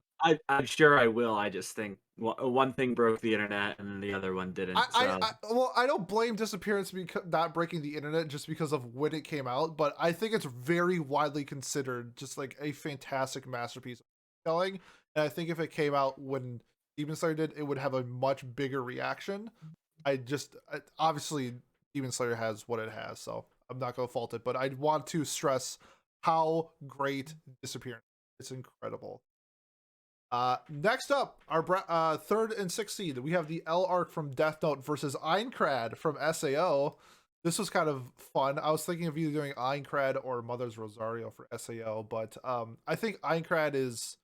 I'm sure I will. I just think one thing broke the internet and then the other one didn't. So Well, I don't blame Disappearance because not breaking the internet just because of when it came out, but I think it's very widely considered just like a fantastic masterpiece of telling. And I think if it came out when Demon Slayer did, it would have a much bigger reaction. Obviously Demon Slayer has what it has, so I'm not gonna fault it, but I want to stress how great Disappearance. It's incredible. Next up, our third and sixth seed, we have the L arc from Death Note versus Einkrad from SAO. This was kind of fun. I was thinking of either doing Einkrad or Mother's Rosario for SAO, but I think Einkrad is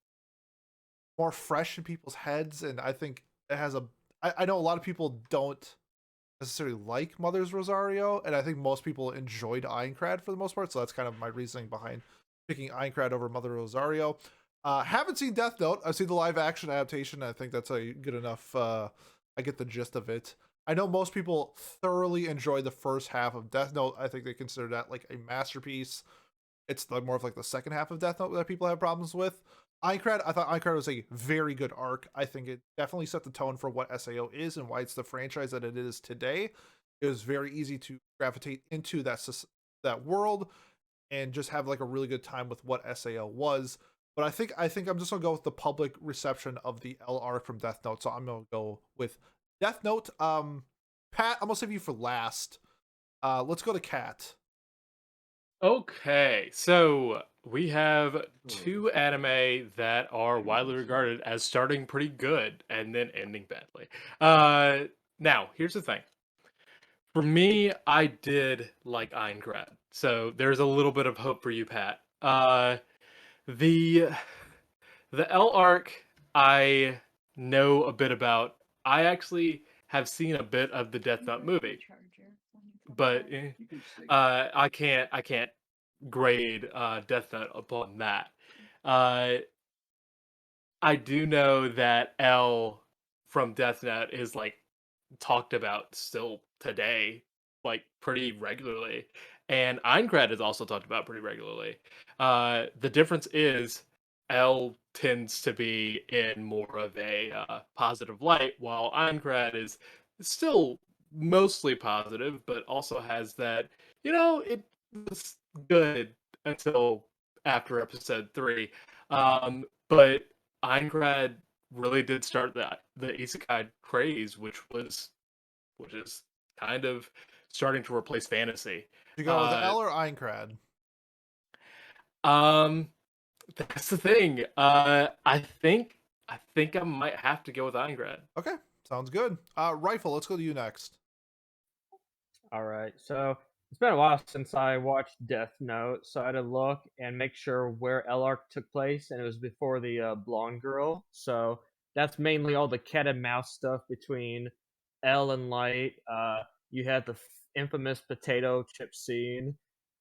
more fresh in people's heads, and I think it has I know a lot of people don't necessarily like Mother's Rosario, and I think most people enjoyed Einkrad for the most part, so that's kind of my reasoning behind picking Einkrad over Mother Rosario. Haven't seen Death Note. I've seen the live action adaptation. I think that's a good enough. I get the gist of it. I know most people thoroughly enjoy the first half of Death Note. I think they consider that like a masterpiece. It's more of like the second half of Death Note that people have problems with. Einkrad, I thought Einkrad was a very good arc. I think it definitely set the tone for what SAO is and why it's the franchise that it is today. It was very easy to gravitate into that world and just have like a really good time with what SAO was. But I think I'm just gonna go with the public reception of the L arc from Death Note. So I'm gonna go with Death Note. Pat, I'm gonna save you for last. Let's go to Kat. Okay, so we have two anime that are widely regarded as starting pretty good and then ending badly. Now here's the thing. For me, I did like Einkrad, so there's a little bit of hope for you, Pat. The the L arc I know a bit about. I actually have seen a bit of the Death Note movie, but I can't grade Death Note upon that. Uh, I do know that L from Death Note is like talked about still today, like pretty regularly, and Einkrad is also talked about pretty regularly. The difference is L tends to be in more of a positive light, while Einkrad is still mostly positive, but also has that it was good until after episode 3. But Einkrad really did start the isekai craze, which is kind of starting to replace fantasy. You go with L or Einkrad? Um, that's the thing. I think I might have to go with Eingrad. Okay, sounds good. Rifle, let's go to you next. All right. So it's been a while since I watched Death Note, so I had to look and make sure where L arc took place, and it was before the blonde girl. So that's mainly all the cat and mouse stuff between L and Light. You had the infamous potato chip scene.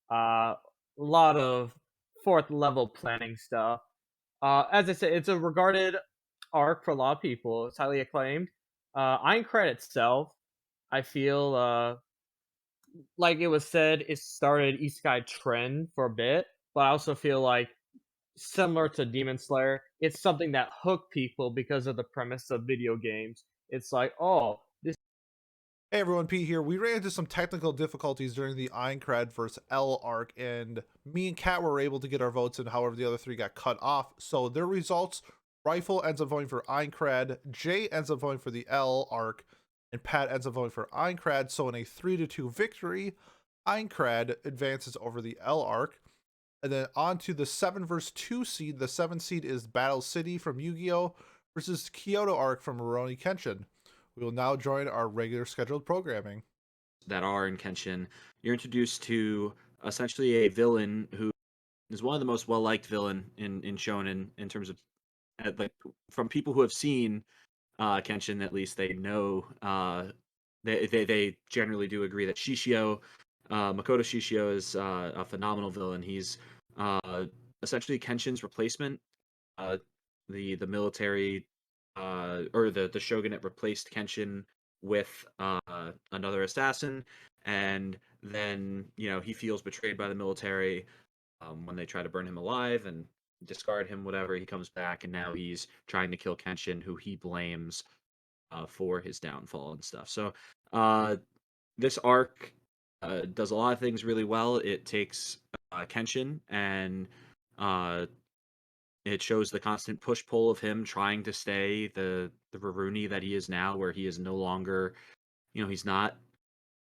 A lot of fourth level planning stuff. As I said, it's a regarded arc for a lot of people. It's highly acclaimed. Aincrad itself, I feel like it was said, it started Isekai trend for a bit, but I also feel like similar to Demon Slayer, it's something that hooked people because of the premise of video games. It's like, oh, this. Hey everyone, Pete here. We ran into some technical difficulties during the Einkrad versus L arc, and me and Kat were able to get our votes in, however the other three got cut off. So their results, Rifle ends up voting for Einkrad, Jay ends up voting for the L arc, and Pat ends up voting for Einkrad. So in a 3-2 victory, Einkrad advances over the L arc. And then on to the 7 versus 2 seed. The 7 seed is Battle City from Yu-Gi-Oh! Versus Kyoto arc from Rurouni Kenshin. We will now join our regular scheduled programming. that are in Kenshin, you're introduced to essentially a villain who is one of the most well liked villain in Shonen in terms of like from people who have seen Kenshin. At least they know they generally do agree that Shishio, Makoto Shishio, is a phenomenal villain. He's essentially Kenshin's replacement. Uh, the military or the shogunate replaced Kenshin with another assassin, and then he feels betrayed by the military when they try to burn him alive and discard him. Whatever, he comes back, and now he's trying to kill Kenshin, who he blames for his downfall and stuff. So this arc does a lot of things really well. It takes Kenshin and uh, it shows the constant push pull of him trying to stay the Raruni that he is now, where he is no longer, he's not.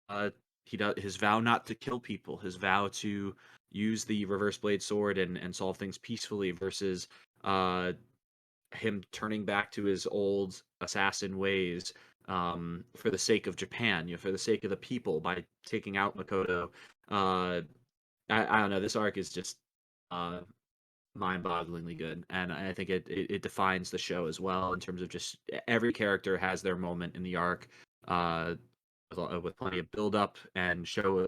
Uh, he does his vow not to kill people, his vow to use the reverse blade sword and solve things peacefully, versus uh, him turning back to his old assassin ways for the sake of Japan, for the sake of the people, by taking out Makoto. Uh, I don't know. This arc is just uh, mind-bogglingly good, and I think it defines the show as well in terms of just every character has their moment in the arc, uh, with plenty of build-up and shows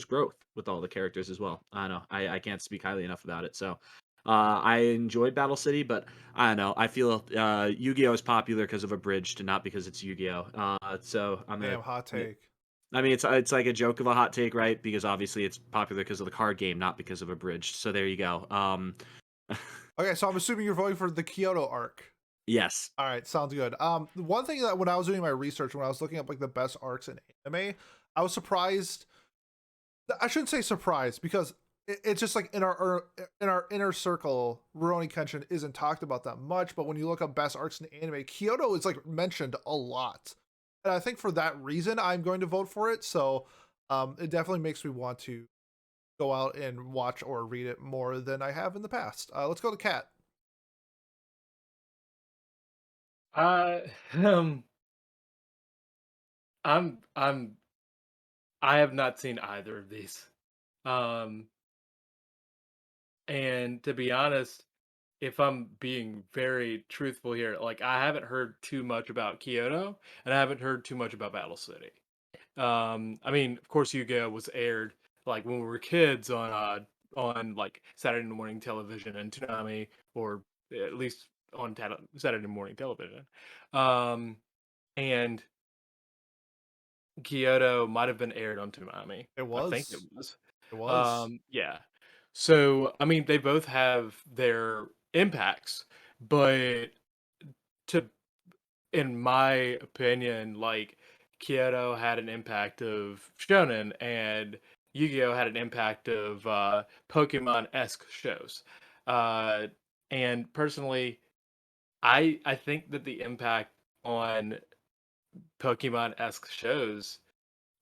growth with all the characters as well. I don't know. I can't speak highly enough about it. So. I enjoyed Battle City, but I don't know. I feel Yu-Gi-Oh is popular because of Abridged, and not because it's Yu-Gi-Oh. So I'm gonna. Damn, hot take. I mean, it's like a joke of a hot take, right? Because obviously it's popular because of the card game, not because of Abridged. So there you go. Okay, so I'm assuming you're voting for the Kyoto arc. Yes. All right, sounds good. One thing that when I was doing my research, when I was looking up like the best arcs in anime, I was surprised. I shouldn't say surprised because it's just like in our inner circle, Rurouni Kenshin isn't talked about that much. But when you look up best arcs in anime, Kyoto is like mentioned a lot, and I think for that reason, I'm going to vote for it. So, it definitely makes me want to go out and watch or read it more than I have in the past. Let's go to Kat. Uh, um, I'm I have not seen either of these. Um, and to be honest, if I'm being very truthful here, like I haven't heard too much about Kyoto, and I haven't heard too much about Battle City. I mean, of course, Yu-Gi-Oh was aired like when we were kids on like Saturday morning television and Toonami, or at least on Saturday morning television. Um, and Kyoto might have been aired on Toonami. It I think it was. was. It was. Yeah. So, I mean, they both have their impacts, but to in my opinion, like Kyoto had an impact of shonen, and Yu-Gi-Oh had an impact of Pokemon-esque shows. Uh, and personally, I think that the impact on Pokemon-esque shows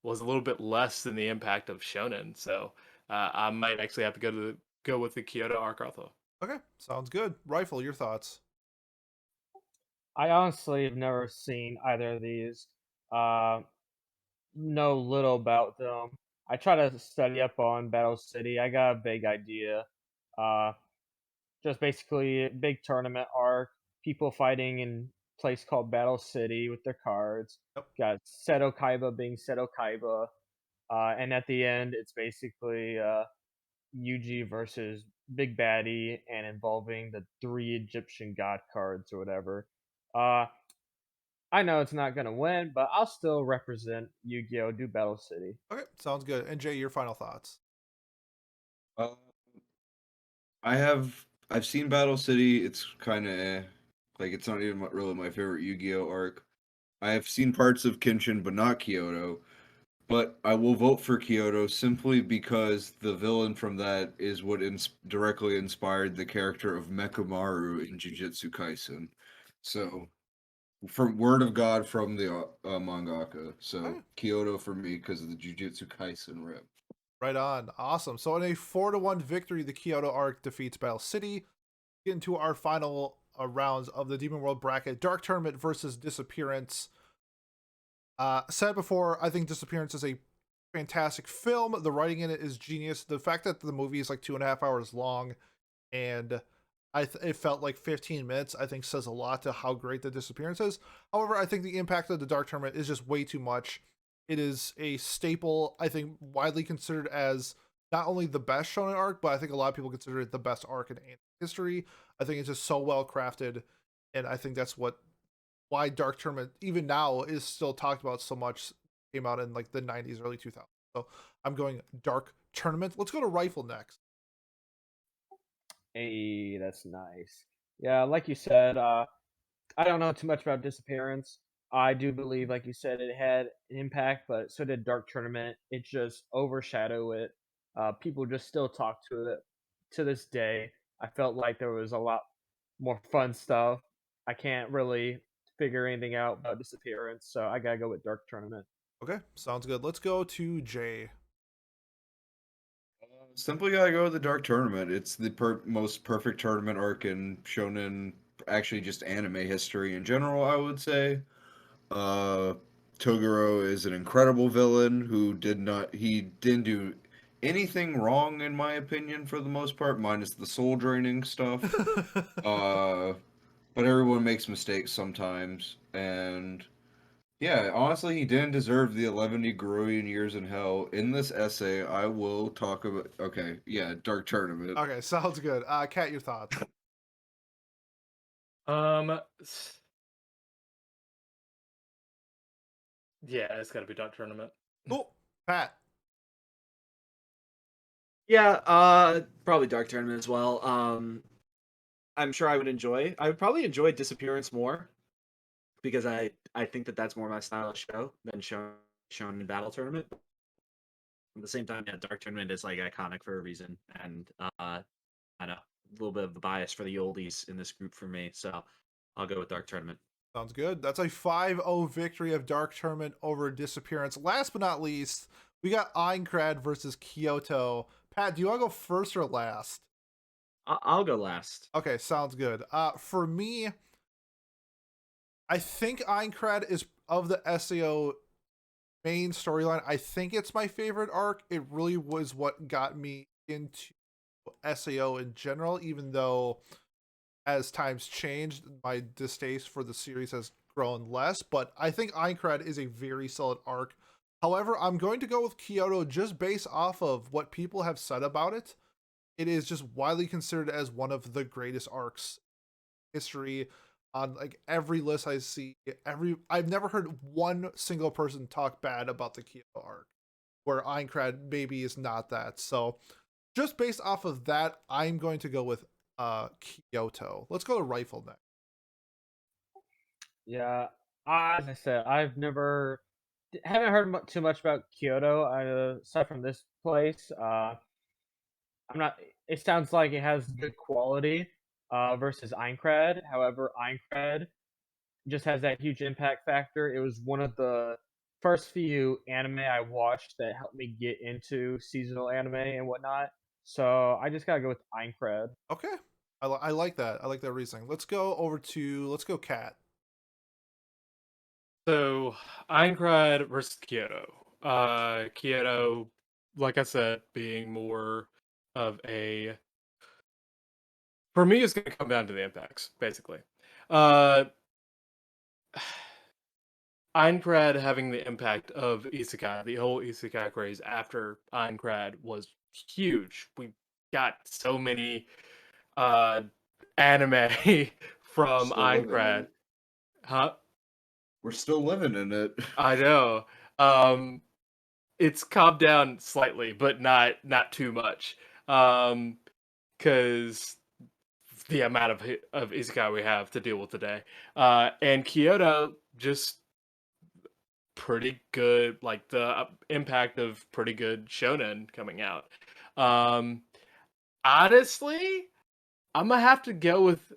was a little bit less than the impact of shonen. So I might actually have to go with the Kyoto arc also. Okay, sounds good. Rifle, your thoughts? I honestly have never seen either of these. Uh, know little about them. I try to study up on Battle City. I got a big idea. Uh, just basically a big tournament arc. People fighting in a place called Battle City with their cards. Yep. Got Seto Kaiba being Seto Kaiba. And at the end, it's basically Yuji versus Big Baddie and involving the 3 Egyptian god cards or whatever. Uh, I know it's not gonna win, but I'll still represent Yu-Gi-Oh! Do Battle City. Okay, sounds good. And Jay, your final thoughts? Uh, I've seen Battle City. It's kind of like it's not even really my favorite Yu-Gi-Oh arc. I have seen parts of Kenshin, but not Kyoto. But I will vote for Kyoto simply because the villain from that is what directly inspired the character of Mekamaru in Jujutsu Kaisen. So, from word of God from the mangaka. So Okay, Kyoto for me because of the Jujutsu Kaisen rip. right on. Awesome. So in a 4-1 victory, the Kyoto arc defeats Battle City. Get into our final rounds of the Demon World bracket: Dark Tournament versus Disappearance. Said before, I think Disappearance is a fantastic film. The writing in it is genius. The fact that the movie is like 2.5 hours long, and it felt like 15 minutes, I think says a lot to how great the Disappearance is. However, I think the impact of the Dark Tournament is just way too much. It is a staple, I think, widely considered as not only the best shonen arc, but I think a lot of people consider it the best arc in anime history. I think it's just so well crafted, and I think that's what why Dark Tournament even now is still talked about so much. Came out in like the 90s, early 2000s. So I'm going Dark Tournament. Let's go to Rifle next. Hey, that's nice. Yeah, like you said, I don't know too much about Disappearance. I do believe, like you said, it had an impact, but so did Dark Tournament. It just overshadowed it. People just still talk to it to this day. I felt like there was a lot more fun stuff. I can't really figure anything out about Disappearance, so I gotta go with Dark Tournament. Okay, sounds good. Let's go to Jay. Simply gotta go with the Dark Tournament. It's the most perfect tournament arc in shonen, actually just anime history in general, I would say. Uh, Toguro is an incredible villain who didn't do anything wrong in my opinion for the most part, minus the soul draining stuff. Uh, but everyone makes mistakes sometimes, and yeah, honestly, he didn't deserve the 11 Gregorian years in hell. In this essay, I will talk about. Okay, yeah, Dark Tournament. Okay, sounds good. Kat, your thoughts? S- yeah, it's got to be Dark Tournament. Cool. Pat. Yeah, probably Dark Tournament as well. I'm sure I would probably enjoy Disappearance more because I think that that's more my style of show than shown in Battle Tournament. At the same time, yeah, Dark Tournament is like iconic for a reason, and I know a little bit of the bias for the oldies in this group for me, so I'll go with Dark Tournament. Sounds good. That's a 5-0 victory of Dark Tournament over Disappearance. Last but not least, we got Einkrad versus Kyoto. Pat, do you want to go first or last? I'll go last. Okay, sounds good. For me, I think Einkrad is of the SAO main storyline. I think it's my favorite arc. It really was what got me into SAO in general, even though as times changed, my distaste for the series has grown less. But I think Einkrad is a very solid arc. However, I'm going to go with Kyoto just based off of what people have said about it. It is just widely considered as one of the greatest arcs in history. On like every list I see, I've never heard one single person talk bad about the Kyoto arc, where Einkrad maybe is not that. So just based off of that, I'm going to go with Kyoto. Let's go to Rifle next. Yeah, as I said, haven't heard too much about Kyoto aside from this place. I'm not. It sounds like it has good quality versus Einkrad. However, Einkrad just has that huge impact factor. It was one of the first few anime I watched that helped me get into seasonal anime and whatnot. So I just gotta go with Einkrad. Okay, I like that. I like that reasoning. Let's go Cat. So, Einkrad versus Kyoto. Kyoto, like I said, being more of a. For me, it's going to come down to the impacts, basically. Uh, Einkrad having the impact of Isekai, the whole Isekai craze after Einkrad was huge. We got so many uh, anime from Still living in Einkrad. it. Huh? We're still living in it. I know. Um, it's calmed down slightly, but not too much. Because the amount of isekai we have to deal with today. And Kyoto just pretty good, like the impact of pretty good shonen coming out. Um, honestly, I'm gonna have to go with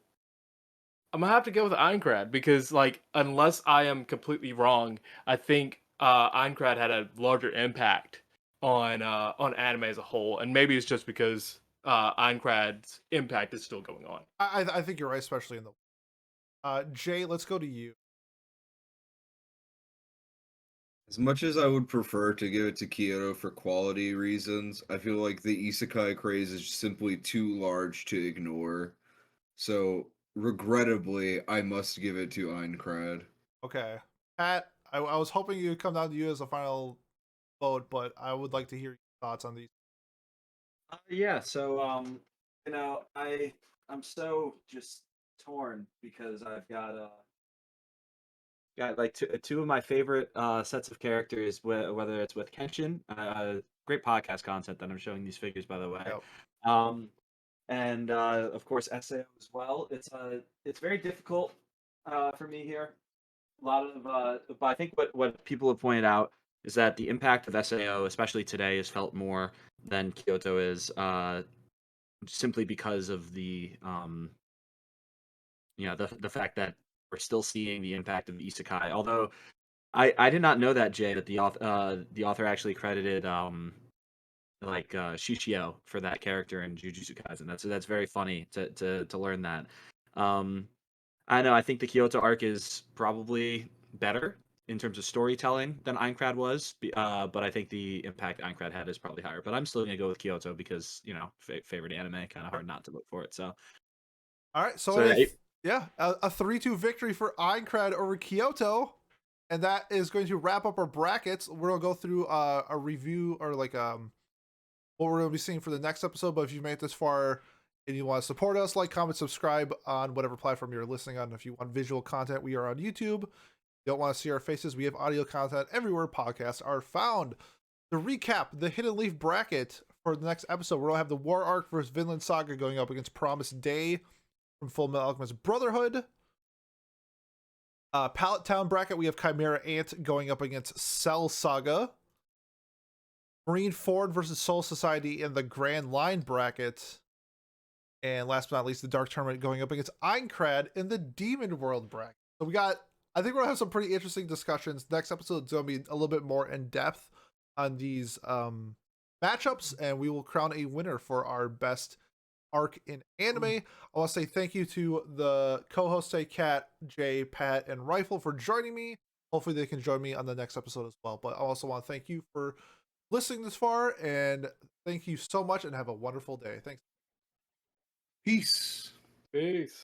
Einkrad because like unless I am completely wrong, I think Einkrad had a larger impact on anime as a whole, and maybe it's just because Einkrad's impact is still going on. I think you're right, especially in the Jay. Let's go to you. As much as I would prefer to give it to Kyoto for quality reasons, I feel like the isekai craze is simply too large to ignore. So, regrettably, I must give it to Einkrad. Okay, Pat. I was hoping you'd come down to you as a final vote, but I would like to hear your thoughts on these. Yeah, so I'm so just torn because I've got got like two of my favorite sets of characters, whether it's with Kenshin, great podcast content that I'm showing these figures, by the way. Yep. And of course SAO as well. It's very difficult for me here. A lot of but I think what people have pointed out is that the impact of SAO, especially today, is felt more than Kyoto is, simply because of the the fact that we're still seeing the impact of isekai. Although I did not know that, Jay, that the author actually credited Shishio for that character in Jujutsu Kaisen. That's very funny to learn that. I know, I think the Kyoto arc is probably better in terms of storytelling than Einkrad was, but I think the impact Einkrad had is probably higher. But I'm still gonna go with Kyoto because favorite anime, kind of hard not to vote for it. So All right, so so yeah, a 3-2 victory for Einkrad over Kyoto, and that is going to wrap up our brackets. We're gonna go through a review or like what we're gonna be seeing for the next episode. But if you made it this far and you want to support us, like, comment, subscribe on whatever platform you're listening on. If you want visual content, we are on YouTube. You don't want to see our faces, we have audio content everywhere podcasts are found. To recap the Hidden Leaf bracket for the next episode, we're gonna have the War Arc versus Vinland Saga going up against Promised Day from Full Metal Alchemist Brotherhood. Pallet Town bracket, we have Chimera Ant going up against Cell Saga. Marine Ford versus Soul Society in the Grand Line bracket. And last but not least, the Dark Tournament going up against Einkrad in the Demon World bracket. So I think we're gonna have some pretty interesting discussions. Next episode is gonna be a little bit more in depth on these matchups, and we will crown a winner for our best arc in anime. I want to say thank you to the co-hosts, Kat, Jay, Pat, and Rifle for joining me. Hopefully they can join me on the next episode as well. But I also want to thank you for listening this far, and thank you so much, and have a wonderful day. Thanks. Peace. Peace.